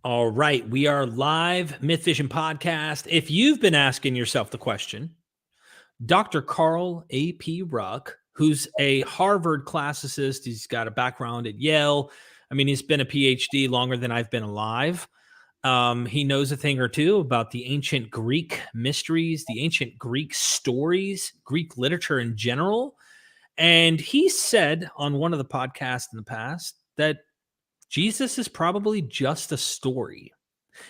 All right, we are live, MythVision podcast. If you've been asking yourself the question, Dr. Carl A.P. Ruck, who's a Harvard classicist, he's got a background at Yale. I mean, he's been a PhD longer than I've been alive. He knows a thing or two about the ancient Greek mysteries, the ancient Greek stories, Greek literature in general. And he said on one of the podcasts in the past that Jesus is probably just a story.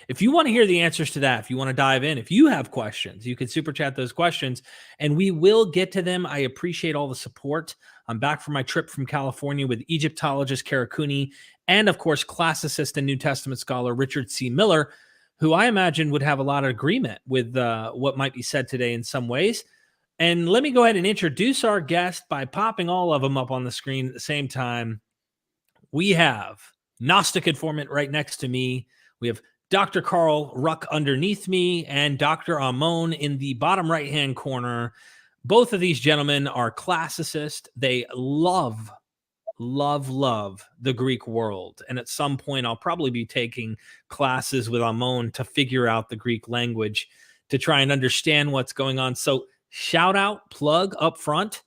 If you want to hear the answers to that, if you want to dive in, if you have questions, you can super chat those questions and we will get to them. I appreciate all the support. I'm back from my trip from California with Egyptologist Kara Cooney and, of course, classicist and New Testament scholar Richard C. Miller, who I imagine would have a lot of agreement with what might be said today in some ways. And let me go ahead and introduce our guest by popping all of them up on the screen at the same time. We have Gnostic Informant right next to me. We have Dr. Carl Ruck underneath me and Dr. Ammon in the bottom right-hand corner. Both of these gentlemen are classicists. They love the Greek world. And at some point, I'll probably be taking classes with Ammon to figure out the Greek language to try and understand what's going on. So shout out, plug up front.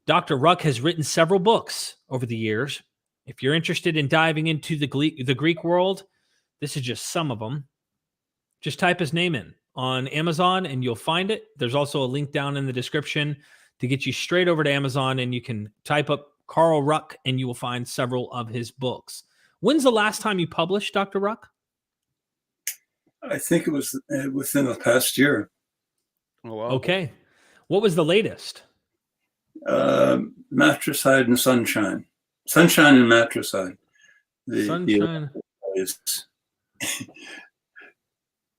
Dr. Ruck has written several books over the years. If you're interested in diving into the Greek world, this is just some of them. Just type his name in on Amazon and you'll find it. There's also a link down in the description to get you straight over to Amazon, and you can type up Carl Ruck and you will find several of his books. When's the last time you published, Dr. Ruck? I think it was within the past year. Oh, wow. Okay. What was the latest? Matricide and Sunshine. Sunshine and Matricide. Sunshine.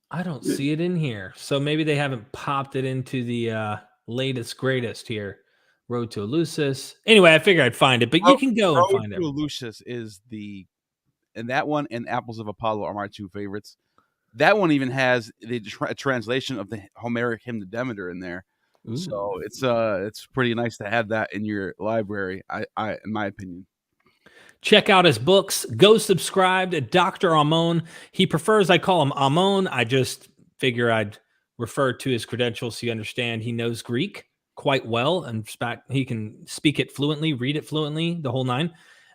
I don't see it in here. So maybe they haven't popped it into the latest, greatest here. Road to Eleusis. Anyway, I figured I'd find it, but you can go and find it. Road to Eleusis is and that one and Apples of Apollo are my two favorites. That one even has the translation of the Homeric hymn to Demeter in there. Ooh. So it's pretty nice to have that in your library, I in my opinion. Check out his books. Go subscribe to Dr. Ammon. He prefers I call him Ammon. I just figure I'd refer to his credentials so you understand he knows Greek quite well. In fact, he can speak it fluently, read it fluently, the whole nine.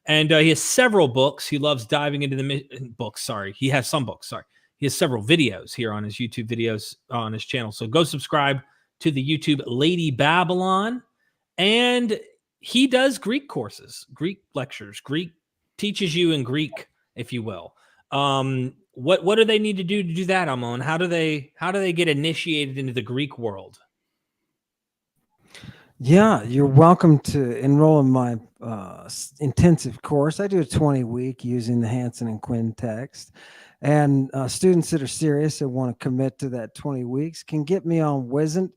And he has several books. He loves diving into the books. Sorry. He has some books. Sorry. He has several videos here on his YouTube videos on his channel. So go subscribe to the YouTube Lady Babylon. And he does Greek courses, Greek lectures, Greek teaches you in Greek, if you will. What do they need to do that, Ammon? How do they get initiated into the Greek world? Yeah, you're welcome to enroll in my intensive course. I do a 20-week using the Hansen and Quinn text. And students that are serious and want to commit to that 20 weeks can get me on Wizant.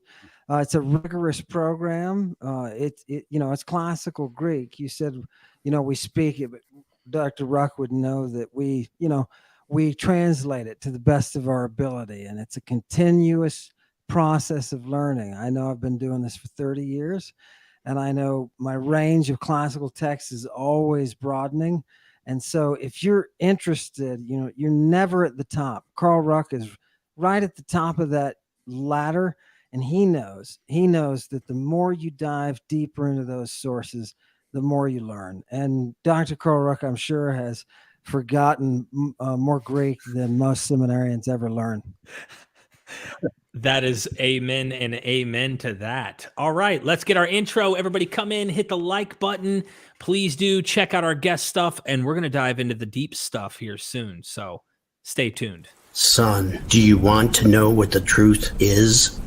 It's a rigorous program. It's classical Greek. You said, we speak it, but Dr. Ruck would know that we translate it to the best of our ability. And it's a continuous process of learning. I know I've been doing this for 30 years, and I know my range of classical texts is always broadening. And so if you're interested, you're never at the top. Carl Ruck is right at the top of that ladder. And he knows that the more you dive deeper into those sources, the more you learn. And Dr. Carl Ruck, I'm sure, has forgotten more Greek than most seminarians ever learn. That is amen and amen to that. All right, let's get our intro. Everybody come in, hit the like button. Please do check out our guest stuff, and we're going to dive into the deep stuff here soon. So stay tuned. Son, do you want to know what the truth is?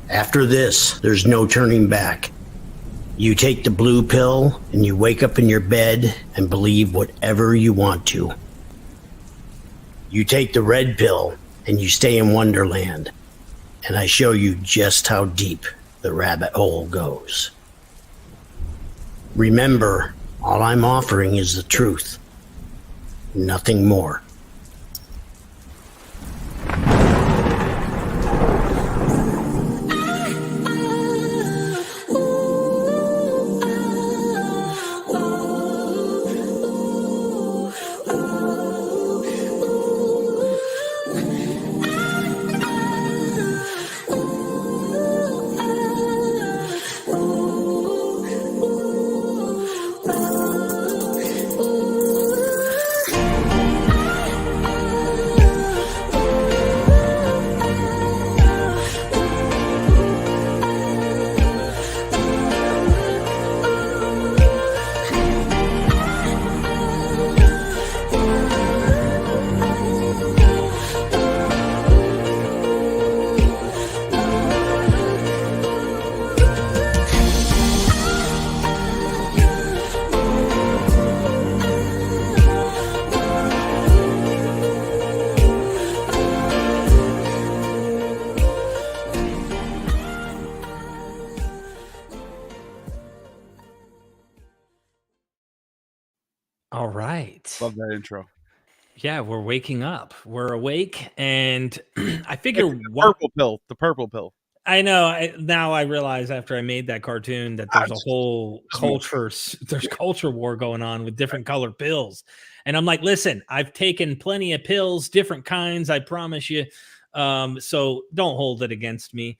After this, there's no turning back. You take the blue pill and you wake up in your bed and believe whatever you want to. You take the red pill and you stay in Wonderland. And I show you just how deep the rabbit hole goes. Remember, all I'm offering is the truth. Nothing more. right. Love that intro. Yeah, we're waking up. We're awake, and I figure The purple pill. The purple pill. I know. Now I realize after I made that cartoon that there's a whole culture. There's culture war going on with different colored pills, and I'm like, listen, I've taken plenty of pills, different kinds. I promise you. So don't hold it against me,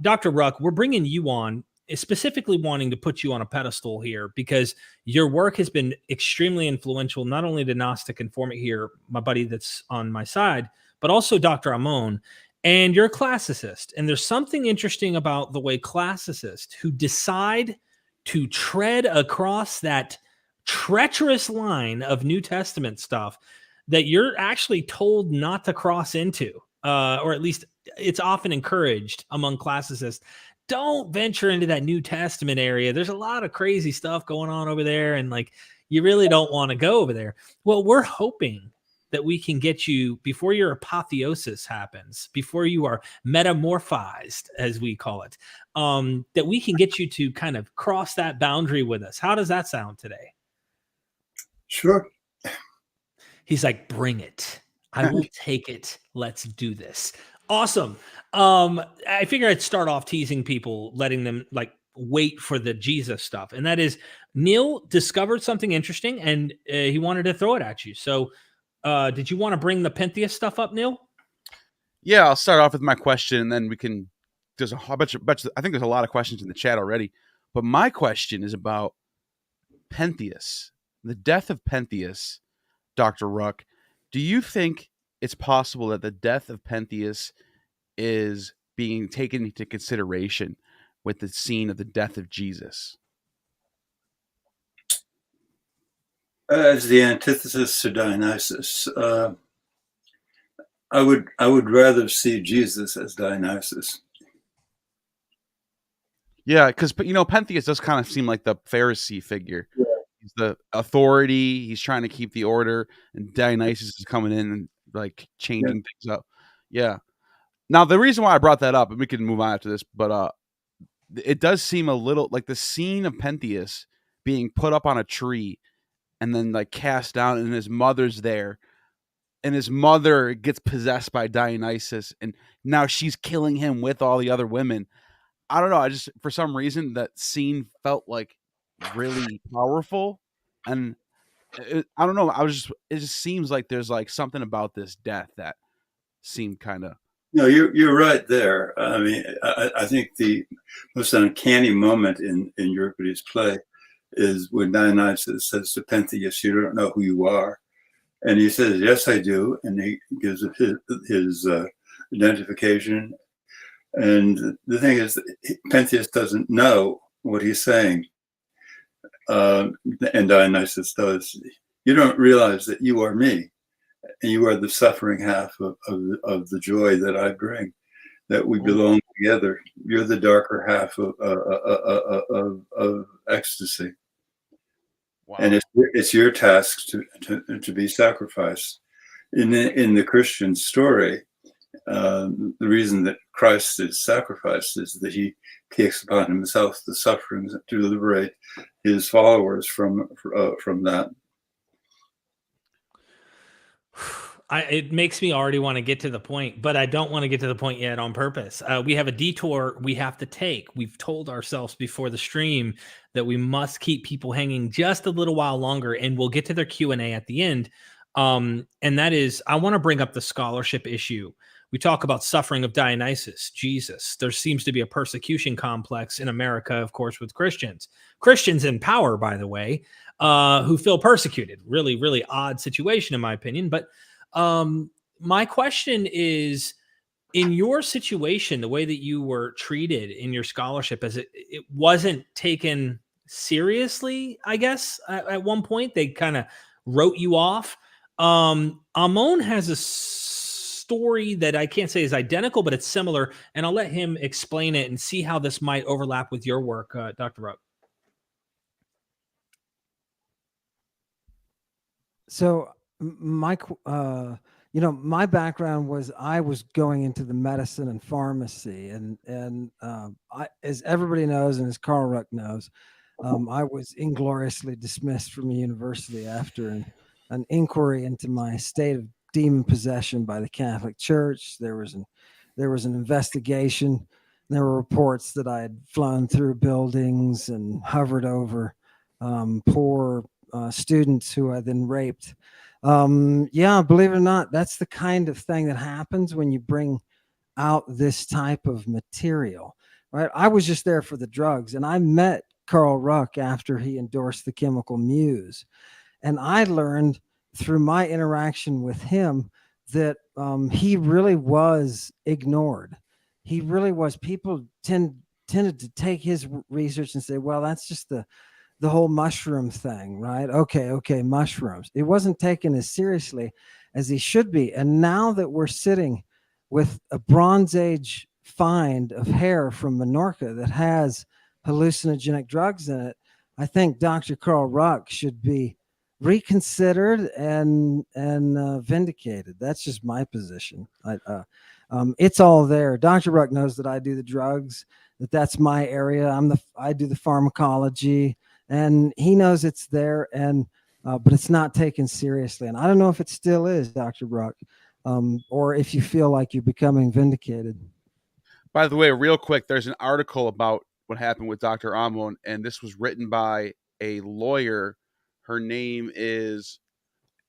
Dr. Ruck. We're bringing you on, specifically wanting to put you on a pedestal here because your work has been extremely influential, not only to Gnostic Informant here, my buddy that's on my side, but also Dr. Ammon. And you're a classicist. And there's something interesting about the way classicists who decide to tread across that treacherous line of New Testament stuff that you're actually told not to cross into, or at least it's often encouraged among classicists. Don't venture into that New Testament area. There's a lot of crazy stuff going on over there. And like, you really don't want to go over there. Well, we're hoping that we can get you before your apotheosis happens, before you are metamorphized, as we call it, that we can get you to kind of cross that boundary with us. How does that sound today? Sure. He's like, bring it. I will take it. Let's do this. Awesome. I figure I'd start off teasing people, letting them like wait for the Jesus stuff. And that is Neil discovered something interesting and he wanted to throw it at you. So did you want to bring the Pentheus stuff up, Neil? Yeah, I'll start off with my question, and then we can. There's a whole bunch of. I think there's a lot of questions in the chat already, but my question is about Pentheus, the death of Pentheus. Dr. Ruck, do you think it's possible that the death of Pentheus is being taken into consideration with the scene of the death of Jesus? As the antithesis to Dionysus, I would rather see Jesus as Dionysus. Yeah, because Pentheus does kind of seem like the Pharisee figure. Yeah. He's the authority. He's trying to keep the order, and Dionysus is coming in and like changing things up. Yeah. Now the reason why I brought that up, and we can move on after this, but it does seem a little like the scene of Pentheus being put up on a tree and then like cast down, and his mother's there, and his mother gets possessed by Dionysus, and now she's killing him with all the other women. I don't know. I just, for some reason, that scene felt like really powerful, and I don't know. It just seems like there's like something about this death that seemed kind of. No, you're right there. I mean, I think the most uncanny moment in Euripides' play is when Dionysus says to Pentheus, "You don't know who you are," and he says, "Yes, I do," and he gives his identification. And the thing is, Pentheus doesn't know what he's saying, and Dionysus does. You don't realize that you are me, and you are the suffering half of the joy that I bring, that we belong together. You're the darker half of ecstasy. Wow. And it's your task to be sacrificed. In the Christian story, the reason that Christ is sacrificed is that he takes upon himself the sufferings to liberate his followers from that. It makes me already want to get to the point, but I don't want to get to the point yet on purpose. We have a detour we have to take. We've told ourselves before the stream that we must keep people hanging just a little while longer, and we'll get to their Q&A at the end. And that is, I want to bring up the scholarship issue. We talk about suffering of Dionysus, Jesus. There seems to be a persecution complex in America, of course, with Christians in power, by the way, who feel persecuted. Really, really odd situation, in my opinion. But my question is, in your situation, the way that you were treated in your scholarship, as it wasn't taken seriously, I guess, at one point, they kind of wrote you off. Ammon has a story that I can't say is identical, but it's similar, and I'll let him explain it and see how this might overlap with your work, Dr. Ruck. So my background was I was going into the medicine and pharmacy, and I, as everybody knows, and as Carl Ruck knows, I was ingloriously dismissed from a university after an inquiry into my state of demon possession by the Catholic Church. There was an investigation. There were reports that I had flown through buildings and hovered over poor students who I then raped. Yeah, believe it or not, that's the kind of thing that happens when you bring out this type of material, right? I was just there for the drugs, and I met Carl Ruck after he endorsed the chemical muse. And I learned through my interaction with him that he really was ignored. He really was. People tended to take his research and say, well, that's just the whole mushroom thing, right? Okay, mushrooms. It wasn't taken as seriously as he should be. And now that we're sitting with a Bronze Age find of hair from Menorca that has hallucinogenic drugs in it, I think Dr. Carl Ruck should be reconsidered and vindicated. That's just my position. It's all there. Dr. Ruck knows that I do the drugs, that's my area. I do the pharmacology, and he knows it's there, and but it's not taken seriously. And I don't know if it still is, Dr. Ruck, or if you feel like you're becoming vindicated. By the way, real quick, there's an article about what happened with Dr. Ammon, and this was written by a lawyer. Her name is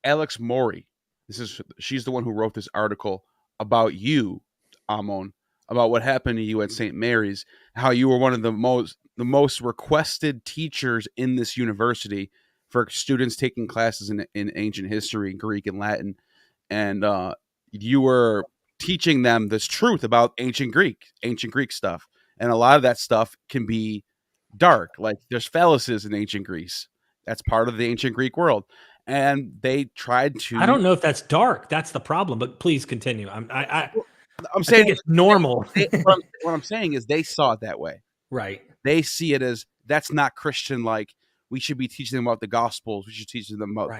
Alex Mori. She's the one who wrote this article about you, Ammon, about what happened to you at St. Mary's, how you were one of the most requested teachers in this university for students taking classes in ancient history, Greek and Latin, and you were teaching them this truth about ancient Greek stuff, and a lot of that stuff can be dark. Like there's phalluses in ancient Greece. That's part of the ancient Greek world. And they tried to. I don't know if that's dark. That's the problem. But please continue. I'm saying it's normal. What I'm saying is they saw it that way. Right. They see it as that's not Christian. Like we should be teaching them about the Gospels. We should teach them about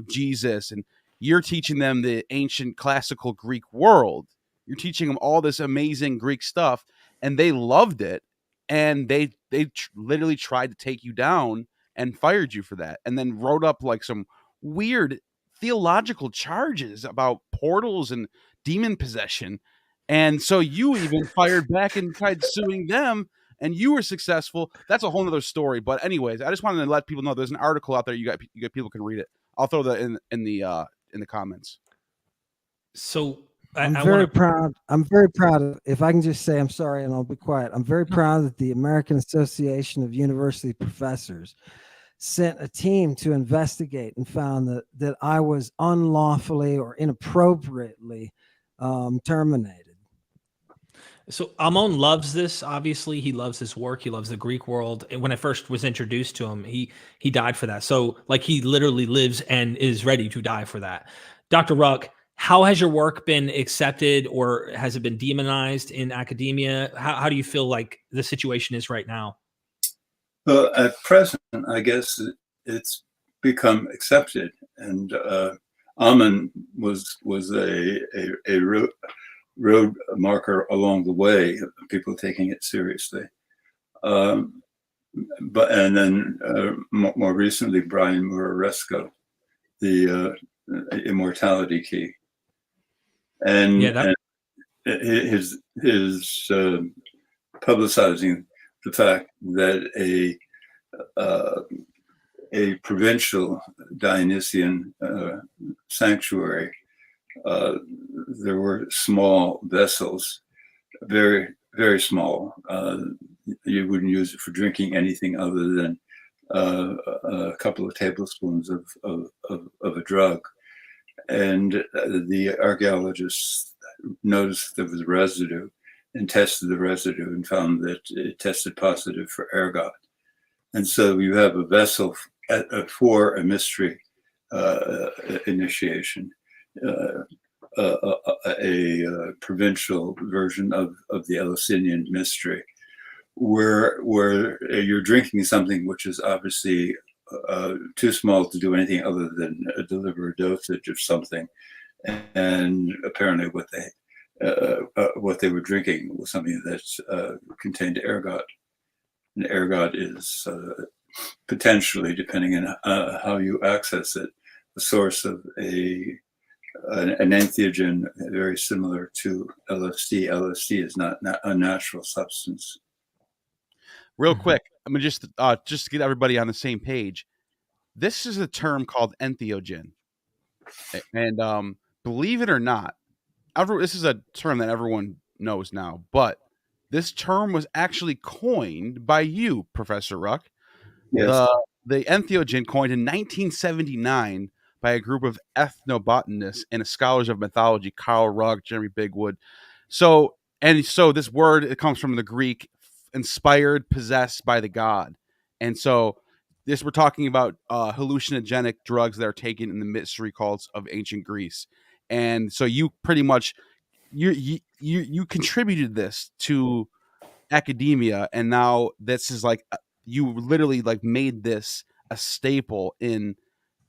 Jesus. And you're teaching them the ancient classical Greek world. You're teaching them all this amazing Greek stuff, and they loved it. And they literally tried to take you down and fired you for that, and then wrote up like some weird theological charges about portals and demon possession. And so you even fired back and tried suing them, and you were successful. That's a whole nother story. But anyways, I just wanted to let people know there's an article out there. You got people can read it. I'll throw that in the comments. So I'm very proud. I'm very proud of, if I can just say, I'm sorry, and I'll be quiet. I'm very proud that the American Association of University Professors sent a team to investigate and found that I was unlawfully or inappropriately terminated. So Ammon loves this. Obviously, he loves his work. He loves the Greek world. And when I first was introduced to him, he died for that. So like he literally lives and is ready to die for that. Dr. Ruck, how has your work been accepted, or has it been demonized in academia? How do you feel like the situation is right now? Well, at present, I guess it's become accepted, and Ammon was a road marker along the way, people taking it seriously. But then more recently, Brian Muraresco, the immortality key, and his publicizing the fact that a provincial Dionysian sanctuary, there were small vessels, very, very small. You wouldn't use it for drinking anything other than a couple of tablespoons of a drug. And the archaeologists noticed there was residue and tested the residue and found that it tested positive for ergot. And so you have a vessel for a mystery initiation, a provincial version of the Eleusinian mystery, where you're drinking something which is obviously too small to do anything other than deliver a dosage of something, and apparently what they were drinking was something that contained ergot, and ergot is potentially, depending on how you access it, the source of an entheogen very similar to LSD. LSD is not a natural substance. Real quick, I mean, just to get everybody on the same page, this is a term called entheogen, and believe it or not, this is a term that everyone knows now, but this term was actually coined by you, Professor Ruck. Yes. The entheogen coined in 1979 by a group of ethnobotanists and scholars of mythology, Carl Ruck, Jeremy Bigwood. So this word, it comes from the Greek, inspired, possessed by the god. And so we're talking about hallucinogenic drugs that are taken in the mystery cults of ancient Greece. And so you pretty much you contributed this to academia, and now this is like you literally like made this a staple in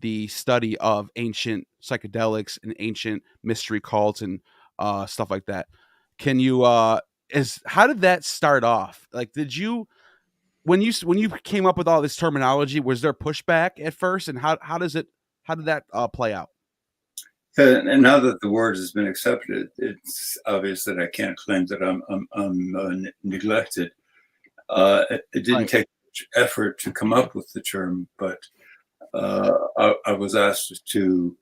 the study of ancient psychedelics and ancient mystery cults and stuff like that. Can you how did that start off? Like, did you when you came up with all this terminology, was there pushback at first, and how did that play out? And now that the word has been accepted, it's obvious that I can't claim that I'm neglected. It didn't take much effort to come up with the term, but I was asked to.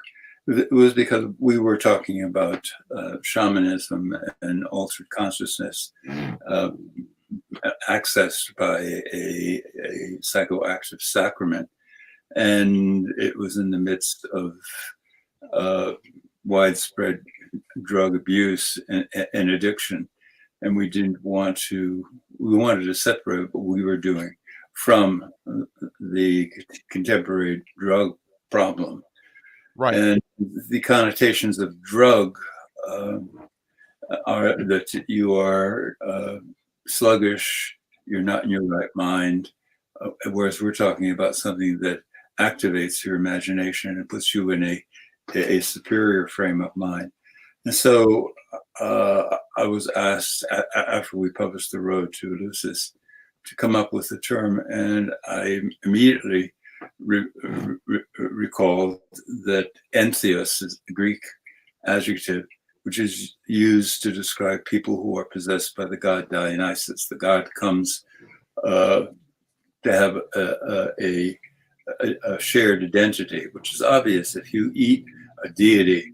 It was because we were talking about shamanism and altered consciousness accessed by a psychoactive sacrament, and it was in the midst of widespread drug abuse and addiction, and we wanted to separate what we were doing from the contemporary drug problem. Right. And the connotations of drug are that you are sluggish, you're not in your right mind, whereas we're talking about something that activates your imagination and puts you in a superior frame of mind. And so I was asked after we published The Road to Eleusis to come up with the term, and I immediately recalled that entheos is the Greek adjective, which is used to describe people who are possessed by the god Dionysus. The god comes to have a shared identity, which is obvious if you eat a deity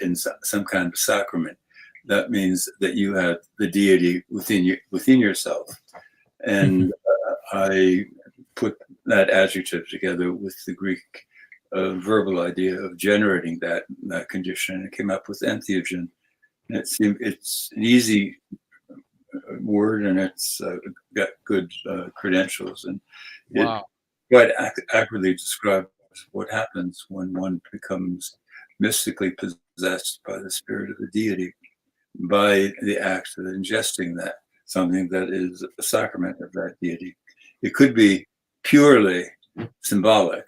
in some kind of sacrament. That means that you have the deity within yourself, and I put that adjective together with the Greek verbal idea of generating that condition, and came up with entheogen. And it's an easy word, and it's got good credentials, and wow. It quite accurately describes what happens when one becomes mystically possessed by the spirit of the deity by the act of ingesting something that is a sacrament of that deity. It could be purely symbolic,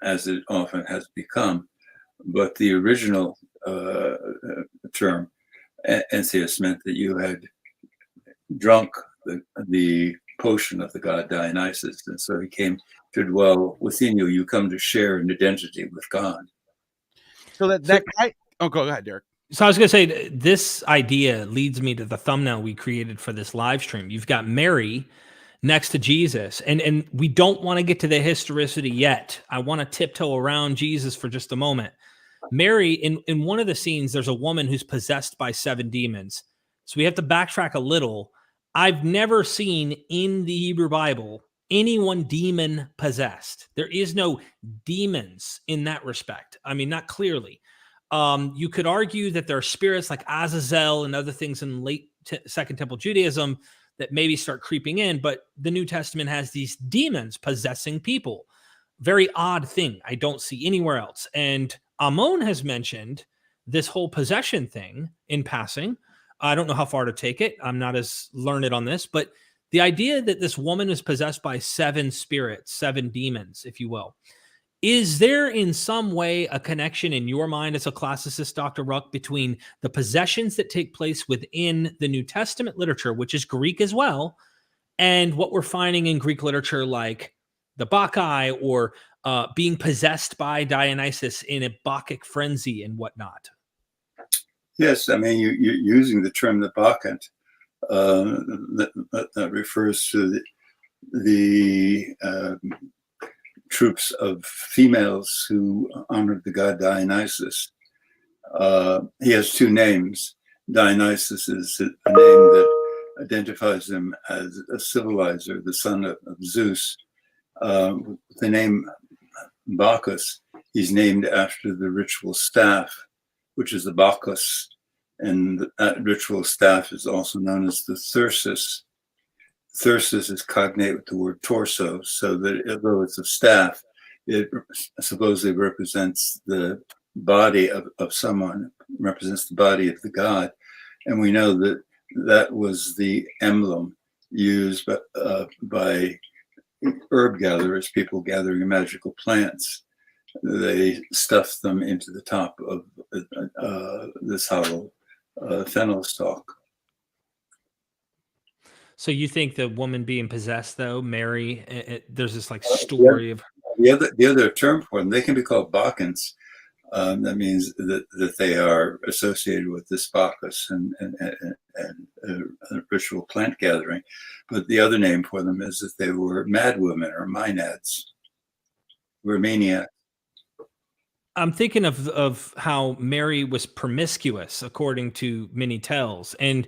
as it often has become, but the original term, entheos, meant that you had drunk the potion of the god Dionysus, and so he came to dwell within you. You come to share an identity with God. So go ahead, Derek. So I was going to say, this idea leads me to the thumbnail we created for this live stream. You've got Mary next to Jesus, and we don't want to get to the historicity yet. I want to tiptoe around Jesus for just a moment. Mary, in one of the scenes, there's a woman who's possessed by 7 demons. So we have to backtrack a little. I've never seen in the Hebrew Bible anyone demon possessed. There is no demons in that respect. I mean, not clearly. You could argue that there are spirits like Azazel and other things in late Second Temple Judaism that maybe start creeping in, but the New Testament has these demons possessing people. Very odd thing. I don't see anywhere else. And Ammon has mentioned this whole possession thing in passing. I don't know how far to take it. I'm not as learned on this, but the idea that this woman is possessed by 7 spirits, 7 demons, if you will. Is there in some way a connection in your mind as a classicist, Dr. Ruck, between the possessions that take place within the New Testament literature, which is Greek as well, and what we're finding in Greek literature, like the Bacchae or being possessed by Dionysus in a Bacchic frenzy and whatnot. Yes, I mean, you're using the term the Bacchant. That refers to the troops of females who honored the god Dionysus. He has two names. Dionysus is a name that identifies him as a civilizer, the son of Zeus. The name Bacchus, he's named after the ritual staff, which is the Bacchus, and that ritual staff is also known as the thyrsus. Thyrsus is cognate with the word torso, so that although it's a staff, it supposedly represents the body of someone, represents the body of the god. And we know that that was the emblem used by herb gatherers, people gathering magical plants. They stuffed them into the top of this hollow fennel stalk. So you think the woman being possessed, though, Mary, there's this like story of the other term for them, they can be called Bacchants. That means that they are associated with this Bacchus and ritual plant gathering. But the other name for them is that they were mad women or maenads, were maniacs. I'm thinking of how Mary was promiscuous, according to many tales, and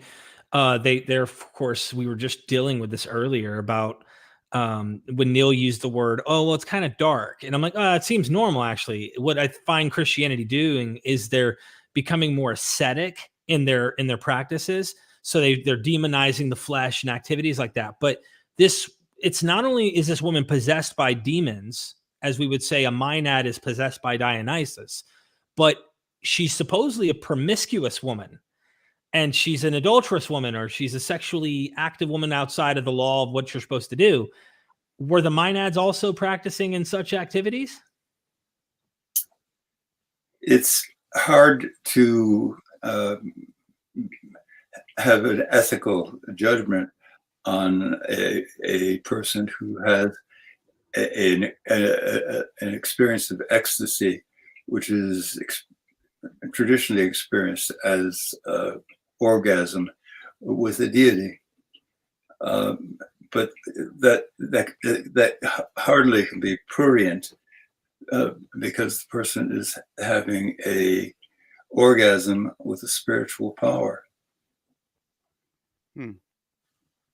they're of course we were just dealing with this earlier about when Neil used the word, oh well, it's kind of dark, and I'm like, it seems normal actually. What I find Christianity doing is they're becoming more ascetic in their practices, so they're demonizing the flesh and activities like that. But it's not only is this woman possessed by demons, as we would say a Maenad is possessed by Dionysus, but she's supposedly a promiscuous woman, and she's an adulterous woman, or she's a sexually active woman outside of the law of what you're supposed to do. Were the Maenads also practicing in such activities? It's hard to have an ethical judgment on a person who has an experience of ecstasy, which is traditionally experienced as orgasm with a deity, but that hardly can be prurient because the person is having a orgasm with a spiritual power.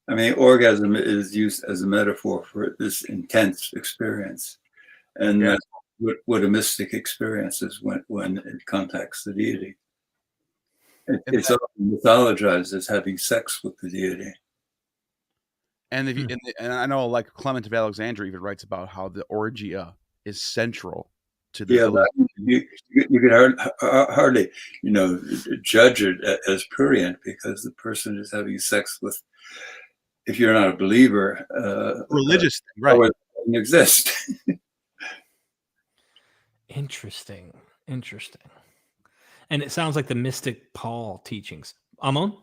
I mean, orgasm is used as a metaphor for this intense experience, and that's what a mystic experiences when it contacts the deity. It's often mythologized as having sex with the deity. And if you, and I know, like Clement of Alexandria even writes about how the orgia is central to the. You can hardly, judge it as prurient because the person is having sex with. If you're not a believer, religious thing, right? It doesn't exist. Interesting. And it sounds like the mystic Paul teachings. Ammon?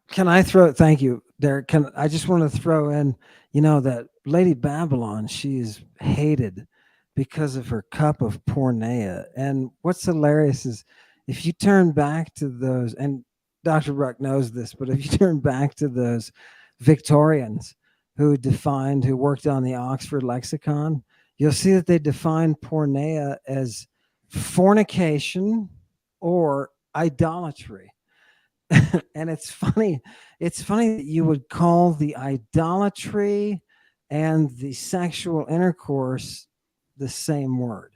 Can I thank you, Derek. I just want to throw in, that Lady Babylon, she is hated because of her cup of porneia. And what's hilarious is if you turn back to those, and Dr. Ruck knows this, but if you turn back to those Victorians who worked on the Oxford lexicon, you'll see that they defined porneia as fornication or idolatry. And it's funny that you would call the idolatry and the sexual intercourse the same word.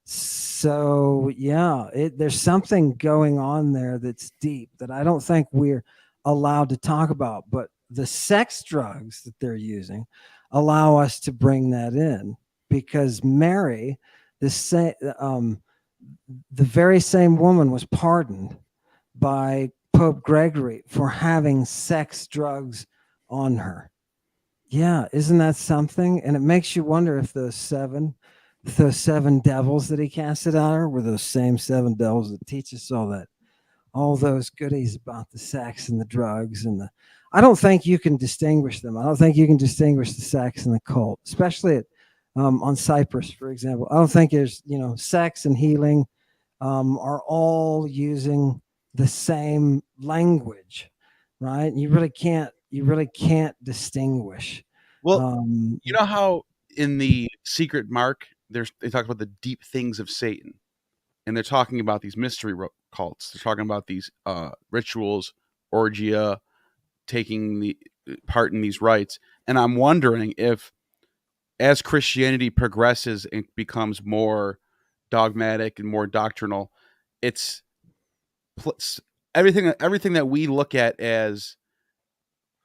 So yeah, there's something going on there that's deep that I don't think we're allowed to talk about, but the sex drugs that they're using allow us to bring that in, because Mary, the very same woman, was pardoned by Pope Gregory for having sex drugs on her. Yeah, isn't that something? And it makes you wonder if those seven devils that he casted out were those same seven devils that teach us all those goodies about the sex and the drugs and the I don't think you can distinguish them. I don't think you can distinguish the sex and the cult, especially on Cyprus, for example. I don't think there's, sex and healing are all using the same language, right? You really can't distinguish. Well, you know how in the Secret Mark, they talk about the deep things of Satan, and they're talking about these mystery cults. They're talking about these rituals, orgia, taking the part in these rites. And I'm wondering if, as Christianity progresses and becomes more dogmatic and more doctrinal, it's everything that we look at as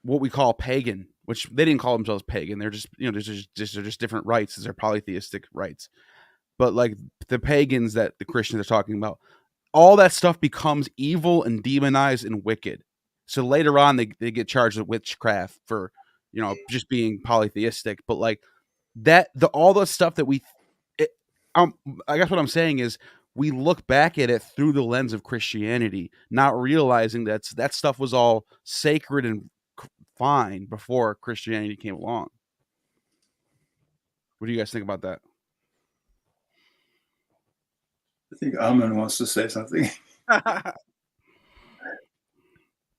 what we call pagan, which they didn't call themselves pagan. They're just, they're just different rites. They're polytheistic rites. But like the pagans that the Christians are talking about, all that stuff becomes evil and demonized and wicked. So later on, they get charged with witchcraft for, just being polytheistic. But like all the stuff that I guess what I'm saying is we look back at it through the lens of Christianity, not realizing that stuff was all sacred and fine before Christianity came along. What do you guys think about that? I think Ammon wants to say something.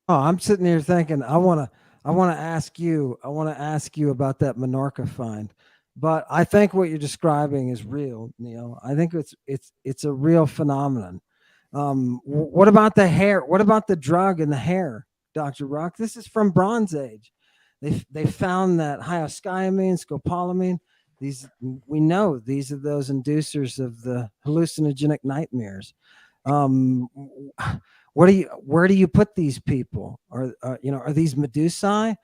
Oh, I'm sitting here thinking I want to ask you about that Menorca find. But I think what you're describing is real, Neil. I think it's a real phenomenon. What about the hair? What about the drug in the hair, Dr. Ruck? This is from Bronze Age. They found that hyoscyamine, scopolamine. We know these are those inducers of the hallucinogenic nightmares. Where do you put these people? Are these Medusae?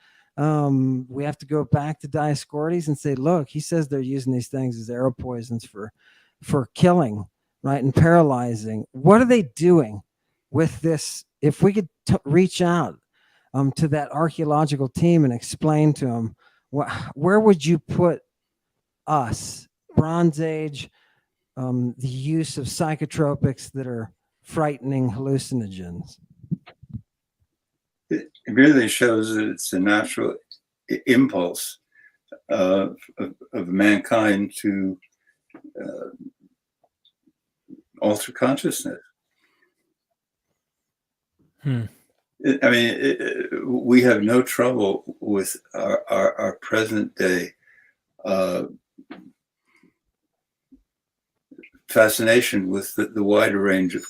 We have to go back to Dioscorides and say, look, he says they're using these things as arrow poisons for killing, right, and paralyzing. What are they doing with this? If we could reach out to that archaeological team and explain to them, where would you put us, Bronze Age, the use of psychotropics that are frightening hallucinogens? It really shows that it's a natural impulse of mankind to alter consciousness. We have no trouble with our present day fascination with the wider range of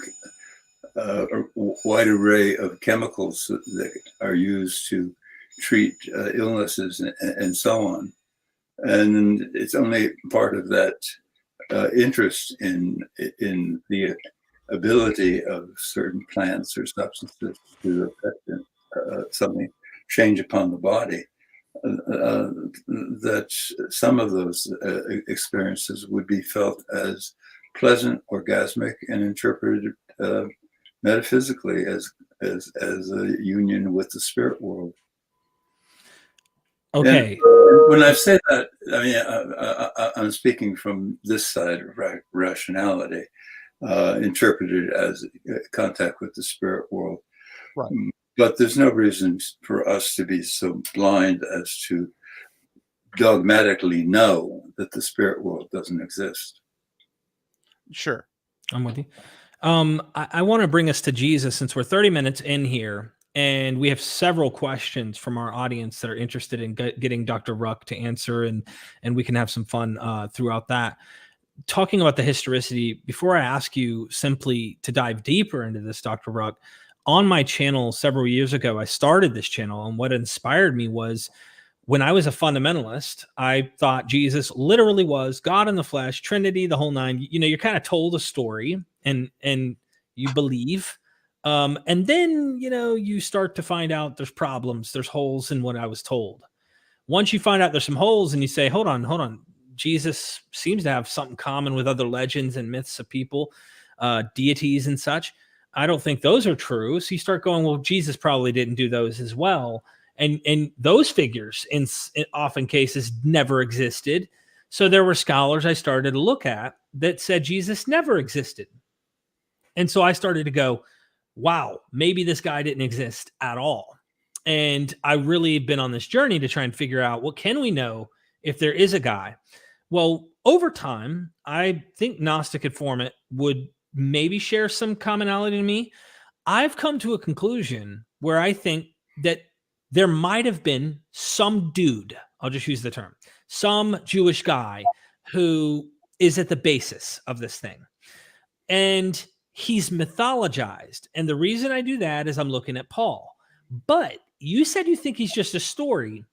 wide array of chemicals that are used to treat illnesses and so on. And it's only part of that interest in the ability of certain plants or substances to affect something, change upon the body, that some of those experiences would be felt as pleasant, orgasmic, and interpreted metaphysically as a union with the spirit world. Okay. And when I say that, I mean I'm speaking from this side of rationality, interpreted as contact with the spirit world. Right. But there's no reason for us to be so blind as to dogmatically know that the spirit world doesn't exist. Sure. I'm with you. I want to bring us to Jesus since we're 30 minutes in here, and we have several questions from our audience that are interested in getting Dr. Ruck to answer, and we can have some fun throughout that. Talking about the historicity, before I ask you simply to dive deeper into this, Dr. Ruck, on my channel several years ago, I started this channel, and what inspired me was when I was a fundamentalist, I thought Jesus literally was God in the flesh, Trinity, the whole nine. You're kind of told a story and you believe. And then, you start to find out there's problems, there's holes in what I was told. Once you find out there's some holes and you say, hold on, Jesus seems to have something common with other legends and myths of people, deities and such. I don't think those are true. So you start going, well, Jesus probably didn't do those as well. And those figures in often cases never existed. So there were scholars I started to look at that said Jesus never existed. And so I started to go, wow, maybe this guy didn't exist at all. And I really have been on this journey to try and figure out what can we know if there is a guy. Well, over time, I think Gnostic Informant would maybe share some commonality to me. I've come to a conclusion where I think that there might have been some dude, I'll just use the term, some Jewish guy who is at the basis of this thing. And he's mythologized. And the reason I do that is I'm looking at Paul. But you said you think he's just a story.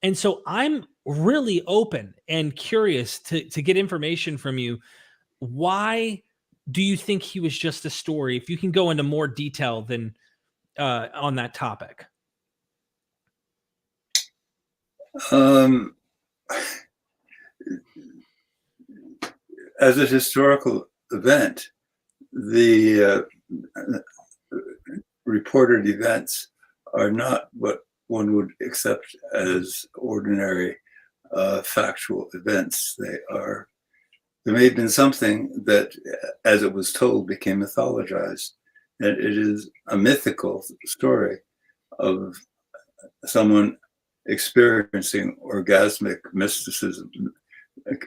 And so I'm really open and curious to get information from you. Why do you think he was just a story? If you can go into more detail than on that topic. As a historical event, the reported events are not what one would accept as ordinary factual events. There may have been something that, as it was told, became mythologized. And it is a mythical story of someone experiencing orgasmic mysticism,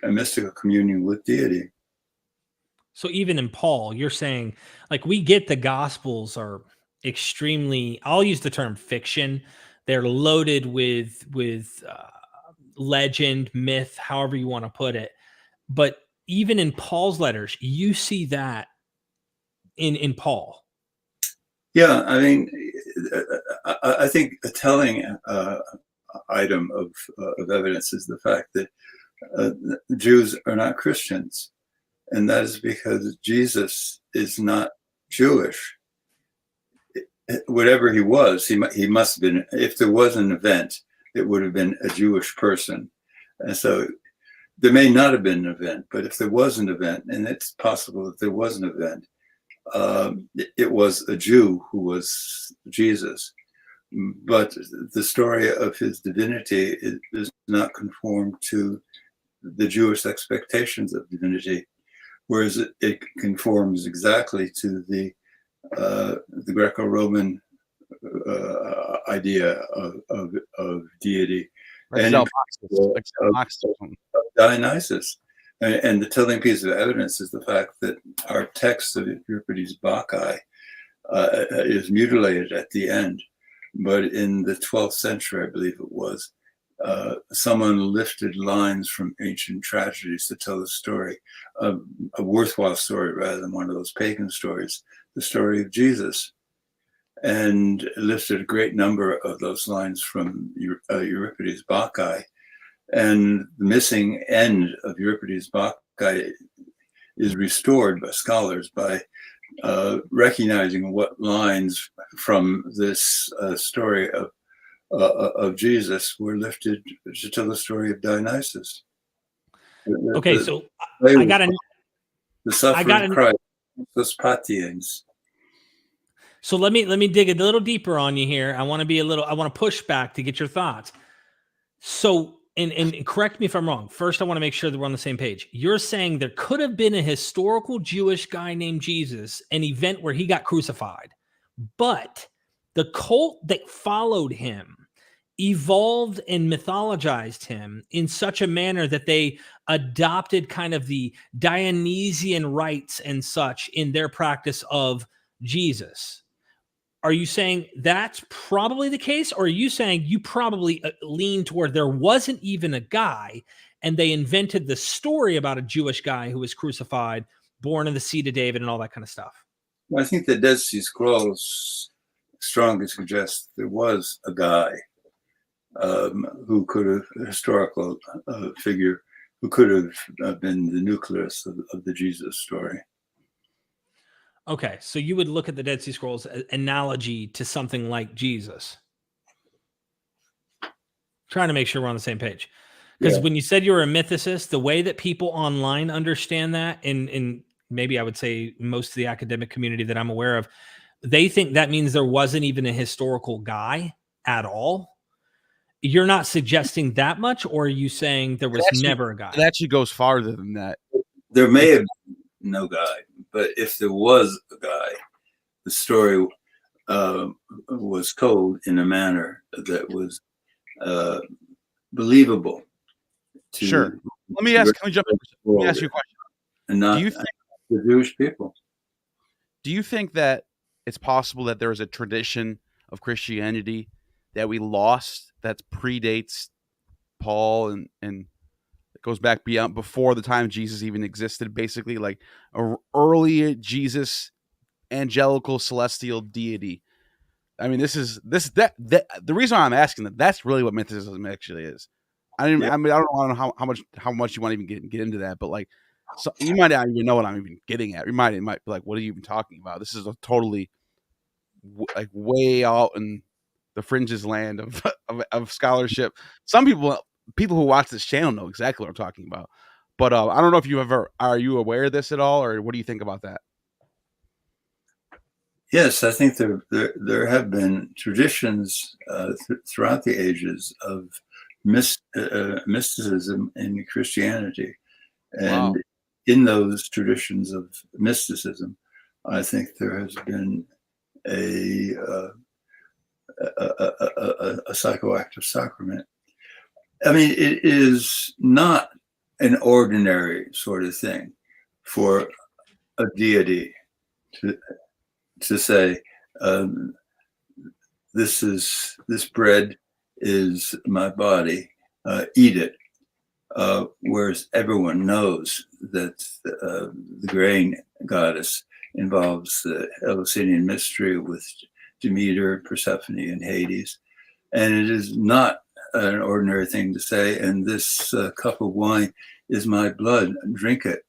a mystical communion with deity. So even in Paul, you're saying, like, we get the Gospels are extremely, I'll use the term fiction. They're loaded with legend, myth, however you want to put it. But even in Paul's letters, you see that in Paul. Yeah, I mean, I think a telling item of evidence is the fact that Jews are not Christians. And that is because Jesus is not Jewish. Whatever he was, he must have been, if there was an event, it would have been a Jewish person. And so there may not have been an event, but if there was an event, and it's possible that there was an event, it was a Jew who was Jesus. But the story of his divinity does not conform to the Jewish expectations of divinity, whereas it conforms exactly to the Greco-Roman idea of deity, and of Dionysus. And the telling piece of evidence is the fact that our text of Euripides' Bacchae is mutilated at the end. But in the 12th century, I believe it was, someone lifted lines from ancient tragedies to tell a story, a worthwhile story rather than one of those pagan stories, the story of Jesus, and lifted a great number of those lines from Euripides' Bacchae. And the missing end of Euripides' Bacchae is restored by scholars by recognizing what lines from this story of Jesus were lifted to tell the story of Dionysus. Okay, so I got the suffering Christ, those patiens. So let me dig a little deeper on you here. I want to push back to get your thoughts. So, and correct me if I'm wrong. First, I want to make sure that we're on the same page. You're saying there could have been a historical Jewish guy named Jesus, an event where he got crucified, but the cult that followed him evolved and mythologized him in such a manner that they adopted kind of the Dionysian rites and such in their practice of Jesus. Are you saying that's probably the case? Or are you saying you probably lean toward there wasn't even a guy and they invented the story about a Jewish guy who was crucified, born in the seed of David and all that kind of stuff? Well, I think the Dead Sea Scrolls strongly suggest there was a guy who could have, a historical figure, who could have been the nucleus of the Jesus story. Okay, so you would look at the Dead Sea Scrolls analogy to something like Jesus. Trying to make sure we're on the same page. Because when you said you were a mythicist, the way that people online understand that, and maybe I would say most of the academic community that I'm aware of, they think that means there wasn't even a historical guy at all. You're not suggesting that much, or are you saying there was never a guy? It actually goes farther than that. There may have been no guy, but if there was a guy, the story was told in a manner that was believable to Sure. Let me ask. Let me ask you a question. and not Do you think the Jewish people. Do you think that it's possible that there is a tradition of Christianity that we lost that predates Paul and it goes back beyond before the time Jesus even existed? Basically, like a early Jesus, angelical, celestial deity. I mean, that the reason why I'm asking that's really what mythicism actually is. I mean, I don't know how much you want to even get into that, but like, so you might not even know what I'm even getting at. It might be like, what are you even talking about? This is a totally like way out in the fringes land of scholarship. Some people who watch this channel know exactly what I'm talking about, but I don't know if are you aware of this at all, or what do you think about that? Yes, I think there have been traditions throughout the ages of mysticism in Christianity, and in those traditions of mysticism, I think there has been a psychoactive sacrament. I mean, it is not an ordinary sort of thing for a deity to say, this bread is my body, eat it. Whereas everyone knows that the grain goddess involves the Eleusinian mystery with Demeter, Persephone, and Hades. And it is not an ordinary thing to say, and this cup of wine is my blood, drink it.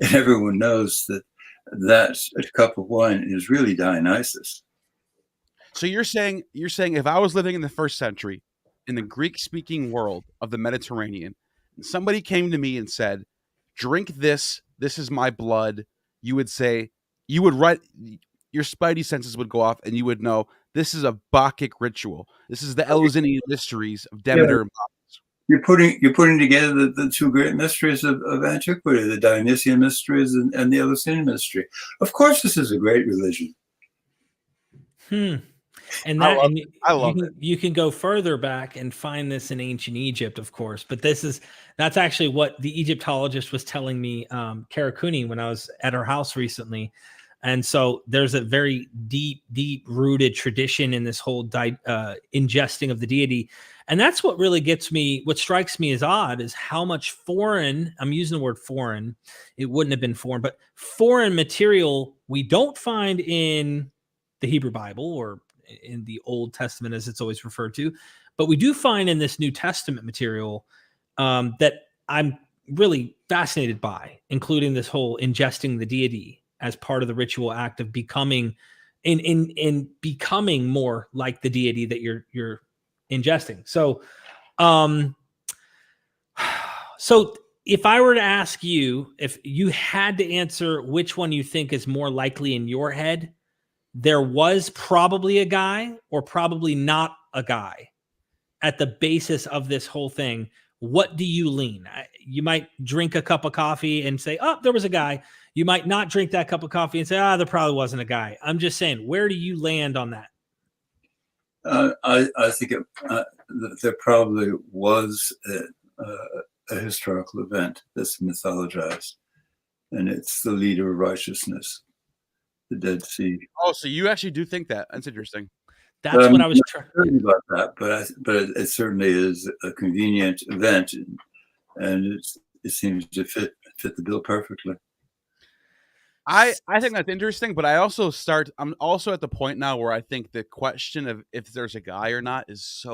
And everyone knows that a cup of wine is really Dionysus. So you're saying if I was living in the 1st century in the Greek-speaking world of the Mediterranean, and somebody came to me and said, "Drink this. This is my blood," you would say, your spidey senses would go off, and you would know this is a Bacchic ritual. This is the Eleusinian mysteries of Demeter and Bacchus. You're putting together the two great mysteries of antiquity, the Dionysian mysteries and the Eleusinian mystery. Of course, this is a great religion. And you can go further back and find this in ancient Egypt, of course. But that's actually what the Egyptologist was telling me, Karakuni, when I was at her house recently. And so there's a very deep rooted tradition in this whole ingesting of the deity. And that's what really what strikes me as odd is how much foreign, I'm using the word foreign, it wouldn't have been foreign, but foreign material we don't find in the Hebrew Bible or in the Old Testament, as it's always referred to, but we do find in this New Testament material that I'm really fascinated by, including this whole ingesting the deity as part of the ritual act of becoming becoming more like the deity that you're ingesting. So, so if I were to ask you, if you had to answer which one you think is more likely in your head, there was probably a guy or probably not a guy at the basis of this whole thing. What do you lean? You might drink a cup of coffee and say, oh, there was a guy. You might not drink that cup of coffee and say, there probably wasn't a guy. I'm just saying, where do you land on that? I think there probably was a historical event that's mythologized, and it's the leader of righteousness, the Dead Sea. Oh, so you actually do think that? That's interesting. That's what I was trying about that, but it certainly is a convenient event, and it seems to fit the bill perfectly. I think that's interesting, but I'm also at the point now where I think the question of if there's a guy or not is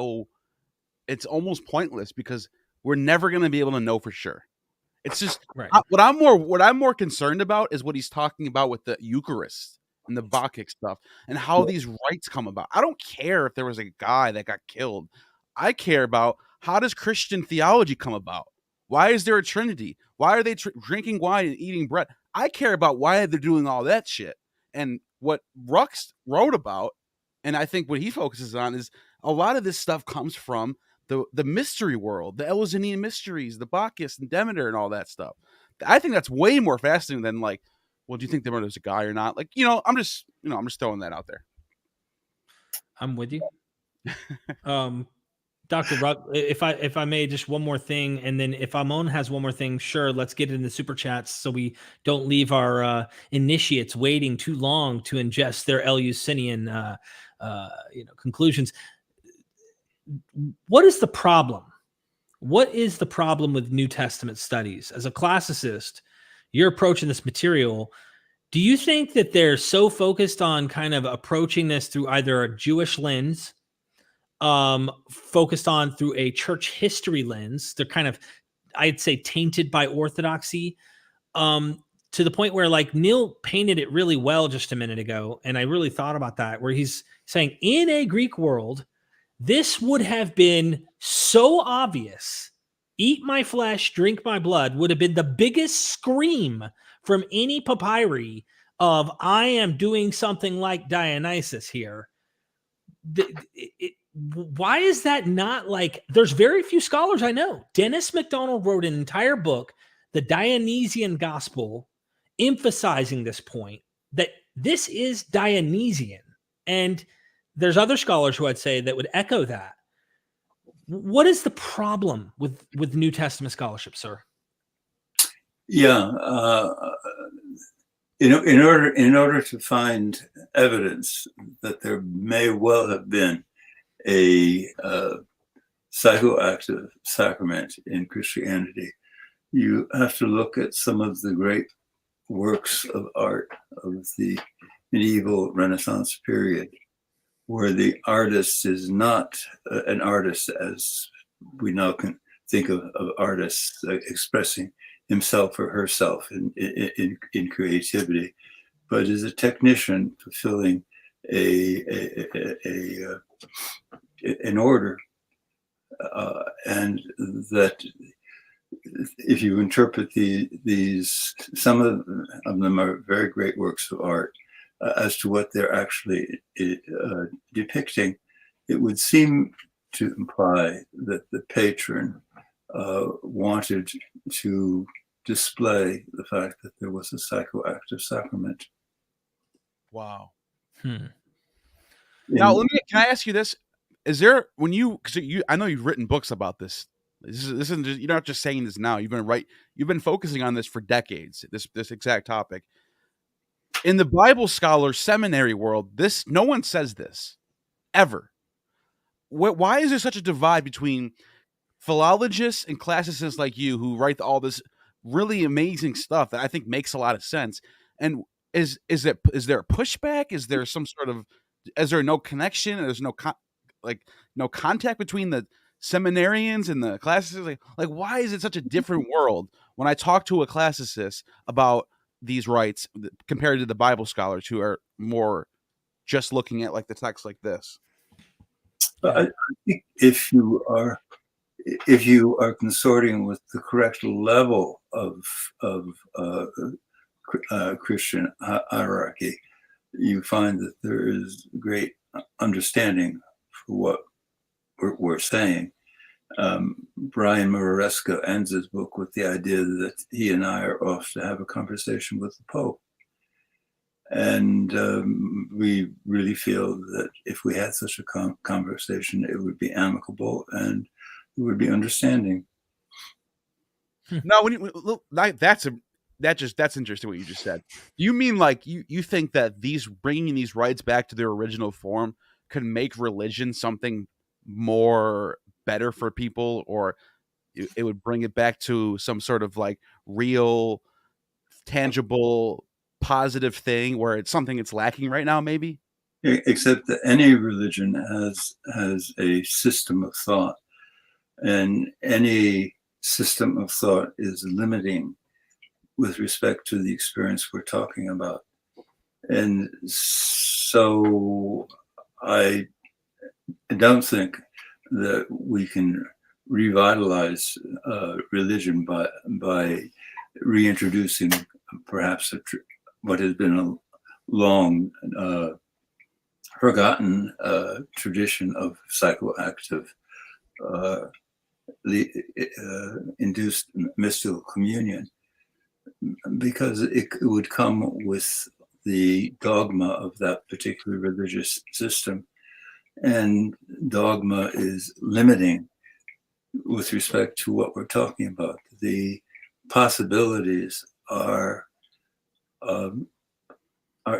it's almost pointless because we're never going to be able to know for sure. It's just right. What I'm more concerned about is what he's talking about with the Eucharist and the Bacchic stuff and how these rites come about. I don't care if there was a guy that got killed. I care about how does Christian theology come about? Why is there a Trinity? Why are they drinking wine and eating bread? I care about why they're doing all that shit. And what Ruck wrote about, and I think what he focuses on, is a lot of this stuff comes from the mystery world, the Eleusinian mysteries, the Bacchus and Demeter and all that stuff. I think that's way more fascinating than like well, do you think the murder's a guy or not? Like, I'm just throwing that out there. I'm with you. Dr. Ruck, if I may, just one more thing, and then if Ammon has one more thing, sure, let's get it in the super chats so we don't leave our initiates waiting too long to ingest their Eleusinian conclusions. What is the problem? What is the problem with New Testament studies? As a classicist, you're approaching this material. Do you think that they're so focused on kind of approaching this through either a Jewish lens, focused on through a church history lens? They're kind of, I'd say, tainted by orthodoxy, to the point where, like, Neil painted it really well just a minute ago, and I really thought about that, where he's saying in a Greek world, this would have been so obvious. Eat my flesh, drink my blood would have been the biggest scream from any papyri of I am doing something like Dionysus here. Why is that not like, there's very few scholars I know. Dennis MacDonald wrote an entire book, The Dionysian Gospel, emphasizing this point that this is Dionysian. And there's other scholars who I'd say that would echo that. What is the problem with New Testament scholarship, sir? Yeah, in order to find evidence that there may well have been a psychoactive sacrament in Christianity, you have to look at some of the great works of art of the medieval Renaissance period, where the artist is not an artist as we now can think of artists expressing himself or herself in creativity, but is a technician fulfilling an order, and that if you interpret these, some of them are very great works of art. As to what they're actually depicting, it would seem to imply that the patron wanted to display the fact that there was a psychoactive sacrament. Wow. Now, can I ask you this? Is there, I know you've written books about this. This isn't just, you're not just saying this now. You've been focusing on this for decades. This exact topic. In the Bible scholar seminary world, no one says this ever. Why is there such a divide between philologists and classicists like you who write all this really amazing stuff that I think makes a lot of sense? And is there a pushback? Is there no connection? There's no contact between the seminarians and the classicists? Like why is it such a different world when I talk to a classicist about these rites compared to the Bible scholars who are more just looking at like the text like this? I think if you are consorting with the correct level of Christian hierarchy, you find that there is great understanding for what we're saying. Brian Muraresco ends his book with the idea that he and I are off to have a conversation with the Pope. And we really feel that if we had such a conversation, it would be amicable and it would be understanding. No, that's interesting what you just said. You mean like you think that bringing these rites back to their original form could make religion something more better for people, or it would bring it back to some sort of like real, tangible, positive thing where it's something it's lacking right now, maybe? Except that any religion has a system of thought, and any system of thought is limiting with respect to the experience we're talking about. And so I don't think that we can revitalize religion by reintroducing perhaps what has been a long forgotten tradition of psychoactive induced mystical communion. because it would come with the dogma of that particular religious system. And dogma is limiting with respect to what we're talking about. The possibilities are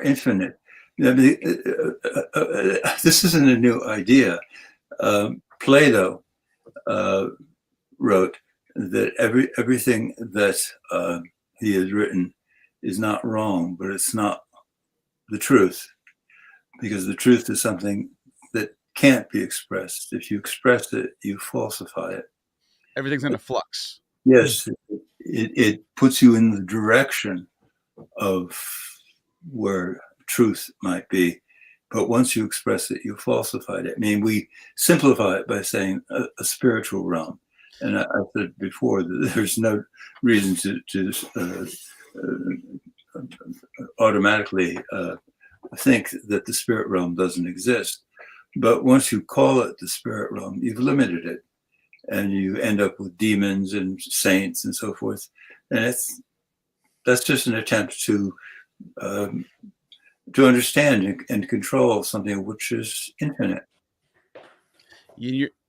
infinite. This isn't a new idea. Plato wrote that everything that he has written is not wrong, but it's not the truth, because the truth is something that can't be expressed. If you express it, you falsify it. Everything's in a flux. Yes, it puts you in the direction of where truth might be. But once you express it, you falsify it. I mean, we simplify it by saying a spiritual realm. And I said before that there's no reason to automatically think that the spirit realm doesn't exist. But once you call it the spirit realm, you've limited it. And you end up with demons and saints and so forth. And that's just an attempt to understand and control something which is infinite.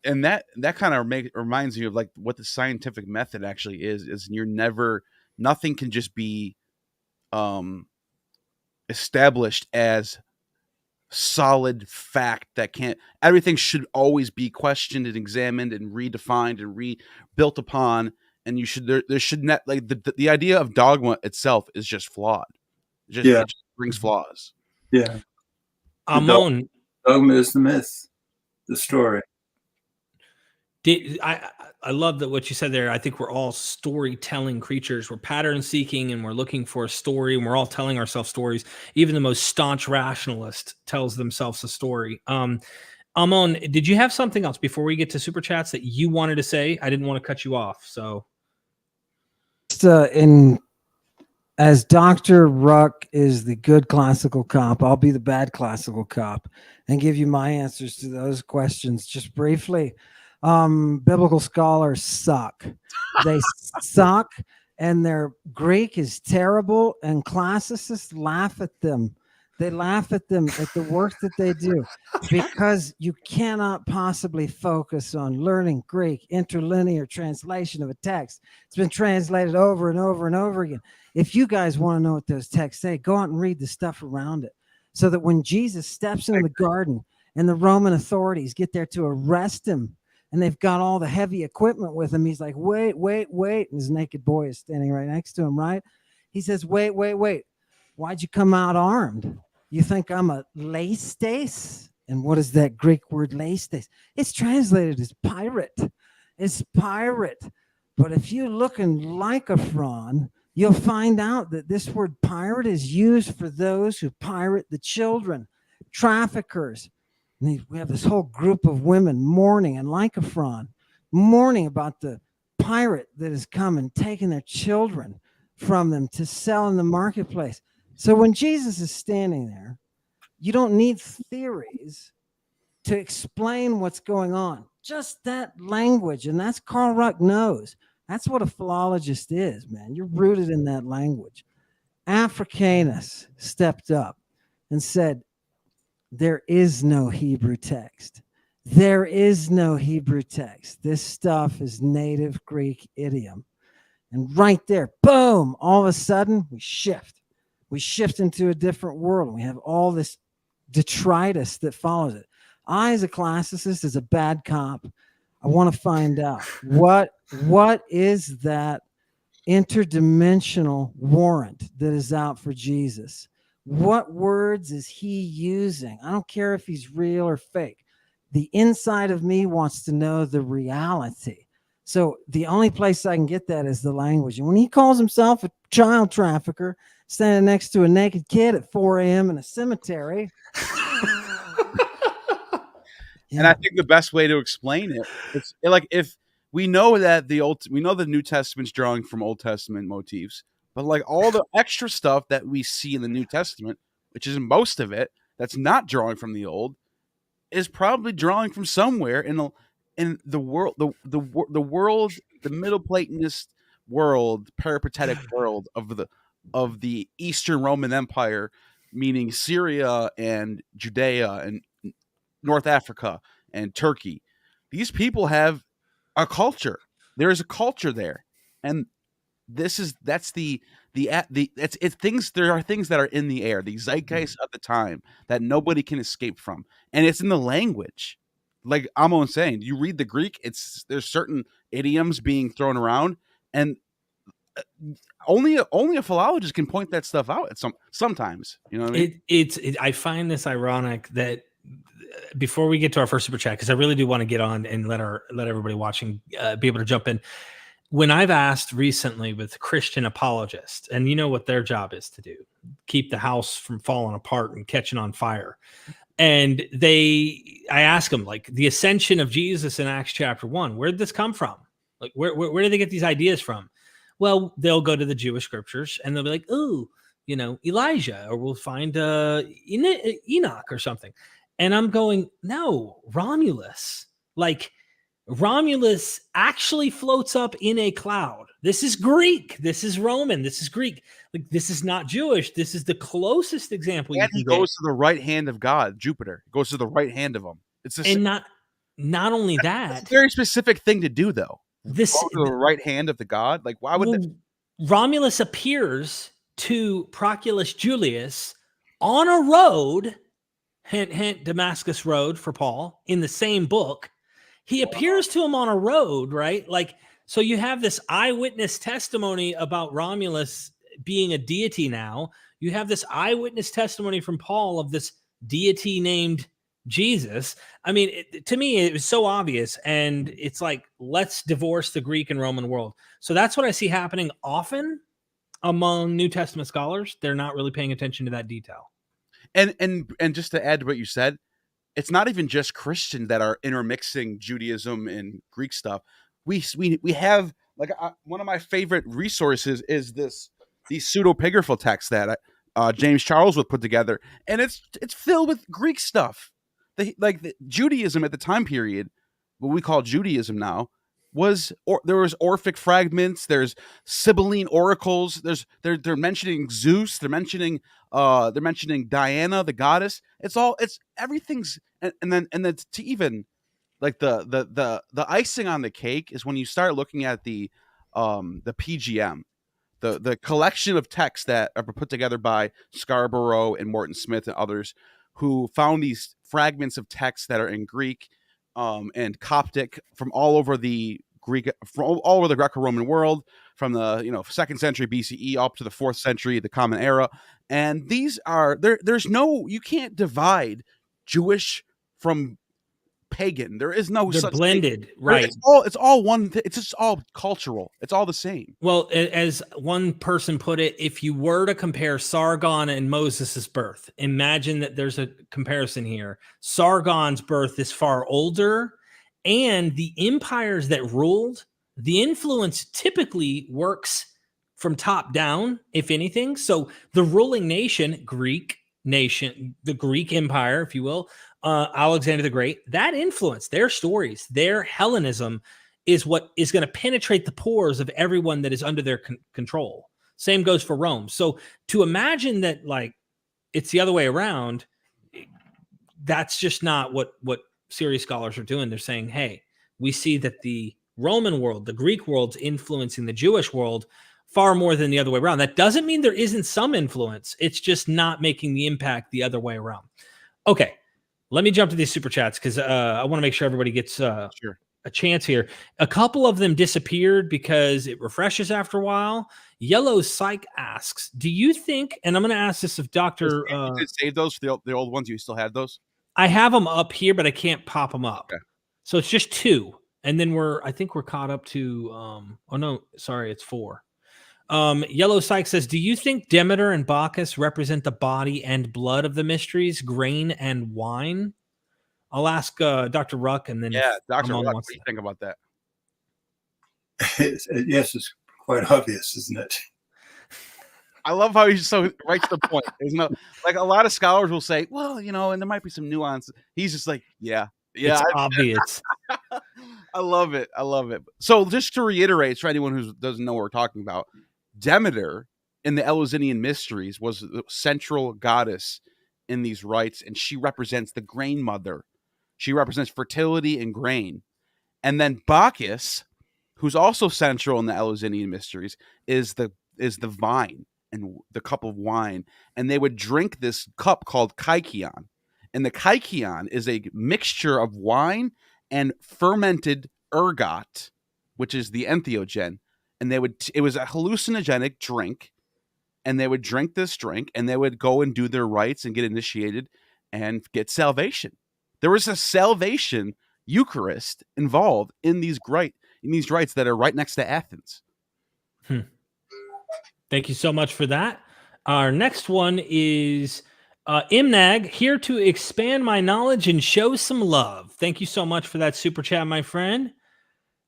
And that kind of reminds you of like what the scientific method actually is nothing can just be established as solid fact that can't. Everything should always be questioned and examined and redefined and rebuilt upon. And there should not, like, the idea of dogma itself is just flawed. It just brings flaws. Yeah. Ammon, dogma is the myth, the story. I love that what you said there. I think we're all storytelling creatures. We're pattern seeking and we're looking for a story, and we're all telling ourselves stories. Even the most staunch rationalist tells themselves a story. Ammon, did you have something else before we get to super chats that you wanted to say? I didn't want to cut you off. So as Dr. Ruck is the good classical cop, I'll be the bad classical cop and give you my answers to those questions just briefly. Biblical scholars suck. They suck, and their Greek is terrible, and classicists laugh at them. They laugh at them at the work that they do, because you cannot possibly focus on learning Greek interlinear translation of a text. It's been translated over and over and over again. If you guys want to know what those texts say, go out and read the stuff around it, so that when Jesus steps into the garden and the Roman authorities get there to arrest him, and they've got all the heavy equipment with him, he's like, wait. And his naked boy is standing right next to him, right? He says, wait. Why'd you come out armed? You think I'm a laestes? And what is that Greek word laestes? It's translated as pirate. It's pirate. But if you look in Lycophron, you'll find out that this word pirate is used for those who pirate the children, traffickers. And we have this whole group of women mourning in Lycophron, mourning about the pirate that has come and taken their children from them to sell in the marketplace. So when Jesus is standing there, you don't need theories to explain what's going on. Just that language, and that's Carl Ruck knows. That's what a philologist is, man. You're rooted in that language. Africanus stepped up and said, there is no Hebrew text. There is no Hebrew text. This stuff is native Greek idiom. And right there, boom, all of a sudden we shift. We shift into a different world. We have all this detritus that follows it. I, as a classicist, as a bad cop, I want to find out what is that interdimensional warrant that is out for Jesus. What words is he using? I don't care if he's real or fake. The inside of me wants to know the reality. So the only place I can get that is the language. And when he calls himself a child trafficker standing next to a naked kid at 4 a.m. in a cemetery. And I think the best way to explain it, it's like, if we know that we know the New Testament's drawing from Old Testament motifs, but like all the extra stuff that we see in the New Testament, which is most of it, that's not drawing from the Old, is probably drawing from somewhere in the world, the world, the Middle Platonist world, peripatetic world of the Eastern Roman Empire, meaning Syria and Judea and North Africa and Turkey. These people have a culture. There is a culture there, and that's the it's things. There are things that are in the air, the zeitgeist of the time that nobody can escape from, and it's in the language. Like Ammon saying, you read the Greek, there's certain idioms being thrown around, and only a philologist can point that stuff out at sometimes. You know what I mean? I find this ironic that before we get to our first super chat, because I really do want to get on and let everybody watching be able to jump in. When I've asked recently with Christian apologists, and you know what their job is to do, keep the house from falling apart and catching on fire. And I ask them, like, the ascension of Jesus in Acts chapter 1, where did this come from? Like, where did they get these ideas from? Well, they'll go to the Jewish scriptures and they'll be like, oh, Elijah, or we'll find Enoch or something. And I'm going, no, Romulus. Like, Romulus actually floats up in a cloud. This is Greek. This is Roman. This is Greek. Like, this is not Jewish. This is the closest example. And he goes to the right hand of God, Jupiter. He goes to the right hand of him. It's not only that. That's a very specific thing to do, though. This go to the right hand of the God. Like, why would Romulus appears to Proculus Julius on a road, hint, hint, Damascus Road for Paul, in the same book. He appears to him on a road, right? Like, so you have this eyewitness testimony about Romulus being a deity now. You have this eyewitness testimony from Paul of this deity named Jesus. I mean, to me, it was so obvious. And it's like, let's divorce the Greek and Roman world. So that's what I see happening often among New Testament scholars. They're not really paying attention to that detail. And just to add to what you said, it's not even just Christians that are intermixing Judaism and Greek stuff. We have, like, one of my favorite resources is these pseudepigraphal texts that James Charles would put together, and it's filled with Greek stuff. The Judaism at the time period, what we call Judaism now, there was Orphic fragments, there's Sibylline oracles, they're mentioning Zeus, they're mentioning Diana, the goddess. It's everything's and then to even like the icing on the cake is when you start looking at the PGM, the collection of texts that are put together by Scarborough and Morton Smith and others who found these fragments of texts that are in Greek and Coptic from all over the Greco-Roman world, from the 2nd century BCE up to the 4th century, the Common Era. And these are you can't divide Jewish from pagan. There is no They're such blended, thing. right? It's all one thing. It's just all cultural. It's all the same. Well, as one person put it, if you were to compare Sargon and Moses' birth, imagine that there's a comparison here. Sargon's birth is far older, and the empires that ruled, the influence typically works from top down, if anything. So the ruling nation, the Greek Empire, if you will, Alexander the Great, that influence, their stories, their Hellenism is what is going to penetrate the pores of everyone that is under their control. Same goes for Rome. So to imagine that, like, it's the other way around, that's just not what serious scholars are doing. They're saying, hey, we see that the Roman world, the Greek world's influencing the Jewish world far more than the other way around. That doesn't mean there isn't some influence. It's just not making the impact the other way around. Okay, let me jump to these super chats because I want to make sure everybody gets a chance here. A couple of them disappeared because it refreshes after a while. Yellow Psych asks, do you think, and I'm going to ask this of Dr. You did save those for the old ones? You still have those? I have them up here, but I can't pop them up. Okay. So it's just 2. And then I think we're caught up to, it's 4. Yellow Psych says, do you think Demeter and Bacchus represent the body and blood of the mysteries, grain and wine? I'll ask Dr. Ruck, and then Dr. Ruck, what do you think about that? Yes, it's quite obvious, isn't it? I love how he's so right to the point. There's no, like, a lot of scholars will say, well, and there might be some nuance. He's just like, yeah, it's obvious. I love it. I love it. So just to reiterate, for anyone who doesn't know what we're talking about, Demeter in the Eleusinian mysteries was the central goddess in these rites, and she represents the grain mother. She represents fertility and grain. And then Bacchus, who's also central in the Eleusinian mysteries, is the vine and the cup of wine. And they would drink this cup called kykeon. And the kykeon is a mixture of wine and fermented ergot, which is the entheogen. And it was a hallucinogenic drink. And they would drink this drink, and they would go and do their rites and get initiated and get salvation. There was a salvation Eucharist involved in these rites that are right next to Athens. Thank you so much for that. Our next one is Imnag, here to expand my knowledge and show some love. Thank you so much for that super chat, my friend.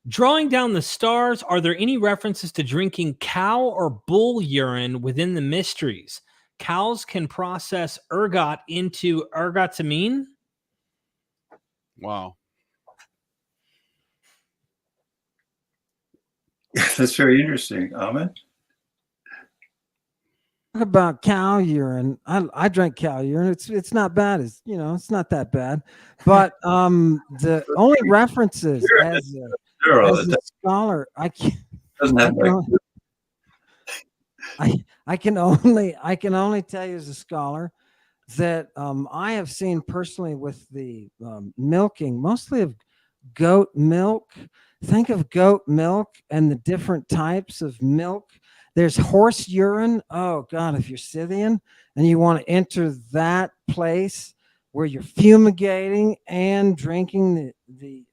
Drawing down the stars, are there any references to drinking cow or bull urine within the mysteries? Cows can process ergot into ergotamine? Wow. That's very interesting, Ammon. Talk about cow urine. I drank cow urine. It's not bad. It's not that bad. But the only references as a scholar, I can only tell you as a scholar that I have seen personally with the milking, mostly of goat milk. Think of goat milk and the different types of milk. There's horse urine. Oh God, if you're Scythian and you want to enter that place where you're fumigating and drinking the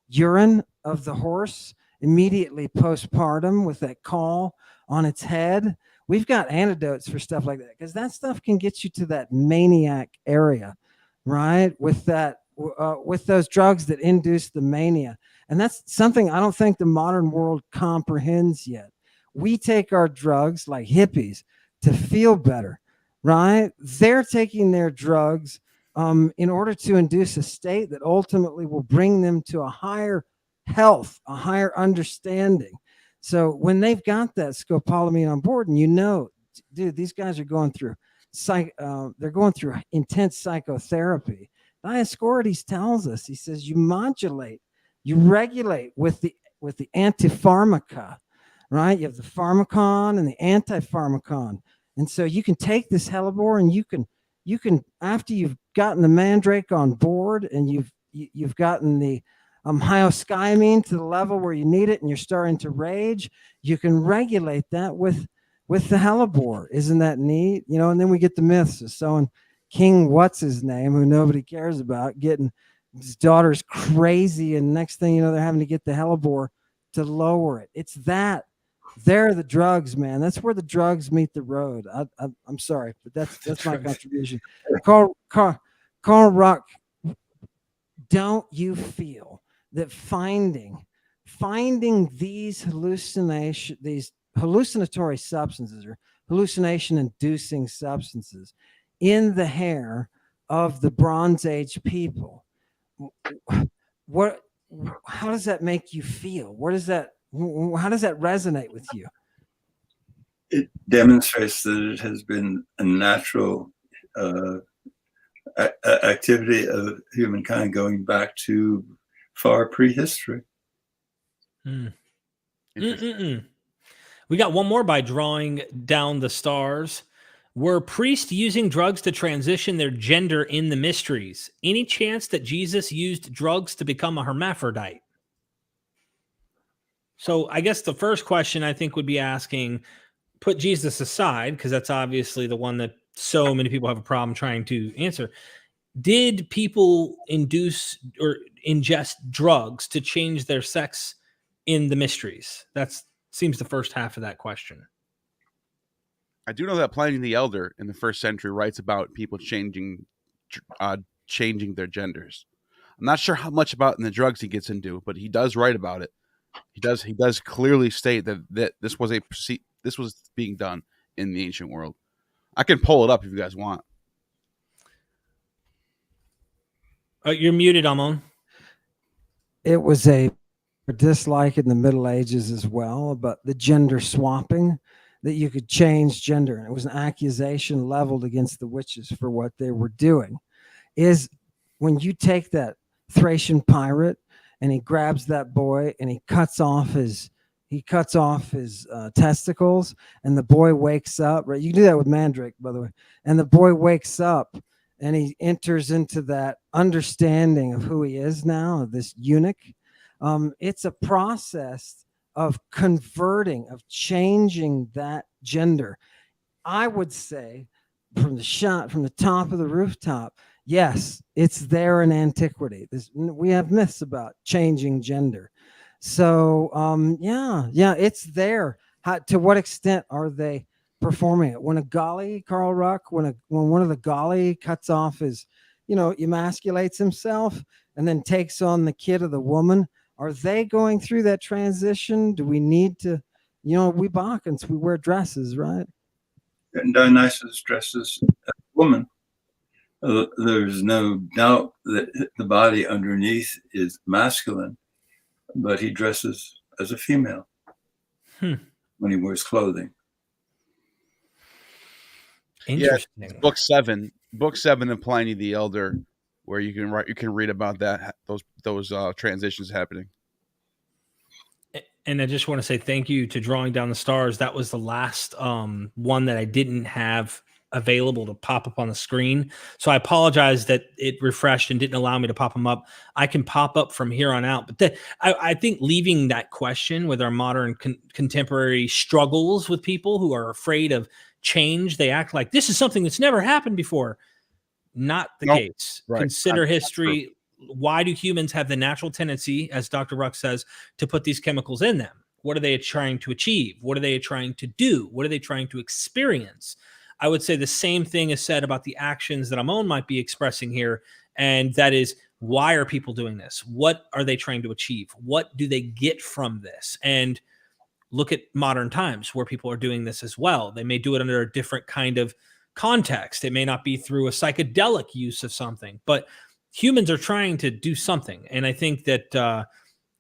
urine of the horse immediately postpartum with that caul on its head. We've got antidotes for stuff like that, because that stuff can get you to that maniac area, right? With those drugs that induce the mania. And that's something I don't think the modern world comprehends yet. We take our drugs like hippies to feel better, right? They're taking their drugs in order to induce a state that ultimately will bring them to a higher health, a higher understanding. So when they've got that scopolamine on board, and dude, these guys are going through they're going through intense psychotherapy. Dioscorides tells us, he says, you modulate, you regulate with the antipharmaca, right? You have the pharmacon and the antipharmacon. And so you can take this hellebore and you can, after you've gotten the mandrake on board and you've gotten the hyoscyamine to the level where you need it and you're starting to rage, you can regulate that with the hellebore. Isn't that neat? And then we get the myths of someone, King what's his name, who nobody cares about, getting his daughter's crazy, and next thing you know, they're having to get the hellebore to lower it. It's that. They're the drugs, man. That's where the drugs meet the road. I'm sorry, but that's my contribution. Carl Ruck, don't you feel that finding these hallucinatory substances or hallucination-inducing substances in the hair of the Bronze Age people, how does that make you feel? How does that resonate with you? It demonstrates that it has been a natural activity of humankind going back to far prehistory. We got one more by drawing down the stars. Were priests using drugs to transition their gender in the mysteries? Any chance that Jesus used drugs to become a hermaphrodite? So I guess the first question I think would be asking, put Jesus aside, because that's obviously the one that so many people have a problem trying to answer. Did people induce or ingest drugs to change their sex in the mysteries? That seems the first half of that question. I do know that Pliny the Elder in the 1st century writes about people changing their genders. I'm not sure how much about in the drugs he gets into, but he does write about it. He does clearly state that this was being done in the ancient world. I can pull it up if you guys want. You're muted, Ammon. It was a dislike in the Middle Ages as well about the gender swapping, that you could change gender. And it was an accusation leveled against the witches for what they were doing. Is when you take that Thracian pirate and he grabs that boy and he cuts off his testicles, and the boy wakes up, right? You can do that with Mandrake, by the way. And the boy wakes up and he enters into that understanding of who he is now, of this eunuch. It's a process of converting, of changing that gender. I would say from the top of the rooftop, yes, it's there in antiquity. We have myths about changing gender. So yeah, it's there. To what extent are they performing it? When a Gali, Carl Ruck, when one of the Gali cuts off his, emasculates himself and then takes on the kid of the woman, are they going through that transition? Do we need to, we Balkans, we wear dresses, right? And Dionysus dresses as a woman. There's no doubt that the body underneath is masculine, but he dresses as a female when he wears clothing. Interesting. Yeah, book 7 of Pliny the Elder, where you can read about that, those transitions happening. And I just want to say thank you to Drawing Down the Stars. That was the last one that I didn't have available to pop up on the screen. So I apologize that it refreshed and didn't allow me to pop them up. I can pop up from here on out. But I think leaving that question with our modern contemporary struggles with people who are afraid of change, they act like this is something that's never happened before. Not the case. Right. Consider history. Why do humans have the natural tendency, as Dr. Ruck says, to put these chemicals in them? What are they trying to achieve? What are they trying to do? What are they trying to experience? I would say the same thing is said about the actions that Ammon might be expressing here. And that is, why are people doing this? What are they trying to achieve? What do they get from this? And look at modern times where people are doing this as well. They may do it under a different kind of context. It may not be through a psychedelic use of something, but humans are trying to do something. And I think that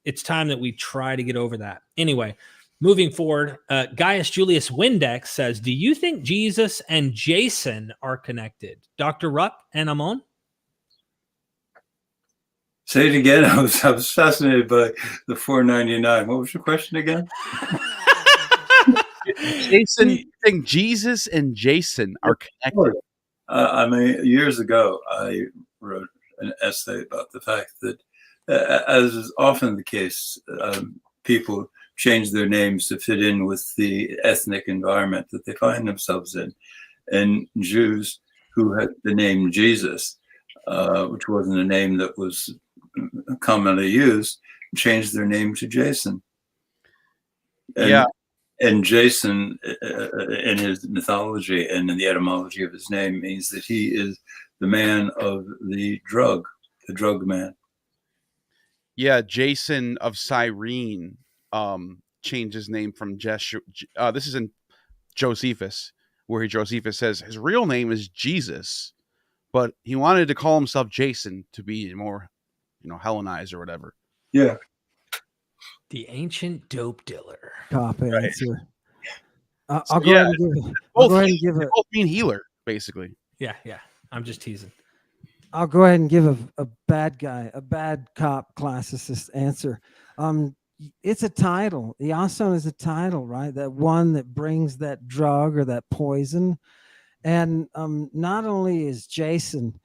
it's time that we try to get over that. Anyway, moving forward, Gaius Julius Windex says, do you think Jesus and Jason are connected? Dr. Ruck and Ammon? Say it again. I was fascinated by the 499. What was your question again? Jason, you think Jesus and Jason are connected? Years ago, I wrote an essay about the fact that, as is often the case, people change their names to fit in with the ethnic environment that they find themselves in. And Jews who had the name Jesus, which wasn't a name that was commonly used, changed their name to Jason. And Jason, in his mythology and in the etymology of his name, means that he is the man of the drug man. Yeah, Jason of Cyrene changed his name from Jeshua. This is in Josephus, where Josephus says his real name is Jesus, but he wanted to call himself Jason to be more, Hellenized or whatever. Yeah. The ancient dope dealer. Cop answer. I'll go ahead and give it. Both mean healer, basically. Yeah. I'm just teasing. I'll go ahead and give a bad cop classicist answer. It's a title. Iason is a title, right? That one that brings that drug or that poison. And not only is Jason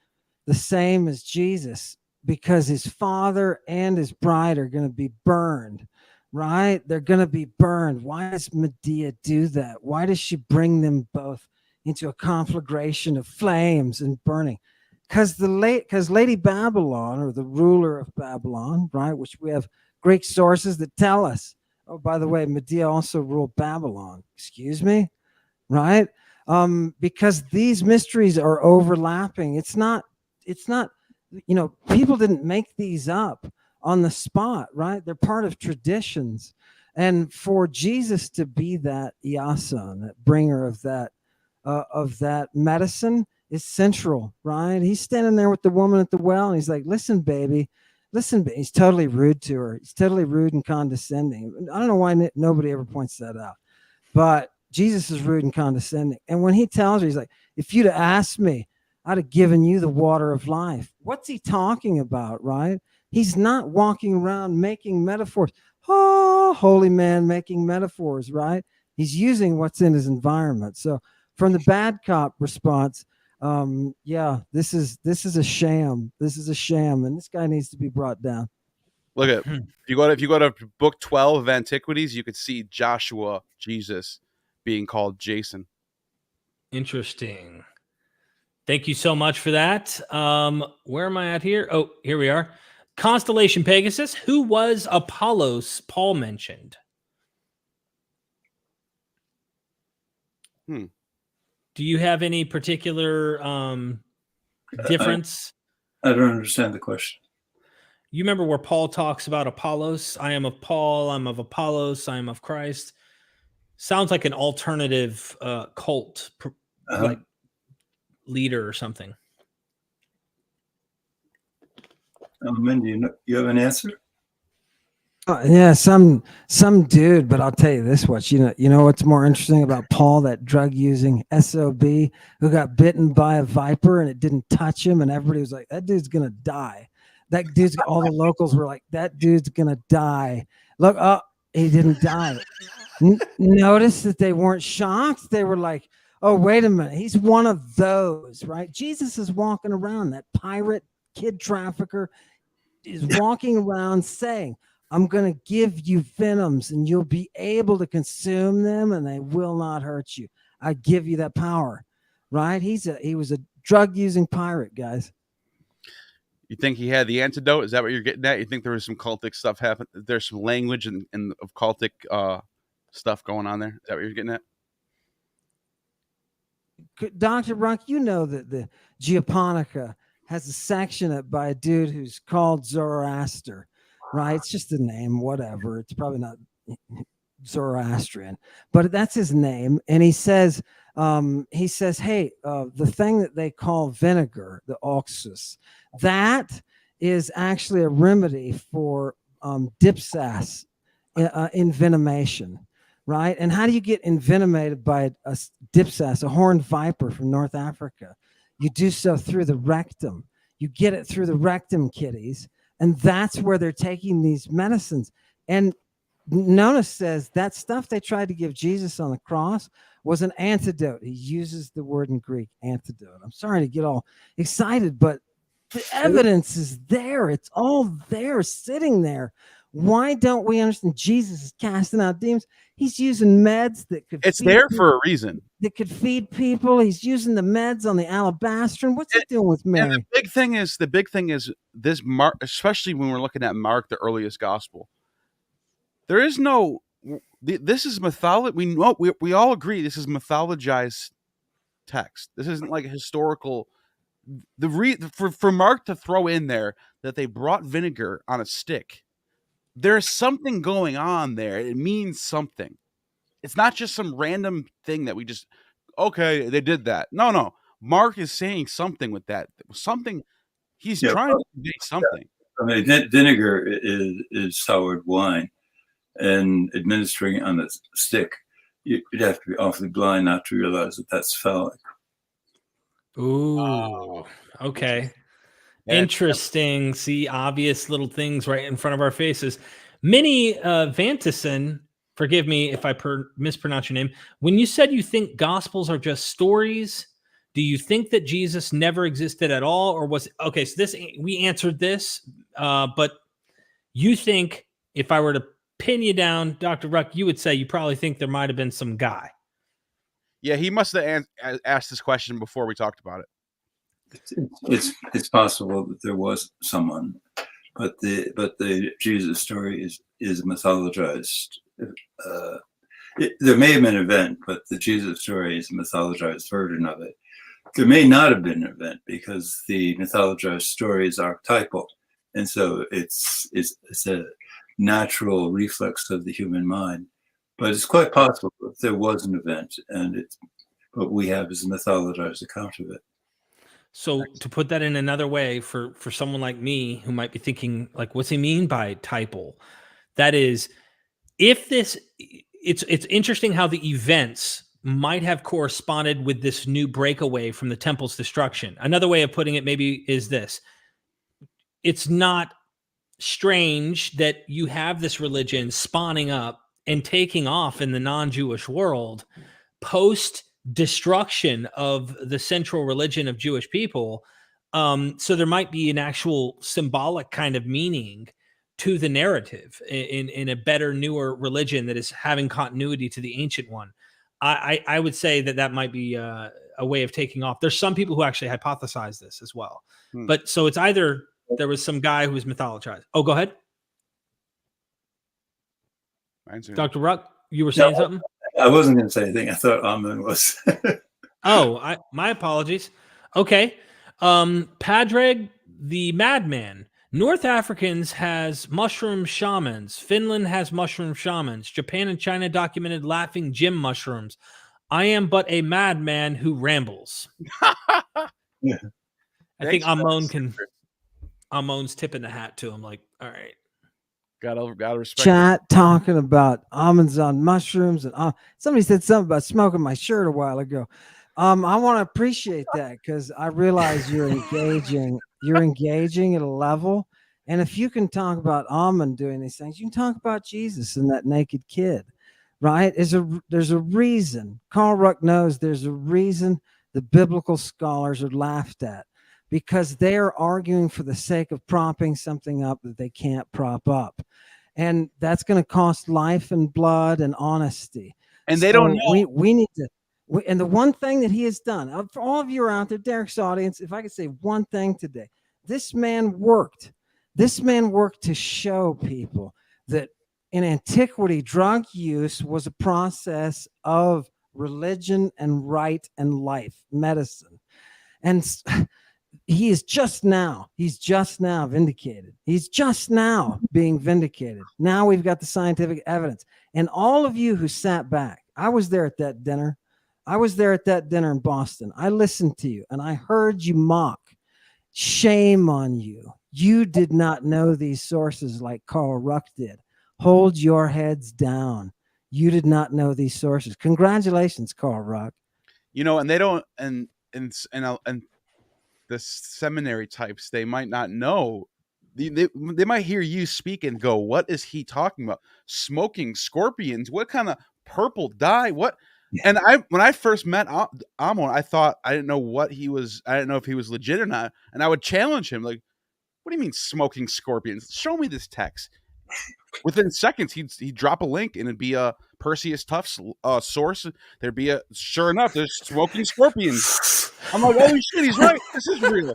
the same as Jesus, because his father and his bride are going to be burned, right? They're going to be burned. Why does Medea do that? Why does she bring them both into a conflagration of flames and burning? Because Lady Babylon, or the ruler of Babylon, right, which we have Greek sources that tell us, oh, by the way, Medea also ruled Babylon. Excuse me, right? Because these mysteries are overlapping. It's not, people didn't make these up on the spot, right? They're part of traditions. And for Jesus to be that Iason, that bringer of that medicine, is central, right? He's standing there with the woman at the well, and he's like, listen, baby, listen, he's totally rude to her. He's totally rude and condescending. I don't know why nobody ever points that out, but Jesus is rude and condescending. And when he tells her, he's like, if you'd have asked me, I'd have given you the water of life. What's he talking about, right? He's not walking around making metaphors. Oh, holy man making metaphors, right? He's using what's in his environment. So from the bad cop response, yeah, this is a sham. This is a sham, and this guy needs to be brought down. Look at if you go to book 12 of Antiquities, you could see Joshua, Jesus, being called Jason. Interesting. Thank you so much for that. Where am I at here? Oh, here we are. Constellation Pegasus. Who was Apollos Paul mentioned? Do you have any particular difference? I don't understand the question. You remember where Paul talks about Apollos? I am of Paul. I'm of Apollos. I am of Christ. Sounds like an alternative cult, like leader or something. Ammon, you have an answer? Yeah, some dude, but I'll tell you this much. You know what's more interesting about Paul, that drug using SOB who got bitten by a viper and it didn't touch him, and everybody was like, that dude's gonna die. That dude's, all the locals were like, that dude's gonna die. Look, oh, he didn't die. Notice that they weren't shocked. They were like, oh, wait a minute, he's one of those, right? Jesus is walking around, that pirate kid trafficker is walking around saying, I'm going to give you venoms and you'll be able to consume them and they will not hurt you. I give you that power, right? He was a drug using pirate, guys. You think he had the antidote? Is that what you're getting at? You think there was some cultic stuff happen? There's some language and of cultic stuff going on there. Is that what you're getting at? Dr. Ruck, you know that the Geoponica has a section by a dude who's called Zoroaster, right? It's just a name, whatever. It's probably not Zoroastrian, but that's his name. And he says, hey, the thing that they call vinegar, the oxus, that is actually a remedy for dipsas, envenomation, right? And how do you get envenomated by a dipsas, a horned viper from North Africa? You do so through the rectum. You get it through the rectum, kiddies. And that's where they're taking these medicines. And Nona says that stuff they tried to give Jesus on the cross was an antidote. He uses the word in Greek, antidote. I'm sorry to get all excited, but the evidence is there. It's all there, sitting there. Why don't we understand? Jesus is casting out demons. He's using meds that could. It's there for a reason. That could feed people. He's using the meds on the alabastron. What's he doing with Mary? And the big thing is this Mark, especially when we're looking at Mark, the earliest gospel. There is no. This is mythology. We all agree this is mythologized text. This isn't like a historical. For Mark to throw in there that they brought vinegar on a stick. There's something going on there. It means something. It's not just some random thing that we just, okay, they did that. No. Mark is saying something with that. Something, he's trying to convey something. I mean, vinegar is soured wine, and administering on a stick, you'd have to be awfully blind not to realize that that's phallic. Ooh, okay. Interesting. See, obvious little things right in front of our faces. Minnie Vantison, forgive me if I mispronounce your name. When you said you think gospels are just stories, do you think that Jesus never existed at all, or was it, okay? So we answered this, but you think if I were to pin you down, Dr. Ruck, you would say you probably think there might have been some guy. Yeah, he must have asked this question before we talked about it. It's possible that there was someone, but the Jesus story is mythologized. There may have been an event, but the Jesus story is a mythologized version of it. There may not have been an event because the mythologized story is archetypal, and so it's a natural reflex of the human mind. But it's quite possible that there was an event, but we have is a mythologized account of it. So to put that in another way for someone like me who might be thinking like, what's he mean by typal? That is, if this, it's interesting how the events might have corresponded with this new breakaway from the temple's destruction. Another way of putting it maybe is this: it's not strange that you have this religion spawning up and taking off in the non-Jewish world post destruction of the central religion of Jewish people. So there might be an actual symbolic kind of meaning to the narrative in a better, newer religion that is having continuity to the ancient one. I would say that might be a way of taking off. There's some people who actually hypothesize this as well. But so it's either there was some guy who was mythologized. Oh, go ahead. Dr. Ruck, you were saying something? I wasn't going to say anything. I thought Ammon was. Oh, my apologies. Okay. Padraig the Madman. North Africans has mushroom shamans. Finland has mushroom shamans. Japan and China documented laughing Jim mushrooms. I am but a madman who rambles. Yeah. I think Ammon's tipping the hat to him. Like, all right. Gotta respect. Chat talking about almonds on mushrooms, and somebody said something about smoking my shirt a while ago. I want to appreciate that because I realize you're engaging. You're engaging at a level, and if you can talk about Ammon doing these things, you can talk about Jesus and that naked kid, right? There's a reason. Carl Ruck knows there's a reason the biblical scholars are laughed at, because they are arguing for the sake of propping something up that they can't prop up. And that's going to cost life and blood and honesty. And they don't know. We need to. And the one thing that he has done, for all of you out there, Derek's audience, if I could say one thing today, this man worked. This man worked to show people that in antiquity, drug use was a process of religion and right and life, medicine. And he's just now vindicated. He's just now being vindicated. Now we've got the scientific evidence. And all of you who sat back, I was there at that dinner. I was there at that dinner in Boston. I listened to you and I heard you mock. Shame on you. You did not know these sources like Carl Ruck did. Hold your heads down. You did not know these sources. Congratulations, Carl Ruck. You know, and they don't, and the seminary types, they might not know. They might hear you speak and go, what is he talking about? Smoking scorpions? What kind of purple dye? What? And when I first met Ammon, I thought, I didn't know what he was. I didn't know if he was legit or not. And I would challenge him, like, what do you mean smoking scorpions? Show me this text. Within seconds, he'd drop a link and it'd be a Perseus Tufts source. There'd be sure enough, there's smoking scorpions. I'm like, holy shit, he's right. This is real.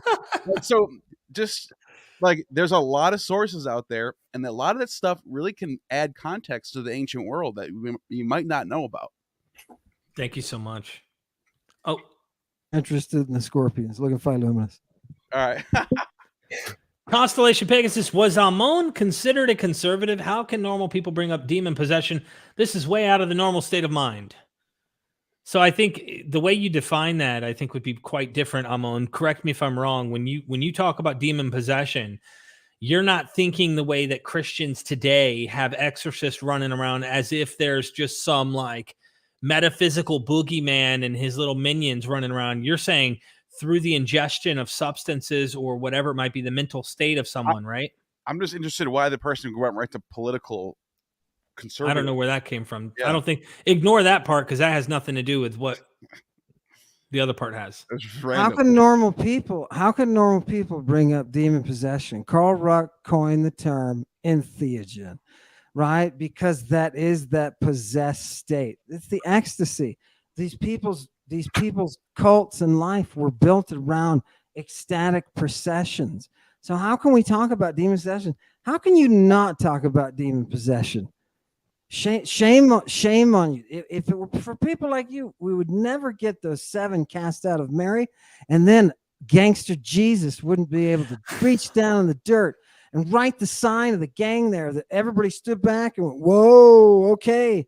So just like, there's a lot of sources out there, and a lot of that stuff really can add context to the ancient world that you might not know about. Thank you so much. Oh, Interested in the scorpions. Looking for luminous. All right. Constellation Pegasus, was Ammon considered a conservative? How can normal people bring up demon possession? This is way out of the normal state of mind. So I think the way you define that, I think, would be quite different, Ammon. Correct me if I'm wrong. When you talk about demon possession, you're not thinking the way that Christians today have exorcists running around as if there's just some like metaphysical boogeyman and his little minions running around. You're saying through the ingestion of substances or whatever it might be, the mental state of someone, right? I'm just interested why the person went right to political conservative. I don't know where that came from. Yeah. I don't think, ignore that part because that has nothing to do with what the other part has. How can normal people bring up demon possession? Carl Ruck coined the term entheogen, right? Because that is that possessed state. It's the ecstasy. These people's cults in life were built around ecstatic processions. So how can we talk about demon possession? How can you not talk about demon possession? Shame on you. If it were for people like you, we would never get those 7 cast out of Mary, and then gangster Jesus wouldn't be able to reach down in the dirt and write the sign of the gang there that everybody stood back and went, whoa, okay,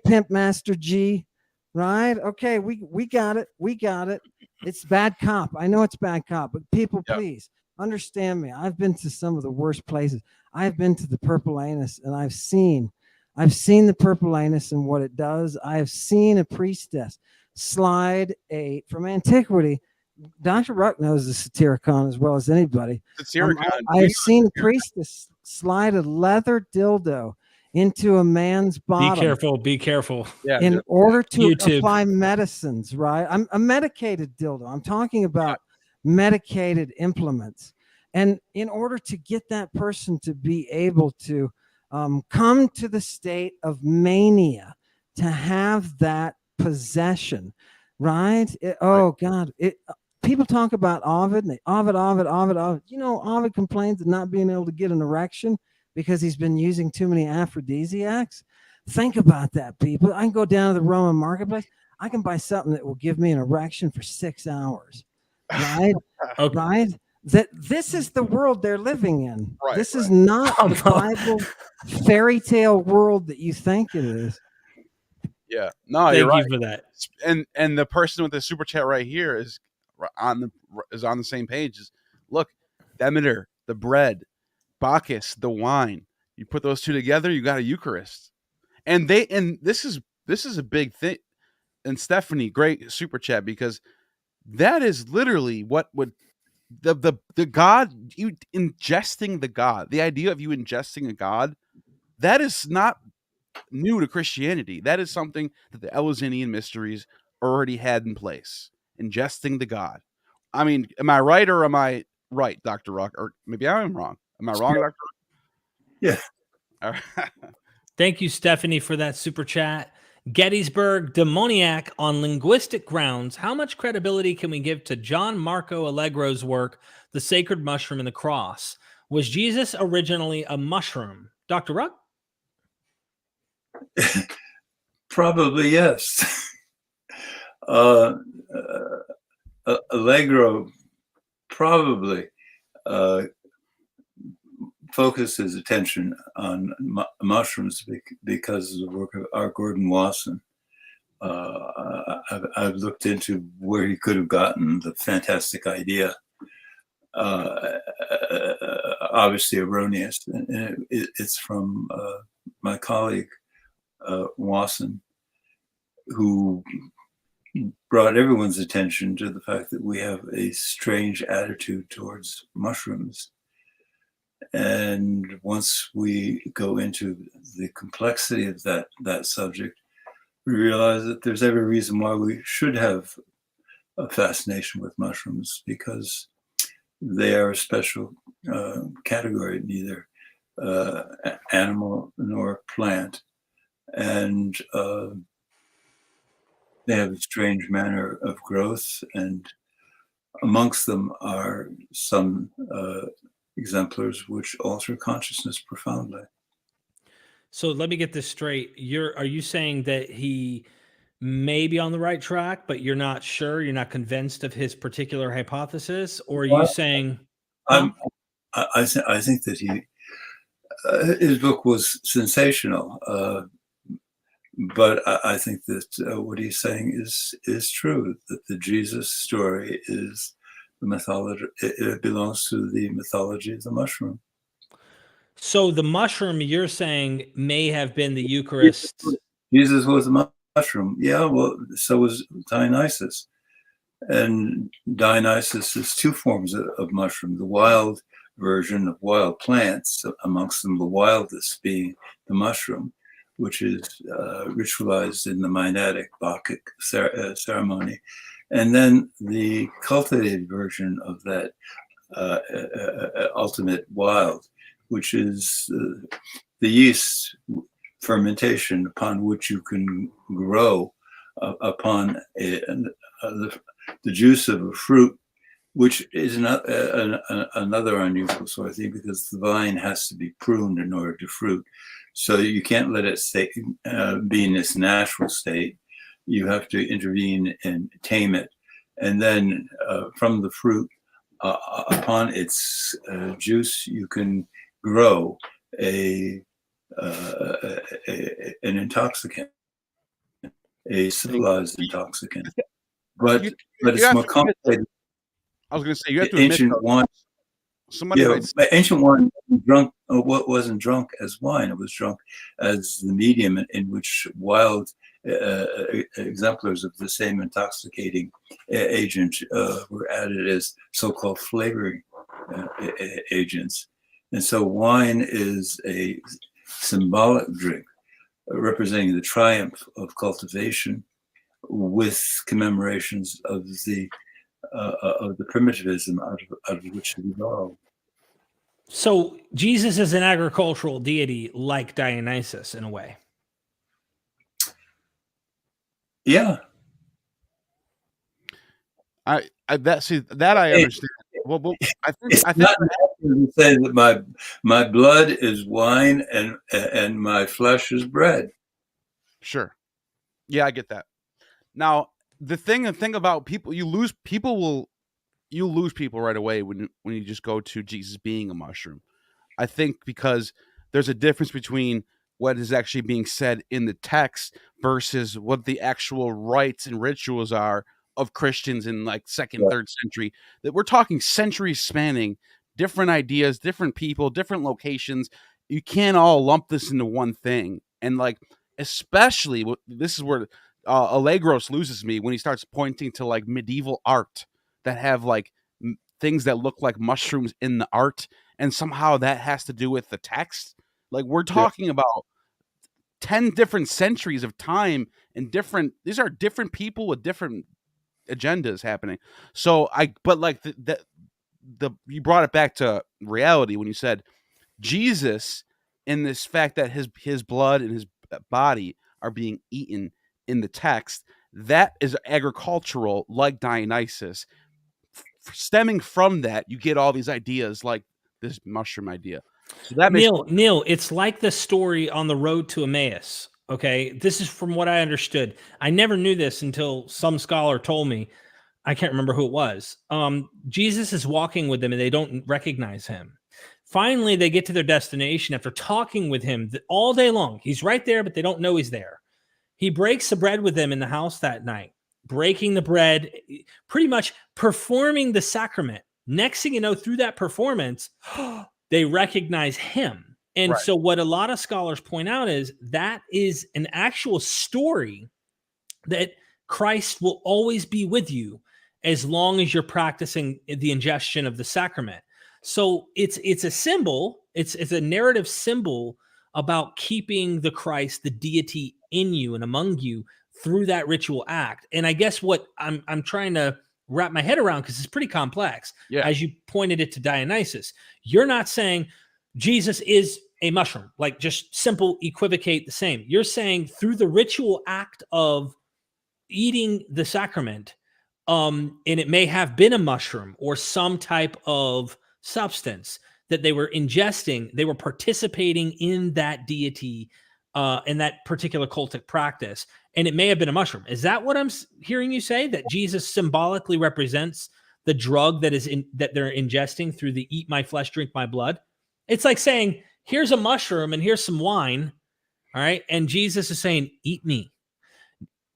Pimp Master G. right? Okay, we got it. We got it. It's bad cop. I know it's bad cop, but people, Yep. please understand me. I've been to some of the worst places. I've been to the purple anus, and I've seen the purple anus and what it does. I have seen a priestess slide from Antiquity. Dr. Ruck knows the Satyricon as well as anybody. I've seen a priestess slide a leather dildo into a man's bottom. Be careful. Yeah, in order to YouTube. apply medicines, right? I'm a medicated dildo. I'm talking about medicated implements. And in order to get that person to be able to come to the state of mania, to have that possession, right? God, people talk about Ovid, and Ovid. You know, Ovid complains of not being able to get an erection because he's been using too many aphrodisiacs. Think about that, people. I can go down to the Roman marketplace. I can buy something that will give me an erection for 6 hours, right? Okay. Right? This is the world they're living in. Right, This is not Oh, the no. Bible fairy tale world that you think it is. Yeah, no, you're Thank right. you for that. And the person with the super chat right here is on the same page. Look, Demeter, the bread, Bacchus, the wine. You put those two together, you got a Eucharist. And this is a big thing. And Stephanie, great super chat, because that is literally what would the God, you ingesting the God, the idea of you ingesting a God, that is not new to Christianity. That is something that the Eleusinian mysteries already had in place. Ingesting the God. I mean, am I right or am I right, Dr. Ruck? Or maybe I am wrong. Am I wrong, Dr. Ruck? Yeah. All right. Thank you, Stephanie, for that super chat. Gettysburg Demoniac, on linguistic grounds, how much credibility can we give to John Marco Allegro's work, The Sacred Mushroom and the Cross? Was Jesus originally a mushroom? Dr. Ruck? Probably yes. Allegro probably focused his attention on mushrooms because of the work of R. Gordon Wasson. I've looked into where he could have gotten the fantastic idea. Obviously erroneous. And it's from my colleague, Wasson, who brought everyone's attention to the fact that we have a strange attitude towards mushrooms. And once we go into the complexity of that subject, we realize that there's every reason why we should have a fascination with mushrooms, because they are a special category, neither animal nor plant. And they have a strange manner of growth, and amongst them are some exemplars which alter consciousness profoundly. So let me get this straight. Are you saying that he may be on the right track, but you're not sure? You're not convinced of his particular hypothesis? Or are you saying... I think that his book was sensational, but I think that what he's saying is true, that the Jesus story is the mythology. It belongs to the mythology of the mushroom. So the mushroom, you're saying, may have been the Eucharist. Jesus was a mushroom. Yeah, well, so was Dionysus. And Dionysus is two forms of mushroom: the wild version of wild plants, amongst them the wildest being the mushroom, which is ritualized in the Maenadic Bacchic ceremony. And then the cultivated version of that ultimate wild, which is the yeast fermentation upon which you can grow upon the juice of a fruit, which is not another unusual sort of thing, because the vine has to be pruned in order to fruit. So you can't let it be in its natural state. You have to intervene and tame it. And then from the fruit, upon its juice, you can grow an intoxicant. a civilized intoxicant. But You it's have more to admit, complicated. I was going to say, you have to admit, Ancient though, wine, somebody might say, ancient wine drunk. What wasn't drunk as wine? It was drunk as the medium in which wild exemplars of the same intoxicating agent were added as so-called flavoring agents. And so wine is a symbolic drink representing the triumph of cultivation with commemorations of the primitivism out of which it evolved. So Jesus is an agricultural deity like Dionysus in a way. Yeah. I understand. Well, I think It's not to say that my blood is wine and my flesh is bread. Sure. Yeah, I get that. Now, the thing about people, you lose people right away when you just go to Jesus being a mushroom. I think because there's a difference between what is actually being said in the text versus what the actual rites and rituals are of Christians in like second, third century. That we're talking centuries spanning, different ideas, different people, different locations. You can't all lump this into one thing. And like, especially this is where Allegros loses me when he starts pointing to like medieval art that have like things that look like mushrooms in the art, and somehow that has to do with the text. Like, we're talking about 10 different centuries of time, and these are different people with different agendas happening. So but like you brought it back to reality when you said Jesus, in this fact that his blood and his body are being eaten in the text, that is agricultural, like Dionysus. Stemming from that, you get all these ideas like this mushroom idea. So that Neil, it's like the story on the road to Emmaus. Okay, this is from what I understood. I never knew this until some scholar told me. I can't remember who it was. Jesus is walking with them and they don't recognize him. Finally, they get to their destination after talking with him all day long. He's right there, but they don't know he's there. He breaks the bread with them in the house that night, breaking the bread, pretty much performing the sacrament. Next thing you know, through that performance, they recognize him. And so what a lot of scholars point out is that is an actual story that Christ will always be with you as long as you're practicing the ingestion of the sacrament. So it's a symbol, it's a narrative symbol about keeping the Christ, the deity in you and among you through that ritual act. And I guess what I'm trying to wrap my head around, because it's pretty complex, as you pointed it to Dionysus, you're not saying Jesus is a mushroom, like just simple equivocate the same. You're saying through the ritual act of eating the sacrament, and it may have been a mushroom or some type of substance that they were ingesting, they were participating in that deity, in that particular cultic practice, and it may have been a mushroom. Is that what I'm hearing you say? That Jesus symbolically represents the drug that they're ingesting through the eat my flesh, drink my blood? It's like saying, here's a mushroom and here's some wine, all right? And Jesus is saying, eat me.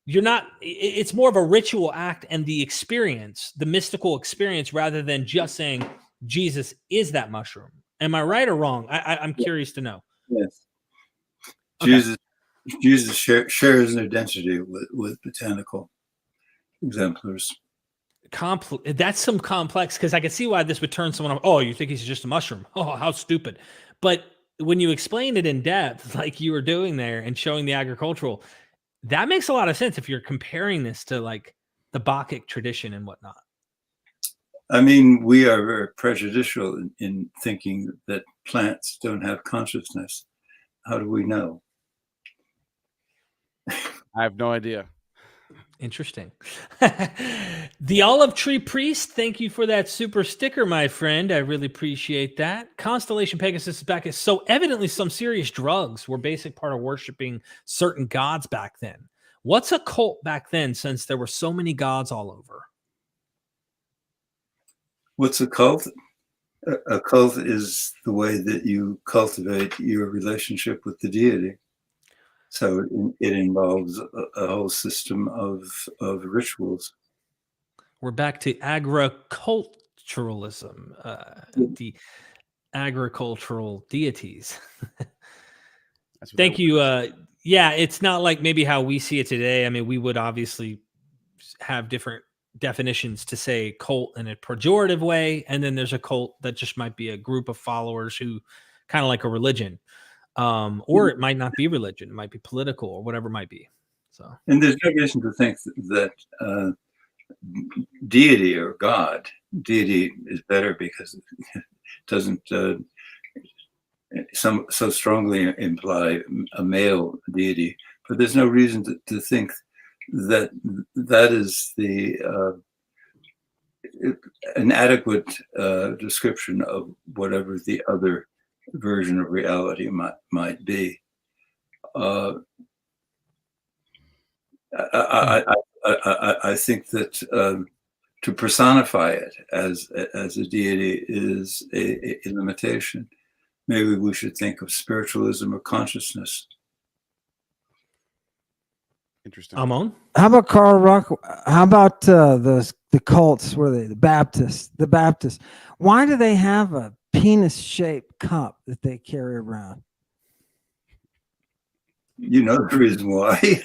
You're not, it's more of a ritual act and the experience, the mystical experience, rather than just saying Jesus is that mushroom. Am I right or wrong? I'm curious to know. Yes. Okay. Jesus shares an identity with botanical exemplars. That's some complex, because I can see why this would turn someone off. Oh, you think he's just a mushroom? Oh, how stupid. But when you explain it in depth, like you were doing there and showing the agricultural, that makes a lot of sense if you're comparing this to like the Bacchic tradition and whatnot. I mean, we are very prejudicial in thinking that plants don't have consciousness. How do we know? I have no idea. Interesting. The Olive Tree Priest, thank you for that super sticker, my friend. I really appreciate that. Constellation Pegasus is back. So evidently some serious drugs were basic part of worshiping certain gods back then. What's a cult back then, since there were so many gods all over? What's a cult? A cult is the way that you cultivate your relationship with the deity. So it involves a whole system of rituals. We're back to agriculturalism, the agricultural deities. That's what Thank that you. Yeah, it's not like maybe how we see it today. I mean, we would obviously have different definitions to say cult in a pejorative way, and then there's a cult that just might be a group of followers who kind of like a religion, or it might not be religion, it might be political or whatever it might be. So, And there's no reason to think that deity or God, deity is better because it doesn't so strongly imply a male deity. But there's no reason to think that that is an adequate description of whatever the other version of reality might be. I think that to personify it as a deity is a limitation. Maybe we should think of spiritualism or consciousness. interesting. Ammon? How about Carl Ruck? How about the cults? Were they the Baptists? The Baptists. Why do they have a penis-shaped cup that they carry around? You know the reason why.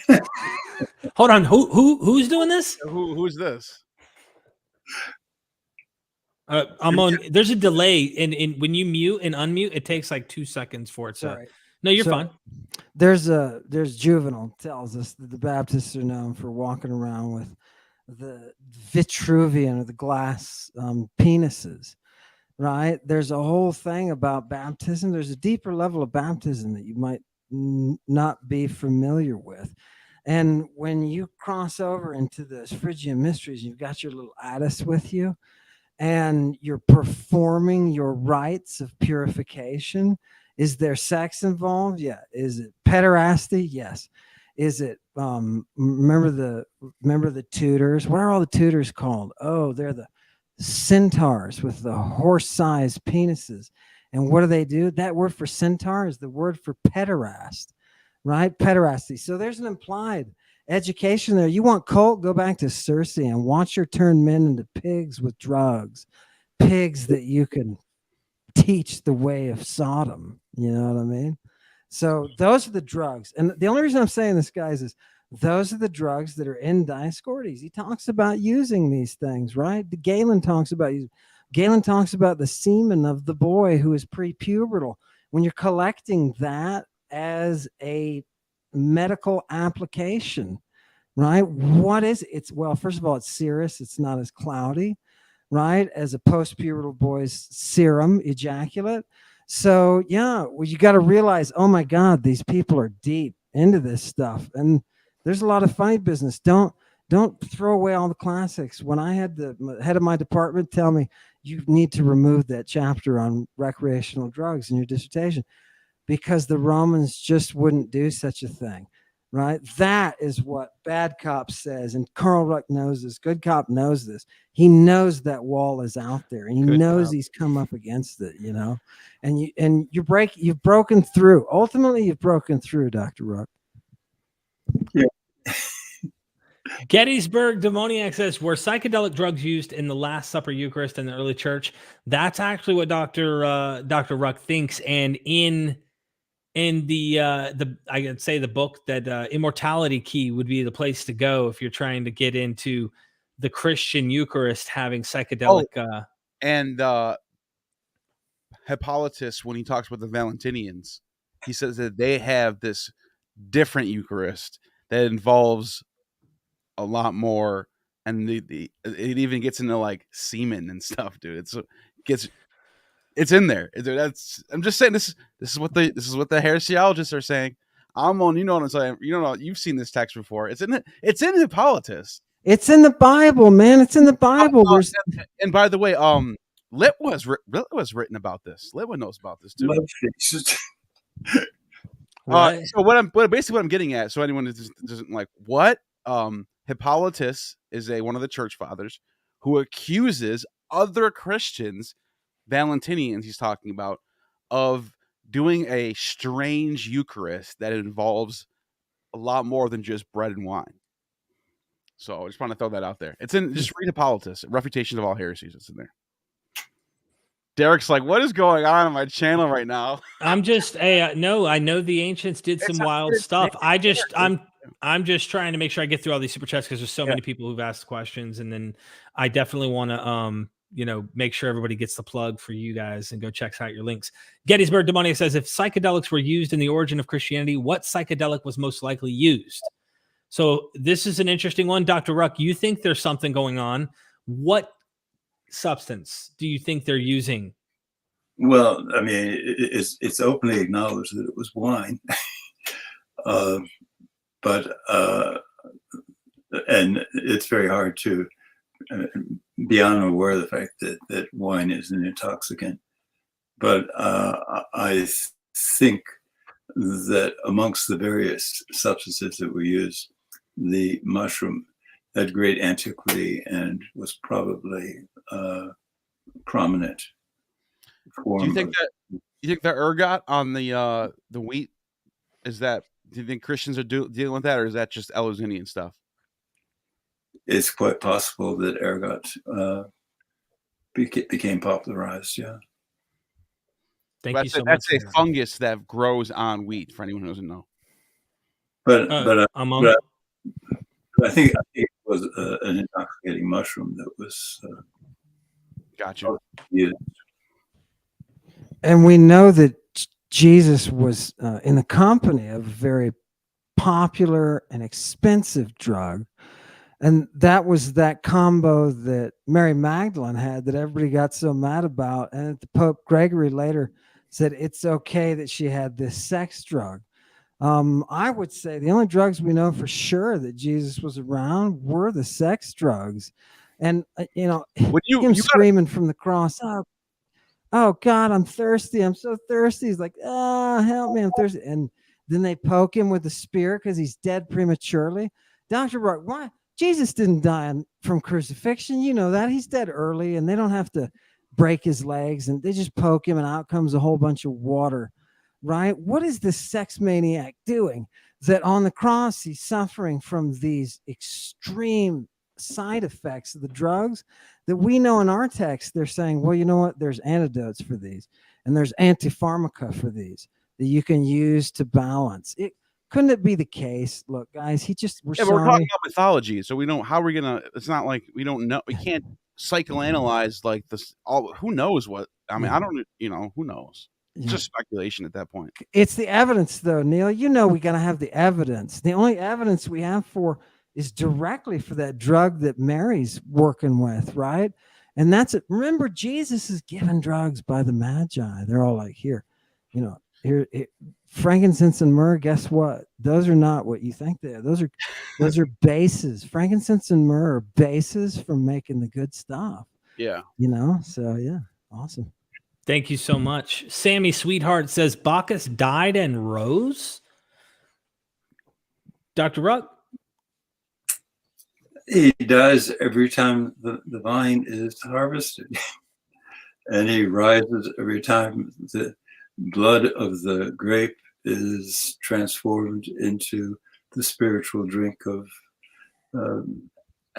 Hold on, who's doing this? Who's this? Ammon, there's a delay in when you mute and unmute, it takes like 2 seconds for it. So Sorry. no, you're So, fine. There's Juvenal tells us that the Baptists are known for walking around with the Vitruvian or the glass penises, right? There's a whole thing about baptism. There's a deeper level of baptism that you might not be familiar with. And when you cross over into the Phrygian mysteries, you've got your little Addis with you, and you're performing your rites of purification. Is there sex involved? Yeah. Is it pederasty? Yes. Is it remember the tutors? What are all the tutors called? Oh, they're the centaurs with the horse-sized penises. And what do? That word for centaur is the word for pederast, right? Pederasty. So there's an implied education there. You want cult? Go back to Circe and watch her turn men into pigs with drugs, pigs that you can teach the way of Sodom. You know what I mean? So those are the drugs. And the only reason I'm saying this, guys, is those are the drugs that are in Dioscordes. He talks about using these things, right? Galen talks about the semen of the boy who is prepubertal. When you're collecting that as a medical application, right? What is it? Well, first of all, it's serous. It's not as cloudy, right, as a postpubertal boy's serum ejaculate. So yeah, well, you got to realize, oh my God, these people are deep into this stuff, and there's a lot of funny business. Don't throw away all the classics. When I had the head of my department tell me you need to remove that chapter on recreational drugs in your dissertation because the Romans just wouldn't do such a thing. Right. That is what Bad Cop says. And Carl Ruck knows this. Good Cop knows this. He knows that wall is out there, and he knows he's come up against it, you know, and you've broken through. Ultimately, you've broken through, Dr. Ruck. Yeah. Gettysburg Demoniac says, were psychedelic drugs used in the Last Supper Eucharist in the early church? That's actually what Dr. Ruck thinks. And in the I could say the book that Immortality Key would be the place to go if you're trying to get into the Christian Eucharist having psychedelic. And Hippolytus, when he talks with the Valentinians, he says that they have this different Eucharist that involves a lot more, and it even gets into like semen and stuff, dude. It's in there. I'm just saying this is what the heresiologists are saying. Ammon, you know what I'm saying? You know, you've seen this text before. It's in Hippolytus. It's in the Bible, man. It's in the Bible. And by the way, Litwa was written about this. Litwa knows about this too. So basically what I'm getting at, so anyone that doesn't like what, Hippolytus is one of the church fathers who accuses other Christians, Valentinians he's talking about, of doing a strange Eucharist that involves a lot more than just bread and wine. So I just want to throw that out there. It's in, just read Hippolytus, Refutation of All Heresies. It's in there. Derek's like, what is going on my channel right now? I'm just, no, I know the ancients did some wild stuff. I'm just trying to make sure I get through all these super chats because there's so many people who've asked questions, and then I definitely want to, make sure everybody gets the plug for you guys and go check out your links. Gettysburg Demonic says, if psychedelics were used in the origin of Christianity, what psychedelic was most likely used? So this is an interesting one. Dr. Ruck, you think there's something going on. What substance do you think they're using? Well, I mean, it's openly acknowledged that it was wine. But it's very hard to be unaware of the fact that wine is an intoxicant. But I think that amongst the various substances that we use, the mushroom had great antiquity and was probably prominent. Do you think the ergot on the wheat is that? Do you think Christians are dealing with that, or is that just Eleusinian stuff? It's quite possible that ergot became popularized. Yeah. Thank you so much. That's a fungus that grows on wheat. For anyone who doesn't know. But I think it was an intoxicating mushroom that was. Gotcha. Used. And we know that Jesus was in the company of a very popular and expensive drug. And that was that combo that Mary Magdalene had that everybody got so mad about. And the Pope Gregory later said it's okay that she had this sex drug. I would say the only drugs we know for sure that Jesus was around were the sex drugs. And, him screaming from the cross, oh God, I'm thirsty. I'm so thirsty. He's like, help me. I'm thirsty. And then they poke him with a spear because he's dead prematurely. Dr. Ruck, why? Jesus didn't die from crucifixion. You know that. He's dead early, and they don't have to break his legs, and they just poke him, and out comes a whole bunch of water, right? What is this sex maniac doing? That on the cross, he's suffering from these extreme side effects of the drugs that we know in our text. They're saying, well, you know what? There's antidotes for these, and there's antipharmaca for these that you can use to balance it. Couldn't it be the case? Look, guys, we're talking about mythology, so we don't. How are we gonna? It's not like we don't know. We can't psychoanalyze like this. Who knows what? I mean, I don't. Who knows? It's just speculation at that point. It's the evidence, though, Neil. We gotta have the evidence. The only evidence we have is directly for that drug that Mary's working with, right? And that's it. Remember, Jesus is given drugs by the Magi. They're all like, here, frankincense and myrrh. Guess what? Those are not what you think they are. Those are bases. Frankincense and myrrh are bases for making the good stuff. Yeah. So yeah, awesome. Thank you so much. Sammy Sweetheart says Bacchus died and rose. Dr. Ruck? He dies every time the vine is harvested. And he rises every time the blood of the grape is transformed into the spiritual drink of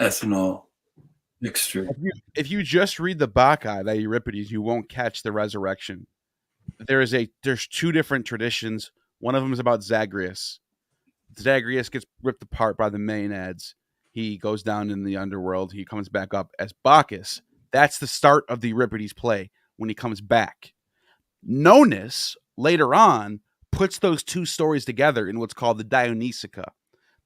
ethanol mixture. If you just read the Bacchae, that Euripides, you won't catch the resurrection. There's two different traditions. One of them is about Zagreus. Zagreus gets ripped apart by the Maenads. He goes down in the underworld. He comes back up as Bacchus. That's the start of the Euripides play when he comes back. Nonus, later on, puts those two stories together in what's called the Dionysica.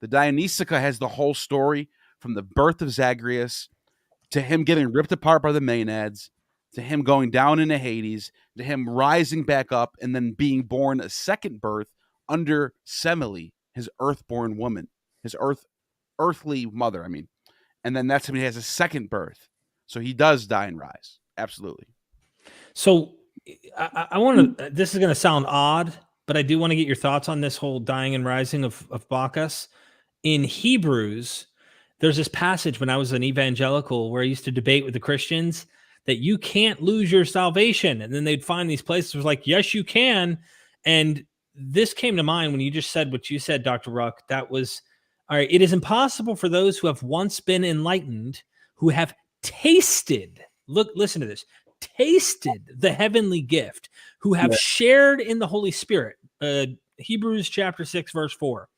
The Dionysica has the whole story from the birth of Zagreus to him getting ripped apart by the Maenads, to him going down into Hades, to him rising back up and then being born a second birth under Semele, his earthborn woman, his earthly mother, And then that's when he has a second birth. So he does die and rise. Absolutely. So I want to, this is going to sound odd, but I do want to get your thoughts on this whole dying and rising of Bacchus. In Hebrews, there's this passage when I was an evangelical where I used to debate with the Christians that you can't lose your salvation. And then they'd find these places where like, yes, you can. And this came to mind when you just said what you said, Dr. Ruck. That was, all right, it is impossible for those who have once been enlightened, who have tasted, listen to this, tasted the heavenly gift, who have shared in the Holy Spirit, Hebrews chapter 6, verse 4,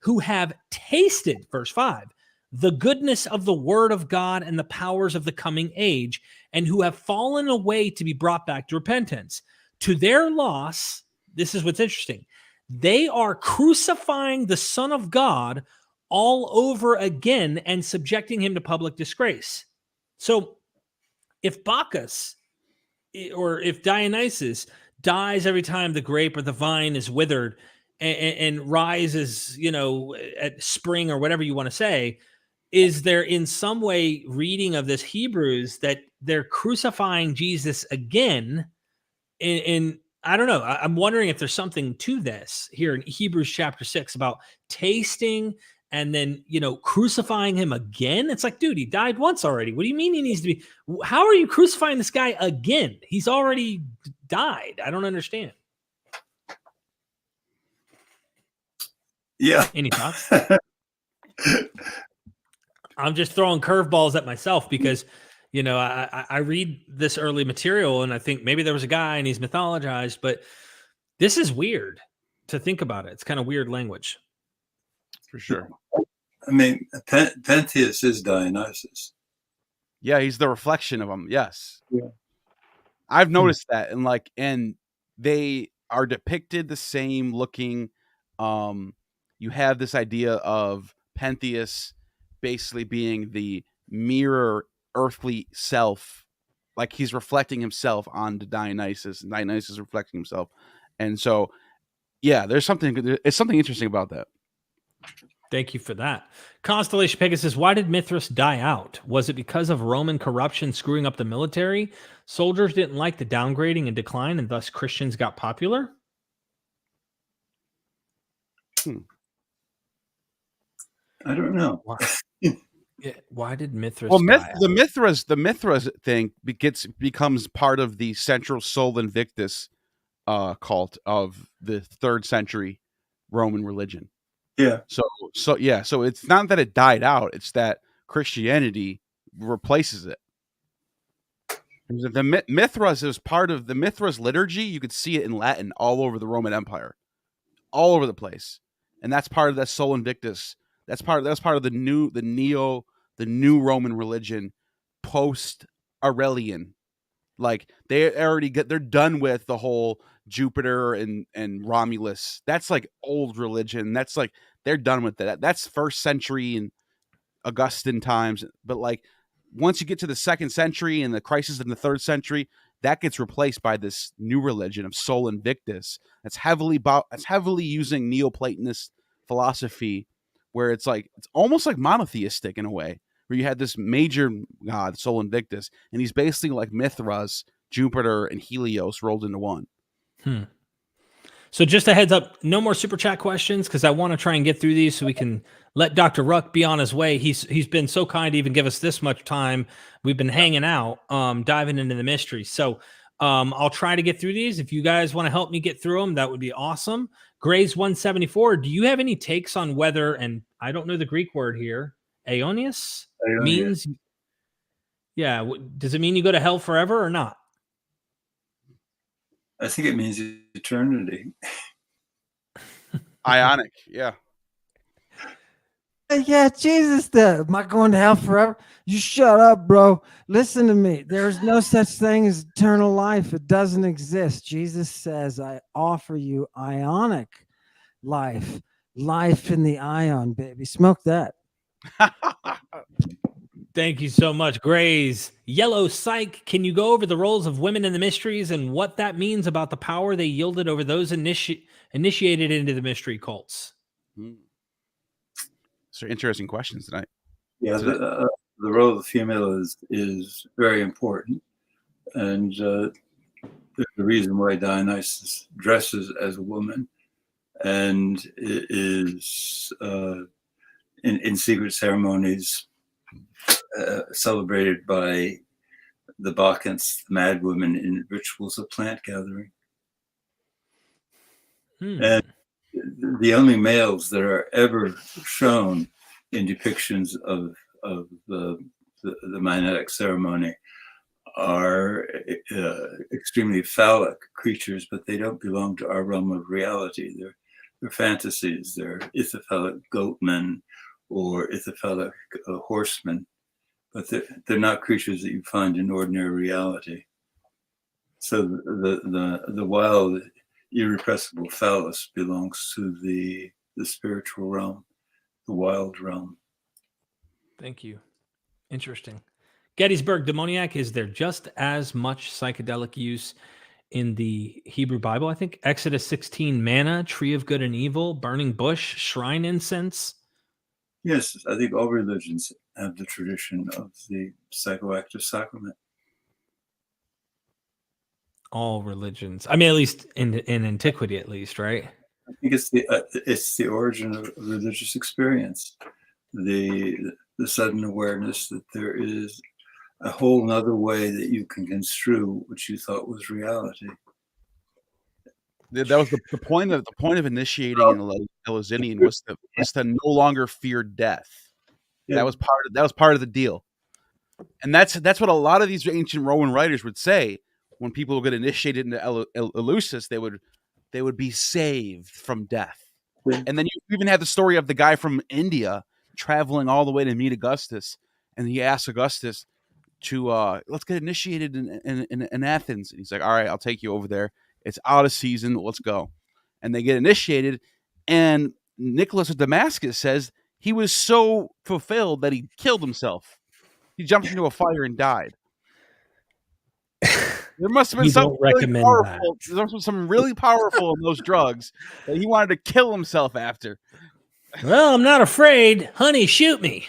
who have tasted, verse 5, the goodness of the word of God and the powers of the coming age, and who have fallen away to be brought back to repentance. To their loss, this is what's interesting, they are crucifying the Son of God all over again and subjecting him to public disgrace. So if Bacchus or if Dionysus dies every time the grape or the vine is withered and rises, you know, at spring or whatever you want to say, is there in some way reading of this Hebrews that they're crucifying Jesus again? And I don't know. I'm wondering if there's something to this here in Hebrews chapter 6 about tasting and then, you know, crucifying him again. It's like, dude, he died once already. What do you mean he needs to be? How are you crucifying this guy again? He's already died. I don't understand. Yeah. Any thoughts? I'm just throwing curveballs at myself because, you know, I read this early material and I think maybe there was a guy and he's mythologized, but this is weird to think about it. It's kind of weird language. For sure. I mean, Pentheus is Dionysus. Yeah, he's the reflection of him. Yes. Yeah. I've noticed that. And they are depicted the same looking. You have this idea of Pentheus basically being the mirror earthly self, like he's reflecting himself onto Dionysus, and Dionysus reflecting himself. And so, yeah, it's something interesting about that. Thank you for that. Constellation Pegasus, why did Mithras die out? Was it because of Roman corruption screwing up the military? Soldiers didn't like the downgrading and decline, and thus Christians got popular? I don't know. Why did Mithras Well, die out? the Mithras thing becomes part of the Central Sol Invictus cult of the 3rd century Roman religion. Yeah. So it's not that it died out; it's that Christianity replaces it. The Mithras is part of the Mithras liturgy. You could see it in Latin all over the Roman Empire, all over the place, and that's part of that Sol Invictus. That's part of the new Roman religion post Aurelian. Like they're done with the whole Jupiter and Romulus. That's like old religion. That's like they're done with that. That's 1st century and Augustan times. But like once you get to the 2nd century and the crisis in the 3rd century, that gets replaced by this new religion of Sol Invictus. That's heavily using Neoplatonist philosophy, where it's almost like monotheistic in a way, where you had this major god, Sol Invictus, and he's basically like Mithras, Jupiter, and Helios rolled into one. So just a heads up, no more super chat questions because I want to try and get through these so we can let Dr. Ruck be on his way. He's been so kind to even give us this much time. We've been hanging out, diving into the mystery. So I'll try to get through these. If you guys want to help me get through them, that would be awesome. Grays 174, do you have any takes on whether, and I don't know the Greek word here, Aeonius means, yeah, does it mean you go to hell forever or not? I think it means eternity. Ionic, yeah. Yeah, Jesus, am I going to hell forever? You shut up, bro. Listen to me. There's no such thing as eternal life. It doesn't exist. Jesus says, I offer you ionic life. Life in the ion, baby. Smoke that. Thank you so much, Grays. Yellow Psych, can you go over the roles of women in the mysteries and what that means about the power they yielded over those initiated into the mystery cults? So interesting questions tonight. Yeah, the role of the female is very important, and there's a reason why Dionysus dresses as a woman and is in secret ceremonies celebrated by the Bacchants, the mad women, in rituals of plant gathering. And the only males that are ever shown in depictions of the Maenadic ceremony are extremely phallic creatures, but they don't belong to our realm of reality. They're fantasies. They're ithyphallic goatmen or ithyphallic horsemen, but they're not creatures that you find in ordinary reality. So the wild, irrepressible phallus belongs to the spiritual realm, the wild realm. Thank you. Interesting. Gettysburg demoniac, is there just as much psychedelic use in the Hebrew Bible? I think Exodus 16, manna, tree of good and evil, burning bush, shrine incense. Yes, I think all religions have the tradition of the psychoactive sacrament. All religions. I mean, at least in antiquity, at least, right? I think it's the origin of religious experience, the sudden awareness that there is a whole nother way that you can construe what you thought was reality. That was the point of initiating an Eleusinian was to no longer fear death. Yeah. That was part of the deal, and that's what a lot of these ancient Roman writers would say when people would get initiated into Eleusis. They would be saved from death. Yeah. And then you even have the story of the guy from India traveling all the way to meet Augustus, and he asks Augustus to let's get initiated in Athens. And he's like, all right, I'll take you over there. It's out of season. Let's go. And they get initiated. And Nicholas of Damascus says he was so fulfilled that he killed himself. He jumped into a fire and died. There must have been something really powerful. There must have been something really powerful in those drugs that he wanted to kill himself after. Well, I'm not afraid. Honey, shoot me.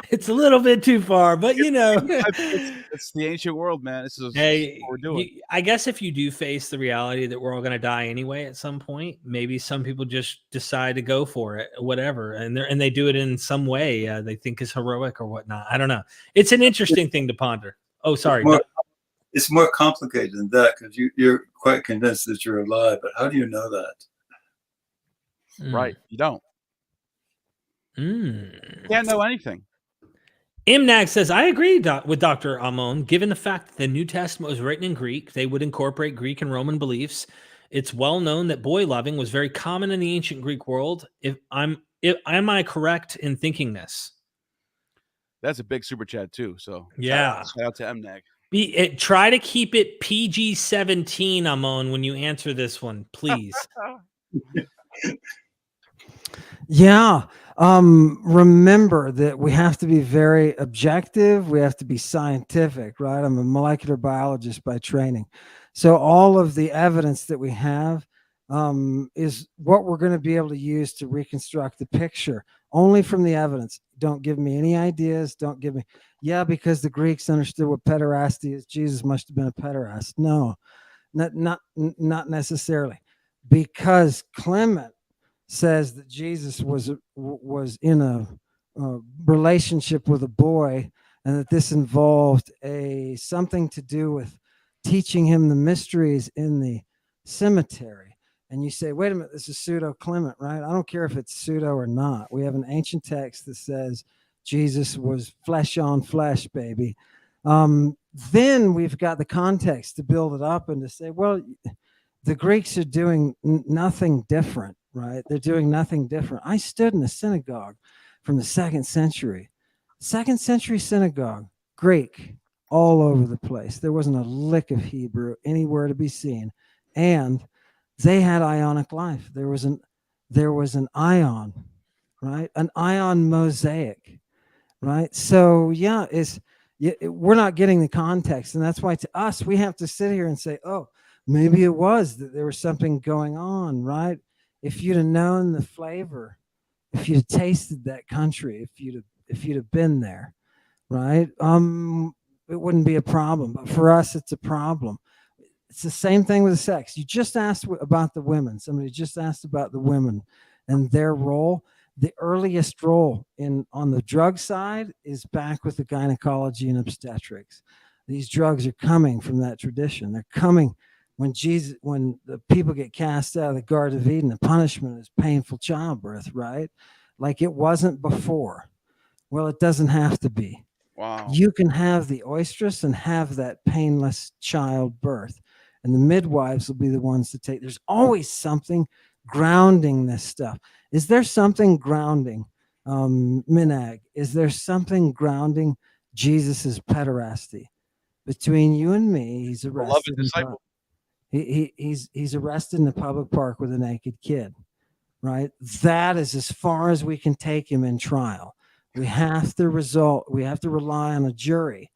It's a little bit too far, but it's the ancient world, man. This is what we're doing. I guess if you do face the reality that we're all going to die anyway at some point, maybe some people just decide to go for it, whatever, and they do it in some way they think is heroic or whatnot. I don't know. It's an interesting thing to ponder. Oh, sorry. It's more complicated than that because you're quite convinced that you're alive, but how do you know that? Right, you don't. Can't know anything. Imnag says, I agree with Dr. Ammon. Given the fact that the New Testament was written in Greek, they would incorporate Greek and Roman beliefs. It's well known that boy loving was very common in the ancient Greek world. Am I correct in thinking this? That's a big super chat too. So yeah, shout out to Imnag. Try to keep it PG-17, Ammon, when you answer this one, please. Yeah. Remember that we have to be very objective. We have to be scientific, right? I'm a molecular biologist by training. So all of the evidence that we have is what we're going to be able to use to reconstruct the picture only from the evidence. Don't give me any ideas. Don't give me, because the Greeks understood what pederasty is. Jesus must have been a pederast. No, not necessarily, because Clement says that Jesus was in a relationship with a boy, and that this involved something to do with teaching him the mysteries in the cemetery. And you say, wait a minute, this is pseudo Clement, right? I don't care if it's pseudo or not. We have an ancient text that says Jesus was flesh on flesh, baby. Then we've got the context to build it up and to say, well, the Greeks are doing nothing different, right? They're doing nothing different. I stood in a synagogue from the 2nd century synagogue, Greek, all over the place. There wasn't a lick of Hebrew anywhere to be seen. And they had ionic life. There was an ion, right? An ion mosaic, right? So we're not getting the context. And that's why to us, we have to sit here and say, oh, maybe it was that there was something going on, right? If you'd have known the flavor, if you'd have tasted that country, if you'd have been there, right? It wouldn't be a problem. But for us, it's a problem. It's the same thing with the sex. You just asked about the women. Somebody just asked about the women and their role. The earliest role on the drug side is back with the gynecology and obstetrics. These drugs are coming from that tradition. They're coming when the people get cast out of the Garden of Eden, the punishment is painful childbirth, right? Like it wasn't before. Well, it doesn't have to be. Wow. You can have the oestrus and have that painless childbirth, and the midwives will be the ones to take. There's always something grounding this stuff. Is there something grounding, Minag? Is there something grounding Jesus's pederasty? Between you and me, he's arrested. He's arrested in the public park with a naked kid, right? That is as far as we can take him in trial. We have to rely on a jury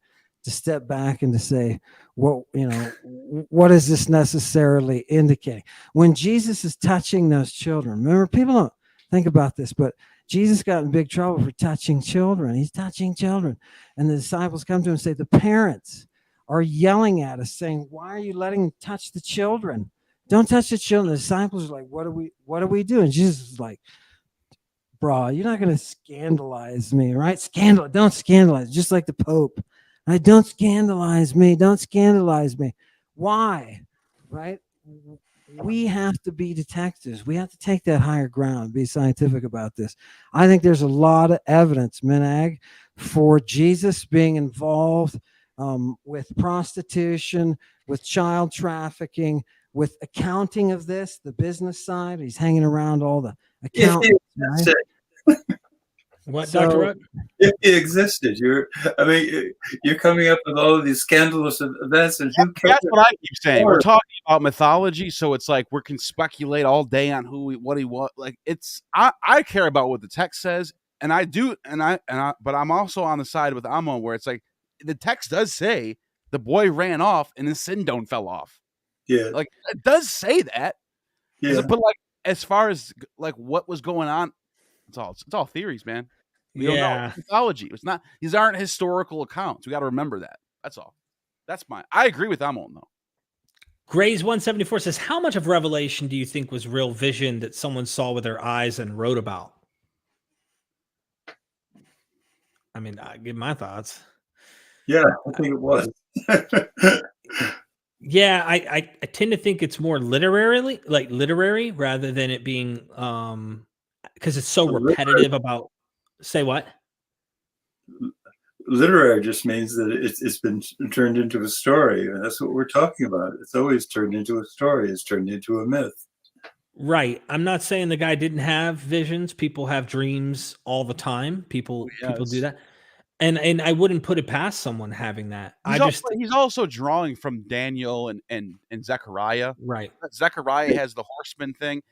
to step back and to say, what is this necessarily indicating? When Jesus is touching those children, remember, people don't think about this, but Jesus got in big trouble for touching children. He's touching children. And the disciples come to him and say, the parents are yelling at us saying, why are you letting them touch the children? Don't touch the children. The disciples are like, what do we do? And Jesus is like, bro, you're not going to scandalize me, right? Don't scandalize, just like the Pope. Right? Don't scandalize me. Don't scandalize me. Why? Right? We have to be detectives. We have to take that higher ground, be scientific about this. I think there's a lot of evidence, Minag, for Jesus being involved with prostitution, with child trafficking, with accounting of this, the business side. He's hanging around all the accountants. Right? What, Dr. Ruck? If he existed, you're coming up with all of these scandalous events, and who cares? That's what I keep saying. We're talking about mythology, so it's like we can speculate all day on what he was. Like I care about what the text says, and I do, but I'm also on the side with Ammon, where it's like the text does say the boy ran off and his sin don't fell off. Yeah, like it does say that. Yeah, but like as far as like what was going on, it's all theories, man. We don't know. It's mythology. It's not. These aren't historical accounts. We got to remember that. That's all. I agree with Ammon though. Grays 174 says, how much of Revelation do you think was real vision that someone saw with their eyes and wrote about? I mean, I give my thoughts. Yeah, I think it was. Yeah, I tend to think it's more literary rather than it being because it's so repetitive about. Say what? Literary just means that it's been turned into a story, and that's what we're talking about. It's always turned into a story. It's turned into a myth. Right. I'm not saying the guy didn't have visions. People have dreams all the time. People do that. And I wouldn't put it past someone having that. He's also drawing from Daniel and Zechariah. Right. Zechariah has the horseman thing.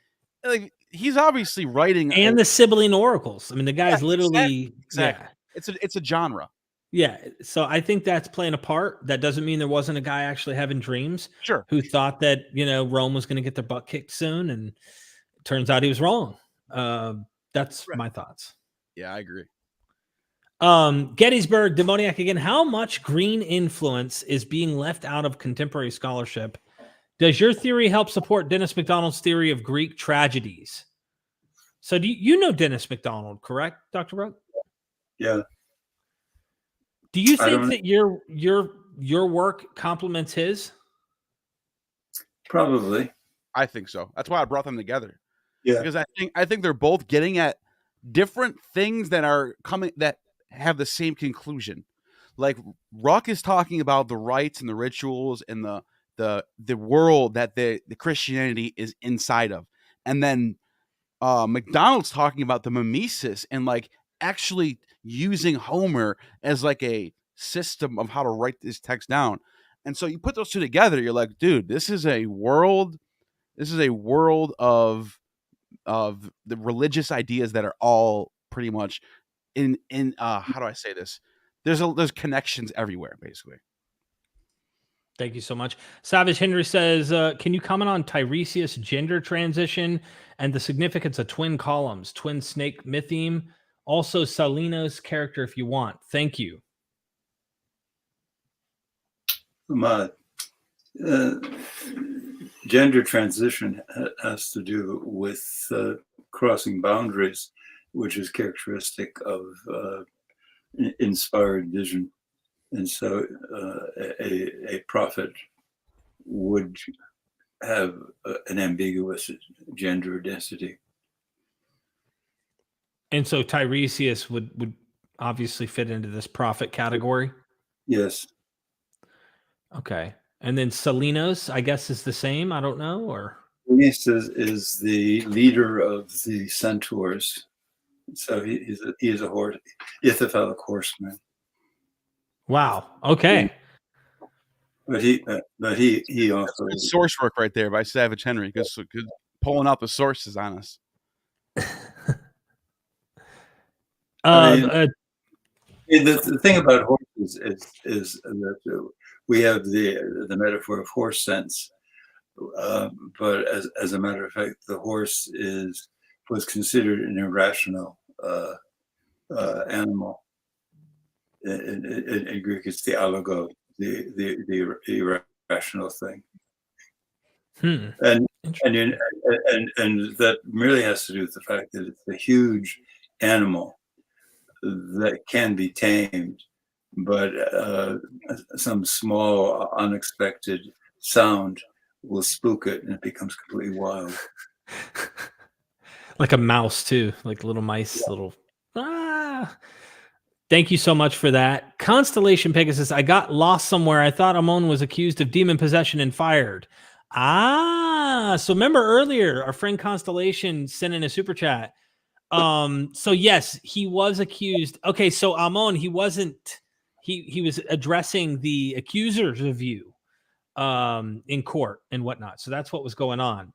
Like he's obviously writing and the Sibylline oracles. I mean, the guy's literally exactly. It's a genre. Yeah. So I think that's playing a part. That doesn't mean there wasn't a guy actually having dreams. Sure. Who thought that, Rome was going to get their butt kicked soon. And it turns out he was wrong. That's my thoughts. Yeah, I agree. Gettysburg, demoniac again. How much green influence is being left out of contemporary scholarship? Does your theory help support Dennis MacDonald's theory of Greek tragedies? So do you know Dennis MacDonald, correct, Dr. Ruck? Yeah. Do you think that your work complements his? Probably. I think so. That's why I brought them together. Yeah. Because I think they're both getting at different things that are coming that have the same conclusion. Like Ruck is talking about the rites and the rituals and the world that the Christianity is inside of. And then MacDonald's talking about the mimesis and like actually using Homer as like a system of how to write this text down. And so you put those two together, you're like, dude, this is a world of the religious ideas that are all pretty much in how do I say this? There's connections everywhere, basically. Thank you so much. Savage Henry says, can you comment on Tiresias' gender transition and the significance of twin columns, twin snake mytheme? Also, Salino's character, if you want. Thank you. Gender transition has to do with crossing boundaries, which is characteristic of inspired vision. And so a prophet would have an ambiguous gender identity. And so Tiresias would obviously fit into this prophet category. Yes. Okay. And then Salinos, I guess, is the same. I don't know, or Aeneas is the leader of the centaurs. So he is a horse, Ithaphalic horseman. wow. Okay. But he also Good source work right there by Savage Henry. Good pulling out the sources on us. the thing about horses is that we have the metaphor of horse sense, but as a matter of fact, the horse was considered an irrational animal. In Greek, it's the allogo, the irrational thing. And that merely has to do with the fact that it's a huge animal that can be tamed, but some small, unexpected sound will spook it, and it becomes completely wild. Like a mouse too, like little mice, little. Thank you so much for that. Constellation Pegasus, I got lost somewhere. I thought Ammon was accused of demon possession and fired. So remember earlier, our friend Constellation sent in a super chat. So yes, he was accused. Okay, so Ammon, he wasn't. He was addressing the accusers of you in court and whatnot. So that's what was going on.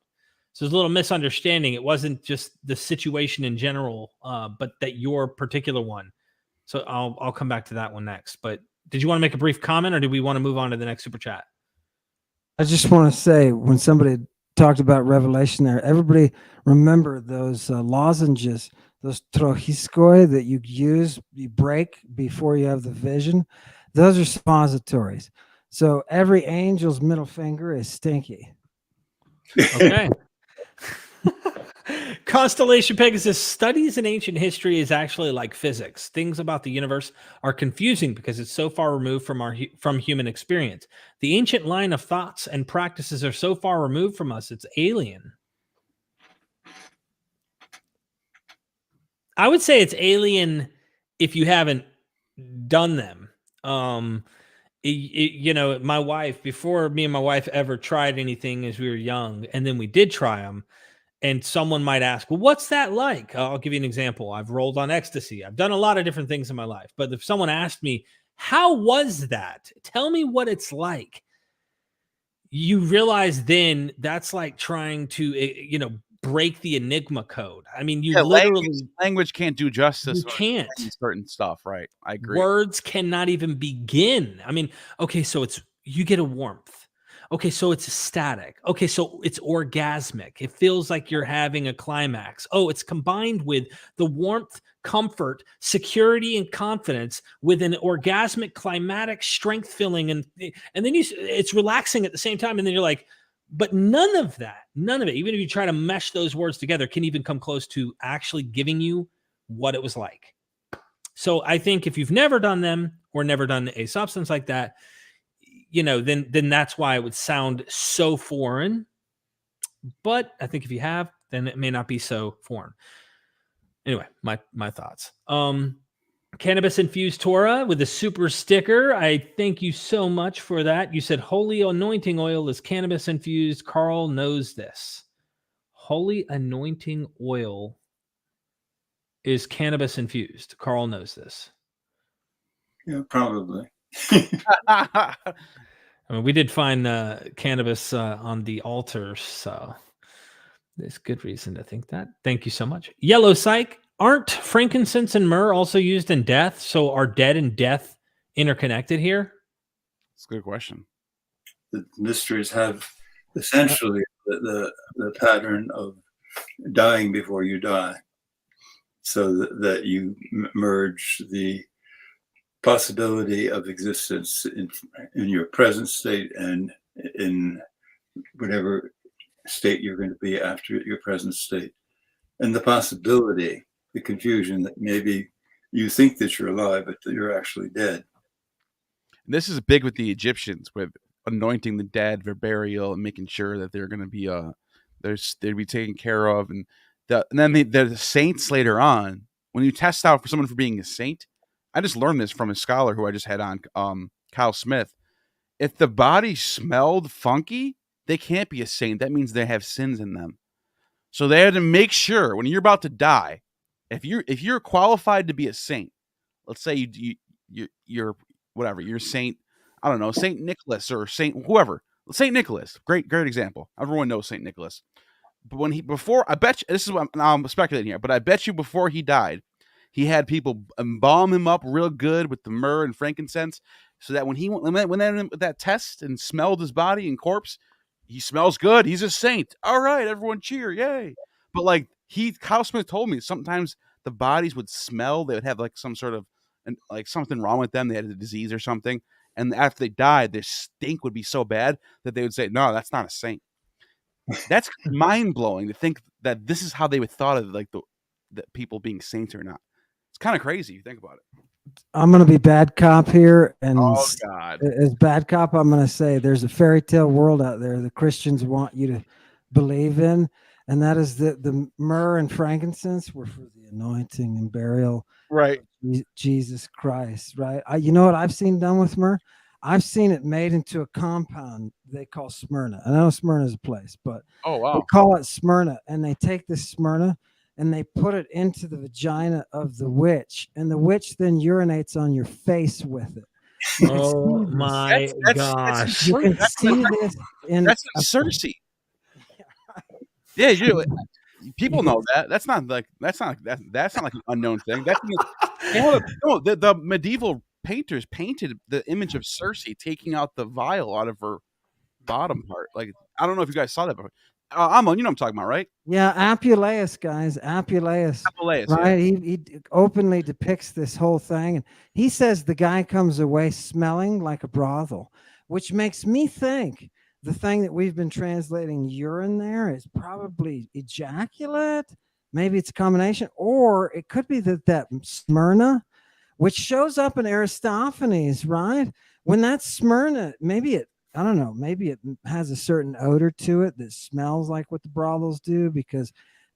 So there's a little misunderstanding. It wasn't just the situation in general, but that your particular one. So I'll come back to that one next. But did you want to make a brief comment, or do we want to move on to the next super chat? I just want to say, when somebody talked about revelation there, everybody remember those lozenges, those trochiskoi that you break before you have the vision. Those are suppositories. So every angel's middle finger is stinky. Okay. Constellation Pegasus, studies in ancient history is actually like physics. Things about the universe are confusing because it's so far removed from human experience. The ancient line of thoughts and practices are so far removed from us, it's alien. I would say it's alien if you haven't done them. My wife, before me and my wife ever tried anything as we were young, and then we did try them, and someone might ask, well, what's that like? I'll give you an example. I've rolled on ecstasy. I've done a lot of different things in my life. But if someone asked me, how was that? Tell me what it's like. You realize then that's like trying to, break the Enigma code. I mean, language can't do justice. You can't. Certain stuff, right? I agree. Words cannot even begin. I mean, okay, so you get a warmth. Okay, so it's static. Okay, so it's orgasmic. It feels like you're having a climax. Oh, it's combined with the warmth, comfort, security, and confidence with an orgasmic, climatic strength filling, and then it's relaxing at the same time. And then you're like, but none of it, even if you try to mesh those words together, can even come close to actually giving you what it was like. So I think if you've never done them or never done a substance like that, then that's why it would sound so foreign. But I think if you have, then it may not be so foreign. Anyway, my thoughts. Cannabis infused Torah with a super sticker. I thank you so much for that. You said holy anointing oil is cannabis infused. Carl knows this. Holy anointing oil is cannabis infused. Carl knows this. Yeah, probably. I mean, we did find cannabis on the altar, so there's good reason to think that. Thank you so much. Yellow Psych, aren't frankincense and myrrh also used in death? So are dead and death interconnected here? That's a good question. The mysteries have essentially the pattern of dying before you die, so that you merge the possibility of existence in your present state and in whatever state you're going to be after your present state, and the possibility, the confusion that maybe you think that you're alive but that you're actually dead. This is big with the Egyptians, with anointing the dead for burial and making sure that they're going to be they'd be taken care of, and then the saints later on, when you test out for someone for being a saint, I just learned this from a scholar who I just had on, Kyle Smith. If the body smelled funky, they can't be a saint. That means they have sins in them. So they had to make sure when you're about to die, if you're qualified to be a saint, let's say you're whatever, you're Saint, I don't know, Saint Nicholas or Saint whoever. Saint Nicholas, great example. Everyone knows Saint Nicholas. But I bet you, this is what I'm speculating here, but I bet you before he died, he had people embalm him up real good with the myrrh and frankincense, so that when he went with that test and smelled his body and corpse, he smells good. He's a saint. All right, everyone cheer, yay! But like Kyle Smith told me, sometimes the bodies would smell. They would have like some sort of like something wrong with them. They had a disease or something, and after they died, their stink would be so bad that they would say, "No, that's not a saint." That's mind blowing to think that this is how they would thought of like the people being saints or not. It's kind of crazy if you think about it. I'm going to be bad cop here. And oh, God. As bad cop, I'm going to say there's a fairy tale world out there the Christians want you to believe in. And that is that the myrrh and frankincense were for the anointing and burial right. of Jesus Christ, right? You know what I've seen done with myrrh? I've seen it made into a compound they call Smyrna. I know Smyrna is a place, but they call it Smyrna. And they take this Smyrna and they put it into the vagina of the witch, and the witch then urinates on your face with it. Oh my gosh! You can see this in that's Cersei. Yeah, people know that. That's not like an unknown thing. That's the medieval painters painted the image of Cersei taking out the vial out of her bottom part. Like, I don't know if you guys saw that before. Ammon, you know what I'm talking about, right? Yeah, Apuleius, guys. Apuleius, right? Yeah. He openly depicts this whole thing, and he says the guy comes away smelling like a brothel, which makes me think the thing that we've been translating urine there is probably ejaculate. Maybe it's a combination, or it could be that Smyrna, which shows up in Aristophanes, right? When that Smyrna, I don't know, maybe it has a certain odor to it that smells like what the brothels do, because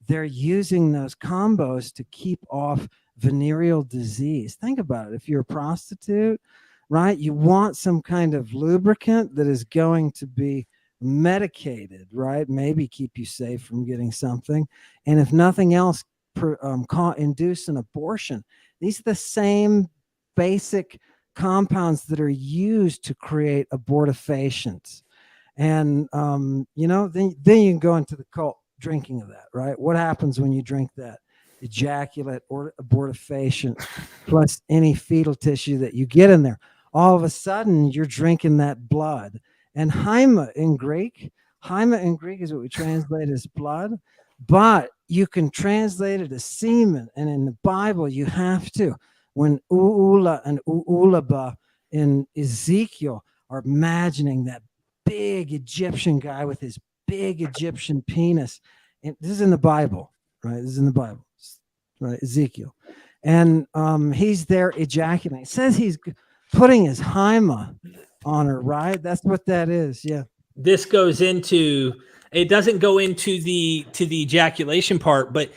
they're using those combos to keep off venereal disease. Think about it. If you're a prostitute, right, you want some kind of lubricant that is going to be medicated, right? Maybe keep you safe from getting something. And if nothing else, induce an abortion. These are the same basic compounds that are used to create abortifacients. And then you can go into the cult drinking of that, right? What happens when you drink that ejaculate or abortifacient plus any fetal tissue that you get in there? All of a sudden you're drinking that blood. And haima in Greek is what we translate as blood, but you can translate it as semen. And in the Bible, you have to. When Uula and Uulaba in Ezekiel are imagining that big Egyptian guy with his big Egyptian penis. And this is in the Bible, right? This is in the Bible, right? Ezekiel. And he's there ejaculating. It says he's putting his haima on her, right? That's what that is. Yeah. This goes into, it doesn't go into the ejaculation part, but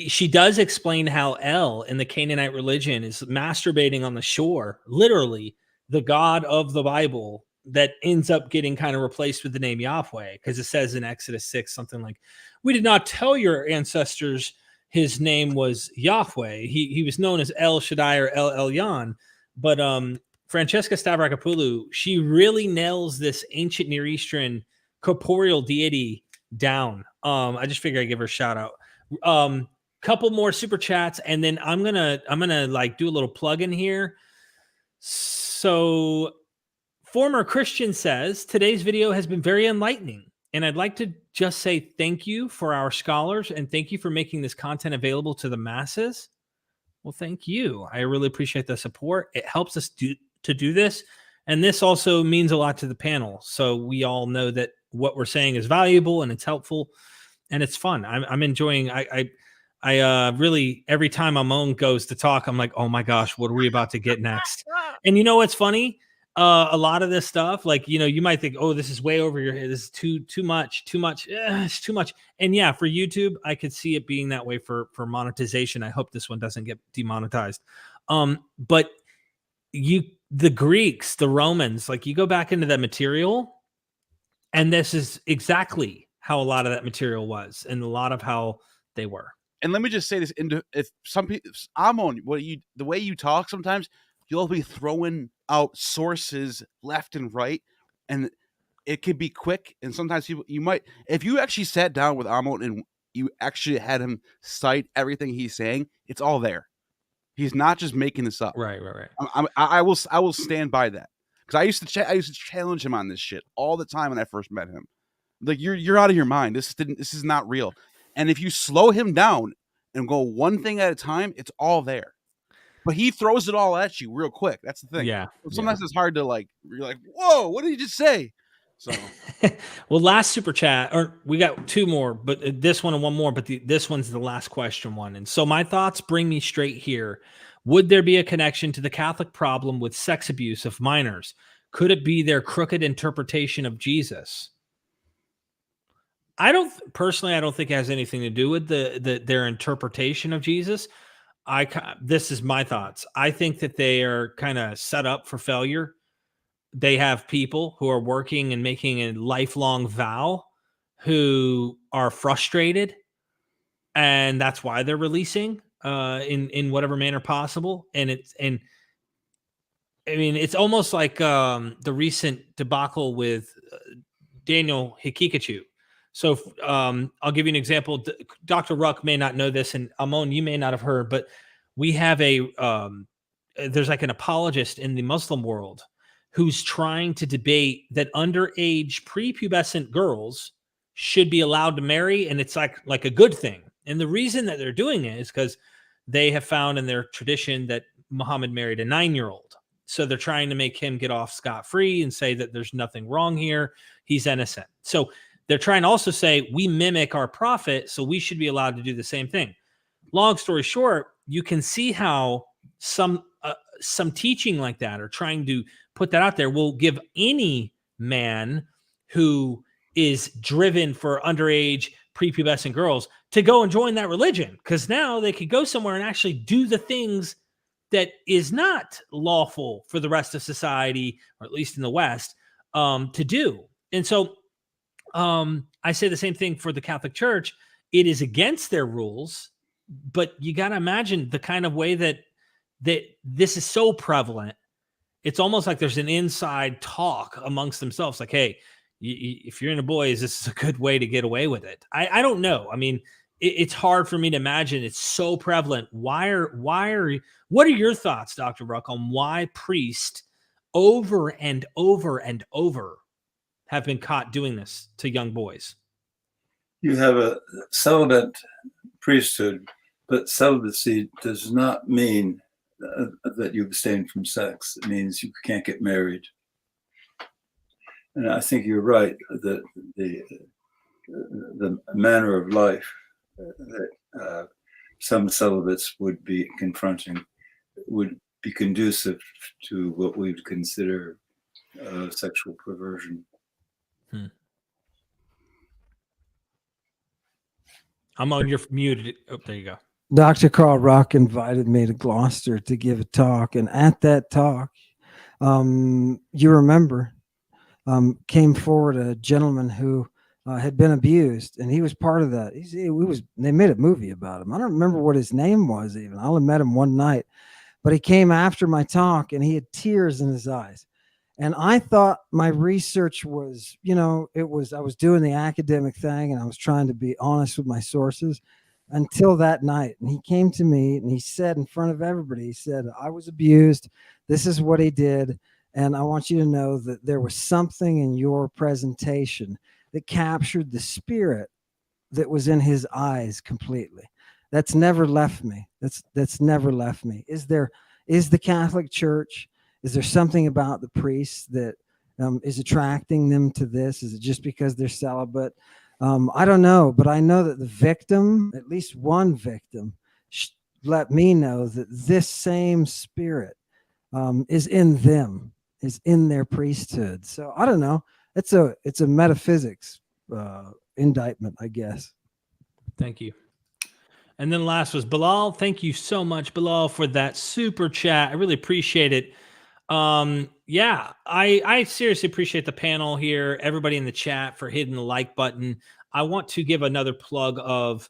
she does explain how El in the Canaanite religion is masturbating on the shore, literally the God of the Bible that ends up getting kind of replaced with the name Yahweh, because it says in Exodus 6 something like, "We did not tell your ancestors his name was Yahweh. He was known as El Shaddai or El Elyon." But Francesca Stavrakopoulou, she really nails this ancient Near Eastern corporeal deity down. I just figured I'd give her a shout out. Couple more super chats, and then I'm gonna like do a little plug in here. So former Christian says, today's video has been very enlightening, and I'd like to just say thank you for our scholars and thank you for making this content available to the masses. Well, thank you. I really appreciate the support. It helps us to do this, and this also means a lot to the panel, so we all know that what we're saying is valuable and it's helpful and it's fun. I'm enjoying. I really, every time Ammon goes to talk, I'm like, oh my gosh, what are we about to get next? And you know what's funny? a lot of this stuff, like, you might think, oh, this is way over your head. This is too much. It's too much. And yeah, for YouTube, I could see it being that way for monetization. I hope this one doesn't get demonetized. But the Greeks, the Romans, like, you go back into that material, and this is exactly how a lot of that material was, and a lot of how they were. And let me just say this: if some people, Ammon, the way you talk, sometimes you'll be throwing out sources left and right, and it could be quick. And sometimes you might, if you actually sat down with Ammon and you actually had him cite everything he's saying, it's all there. He's not just making this up. Right. I will stand by that, because I used to challenge him on this shit all the time when I first met him. Like, you're out of your mind. This is not real. And if you slow him down and go one thing at a time, it's all there. But he throws it all at you real quick. That's the thing. Yeah. Sometimes it's hard to, like, you're like, whoa, what did he just say? So, well, last super chat, or we got two more, but this one and one more, but this one's the last question one. And so my thoughts bring me straight here. Would there be a connection to the Catholic problem with sex abuse of minors? Could it be their crooked interpretation of Jesus? I don't think it has anything to do with their interpretation of Jesus. This is my thoughts. I think that they are kind of set up for failure. They have people who are working and making a lifelong vow who are frustrated, and that's why they're releasing in whatever manner possible. And it's almost like the recent debacle with Daniel Hikikachu. So I'll give you an example. Dr. Ruck may not know this, and Ammon, you may not have heard, but we have there's like an apologist in the Muslim world who's trying to debate that underage prepubescent girls should be allowed to marry, and it's like a good thing. And the reason that they're doing it is because they have found in their tradition that Muhammad married a 9-year-old. So they're trying to make him get off scot-free and say that there's nothing wrong here. He's innocent. So they're trying to also say we mimic our prophet, so we should be allowed to do the same thing. Long story short, you can see how some teaching like that, or trying to put that out there, will give any man who is driven for underage prepubescent girls to go and join that religion, because now they could go somewhere and actually do the things that is not lawful for the rest of society, or at least in the West, to do. And so I say the same thing for the Catholic Church. It is against their rules, but you got to imagine the kind of way that this is so prevalent. It's almost like there's an inside talk amongst themselves. Like, hey, if you're into boys, this is a good way to get away with it. I don't know. I mean, it's hard for me to imagine. It's so prevalent. What are your thoughts, Dr. Ruck, on why priests over and over and over have been caught doing this to young boys? You have a celibate priesthood, but celibacy does not mean that you abstain from sex. It means you can't get married. And I think you're right that the manner of life that some celibates would be confronting would be conducive to what we would consider sexual perversion. I'm on your muted. Oh, there you go. Dr. Carl Ruck invited me to Gloucester to give a talk. And at that talk, you remember, came forward a gentleman who had been abused, and he was part of that. They made a movie about him. I don't remember what his name was even. I only met him one night, but he came after my talk, and he had tears in his eyes. And I thought my research was, I was doing the academic thing, and I was trying to be honest with my sources until that night. And he came to me and he said in front of everybody, he said, I was abused. This is what he did. And I want you to know that there was something in your presentation that captured the spirit that was in his eyes completely. That's never left me. That's never left me. Is the Catholic Church, is there something about the priests that is attracting them to this? Is it just because they're celibate? I don't know, but I know that the victim, at least one victim, let me know that this same spirit is in them. is in their priesthood. So I don't know. It's a metaphysics indictment, I guess. Thank you. And then last was Bilal. Thank you so much, Bilal, for that super chat. I really appreciate it. Yeah, I seriously appreciate the panel here, everybody in the chat for hitting the like button. I want to give another plug of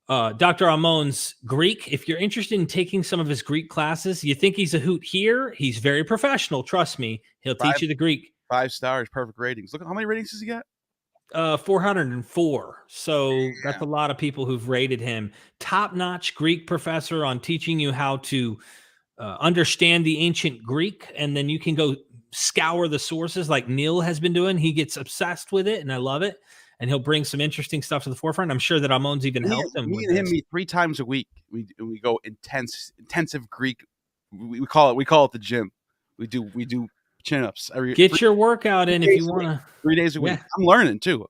Dr. Ammon's Greek. If you're interested in taking some of his Greek classes, you think he's a hoot here, he's very professional. Trust me, he'll teach you the Greek. 5 stars, perfect ratings. Look at how many ratings does he got? 404. So that's a lot of people who've rated him. Top-notch Greek professor on teaching you how to understand the ancient Greek, and then you can go scour the sources like Neil has been doing. He gets obsessed with it, and I love it. And he'll bring some interesting stuff to the forefront. I'm sure that Ammon's even helped him. Me and him meet 3 times a week. We go intensive Greek. We call it the gym. We do chin-ups. Get your workout in if you want to. 3 days a week. I'm learning too.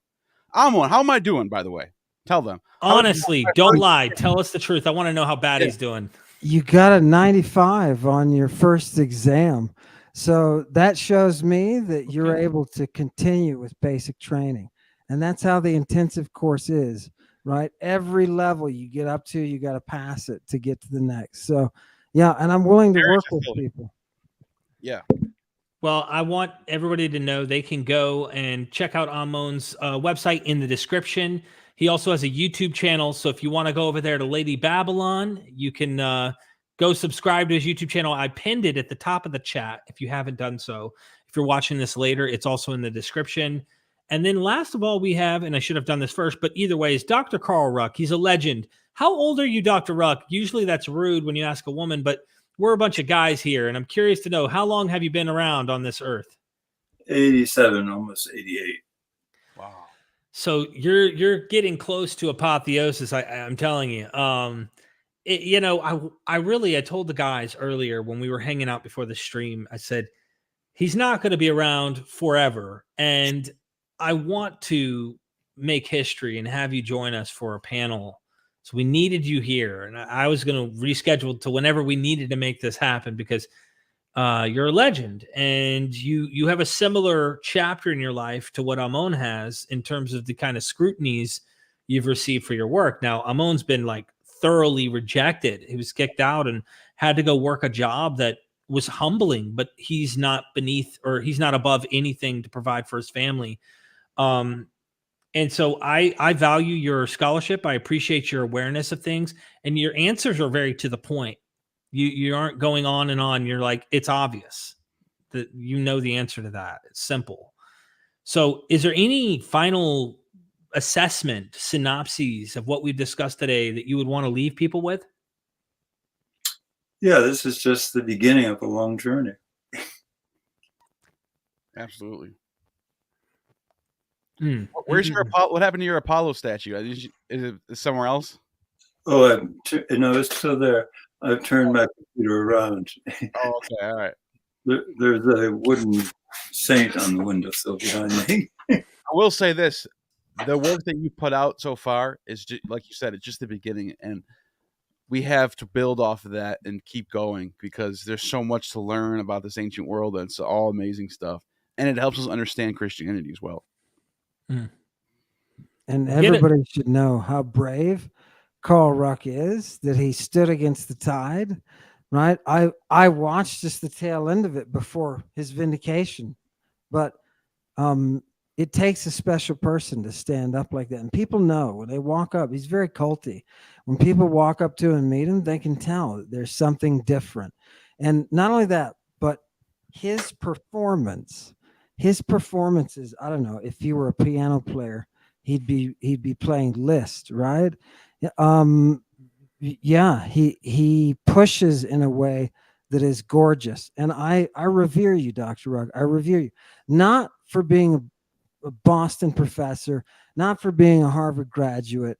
Ammon, how am I doing, by the way? Tell them. Honestly, don't lie. Tell us the truth. I want to know how bad he's doing. You got a 95 on your first exam. So that shows me that you're able to continue with basic training. And that's how the intensive course is, right? Every level you get up to, you got to pass it to get to the next. So, yeah, and I'm willing to work with people. Yeah. Well, I want everybody to know they can go and check out Ammon's website in the description. He also has a YouTube channel. So if you want to go over there to Lady Babylon, you can go subscribe to his YouTube channel. I pinned it at the top of the chat if you haven't done so. If you're watching this later, it's also in the description. And then last of all, we have, and I should have done this first, but either way, is Dr. Carl Ruck. He's a legend. How old are you, Dr. Ruck? Usually that's rude when you ask a woman, but we're a bunch of guys here, and I'm curious to know, how long have you been around on this earth? 87, almost 88. Wow. So you're getting close to apotheosis, I'm telling you. I told the guys earlier when we were hanging out before the stream, I said, he's not going to be around forever, and I want to make history and have you join us for a panel. So we needed you here, and I was going to reschedule to whenever we needed to make this happen because you're a legend, and you have a similar chapter in your life to what Ammon has in terms of the kind of scrutinies you've received for your work. Now, Ammon's been like thoroughly rejected. He was kicked out and had to go work a job that was humbling, but he's not beneath or he's not above anything to provide for his family. And so I value your scholarship. I appreciate your awareness of things, and your answers are very to the point. You aren't going on and on. You're like, it's obvious that you know the answer to that. It's simple. So is there any final assessment, synopses of what we've discussed today that you would want to leave people with? Yeah, this is just the beginning of a long journey. Absolutely. Where's your Apollo? What happened to your Apollo statue? Is it somewhere else? Oh, it's still there. I've turned my computer around. Oh, okay, all right. There's a wooden saint on the windowsill behind me. I will say this: the work that you put out so far is, like you said, it's just the beginning, and we have to build off of that and keep going because there's so much to learn about this ancient world, and it's all amazing stuff, and it helps us understand Christianity as well. And everybody should know how brave Carl Ruck is, that he stood against the tide, right? I watched just the tail end of it before his vindication, but it takes a special person to stand up like that. And people know when they walk up, he's very culty. When people walk up to him and meet him, they can tell that there's something different. And not only that, but his performances, I don't know, if he were a piano player, he'd be playing Liszt, right? He pushes in a way that is gorgeous. And I revere you, Dr. Ruck. I revere you, not for being a Boston professor, not for being a Harvard graduate,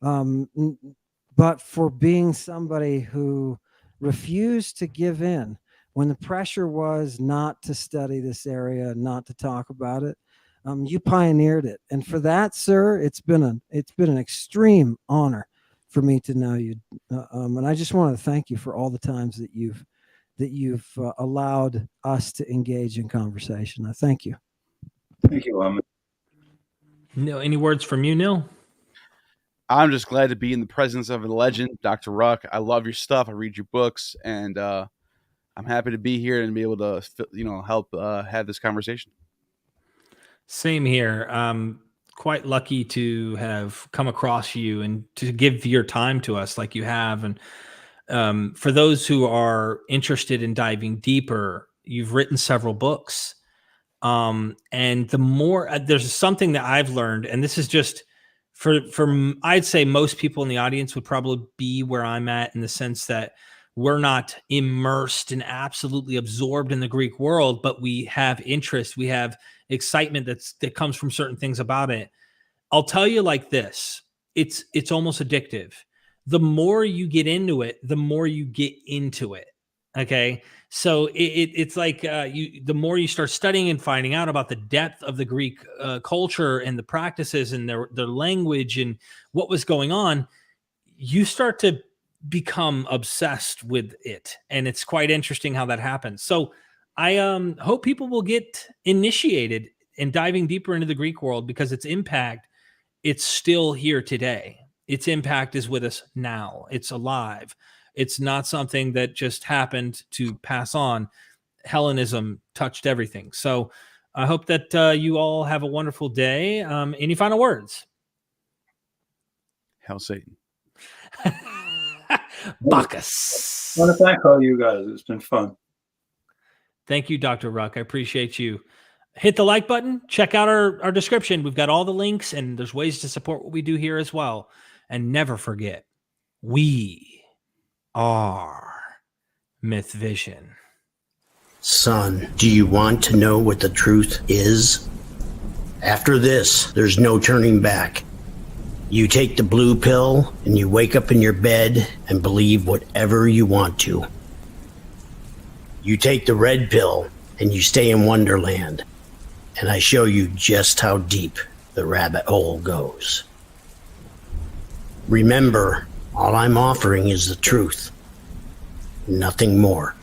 but for being somebody who refused to give in when the pressure was not to study this area, not to talk about it. You pioneered it, and for that, sir, it's been an extreme honor for me to know you, and I just want to thank you for all the times that you've that you've allowed us to engage in conversation. I thank you. Thank you, Ammon. Neil, any words from you, Neil? I'm just glad to be in the presence of a legend, Dr. Ruck. I love your stuff. I read your books, and I'm happy to be here and be able to, help have this conversation. Same here. Quite lucky to have come across you and to give your time to us like you have. And for those who are interested in diving deeper, you've written several books. And the more there's something that I've learned, and this is just for I'd say most people in the audience would probably be where I'm at, in the sense that we're not immersed and absolutely absorbed in the Greek world, but we have interest, we have excitement that comes from certain things about it. I'll tell you like this, it's almost addictive. The more you get into it, the more you get into it. Okay. So it's like the more you start studying and finding out about the depth of the Greek culture and the practices and their language and what was going on, you start to become obsessed with it. And it's quite interesting how that happens. So I hope people will get initiated in diving deeper into the Greek world, because its impact, it's still here today. Its impact is with us now. It's alive. It's not something that just happened to pass on. Hellenism touched everything. So I hope that you all have a wonderful day. Any final words? Hell Satan. Bacchus. I want to thank all you guys. It's been fun. Thank you, Dr. Ruck. I appreciate you. Hit the like button. Check out our description. We've got all the links, and there's ways to support what we do here as well. And never forget, we are MythVision. Son, do you want to know what the truth is? After this, there's no turning back. You take the blue pill and you wake up in your bed and believe whatever you want to. You take the red pill and you stay in Wonderland, and I show you just how deep the rabbit hole goes. Remember, all I'm offering is the truth, nothing more.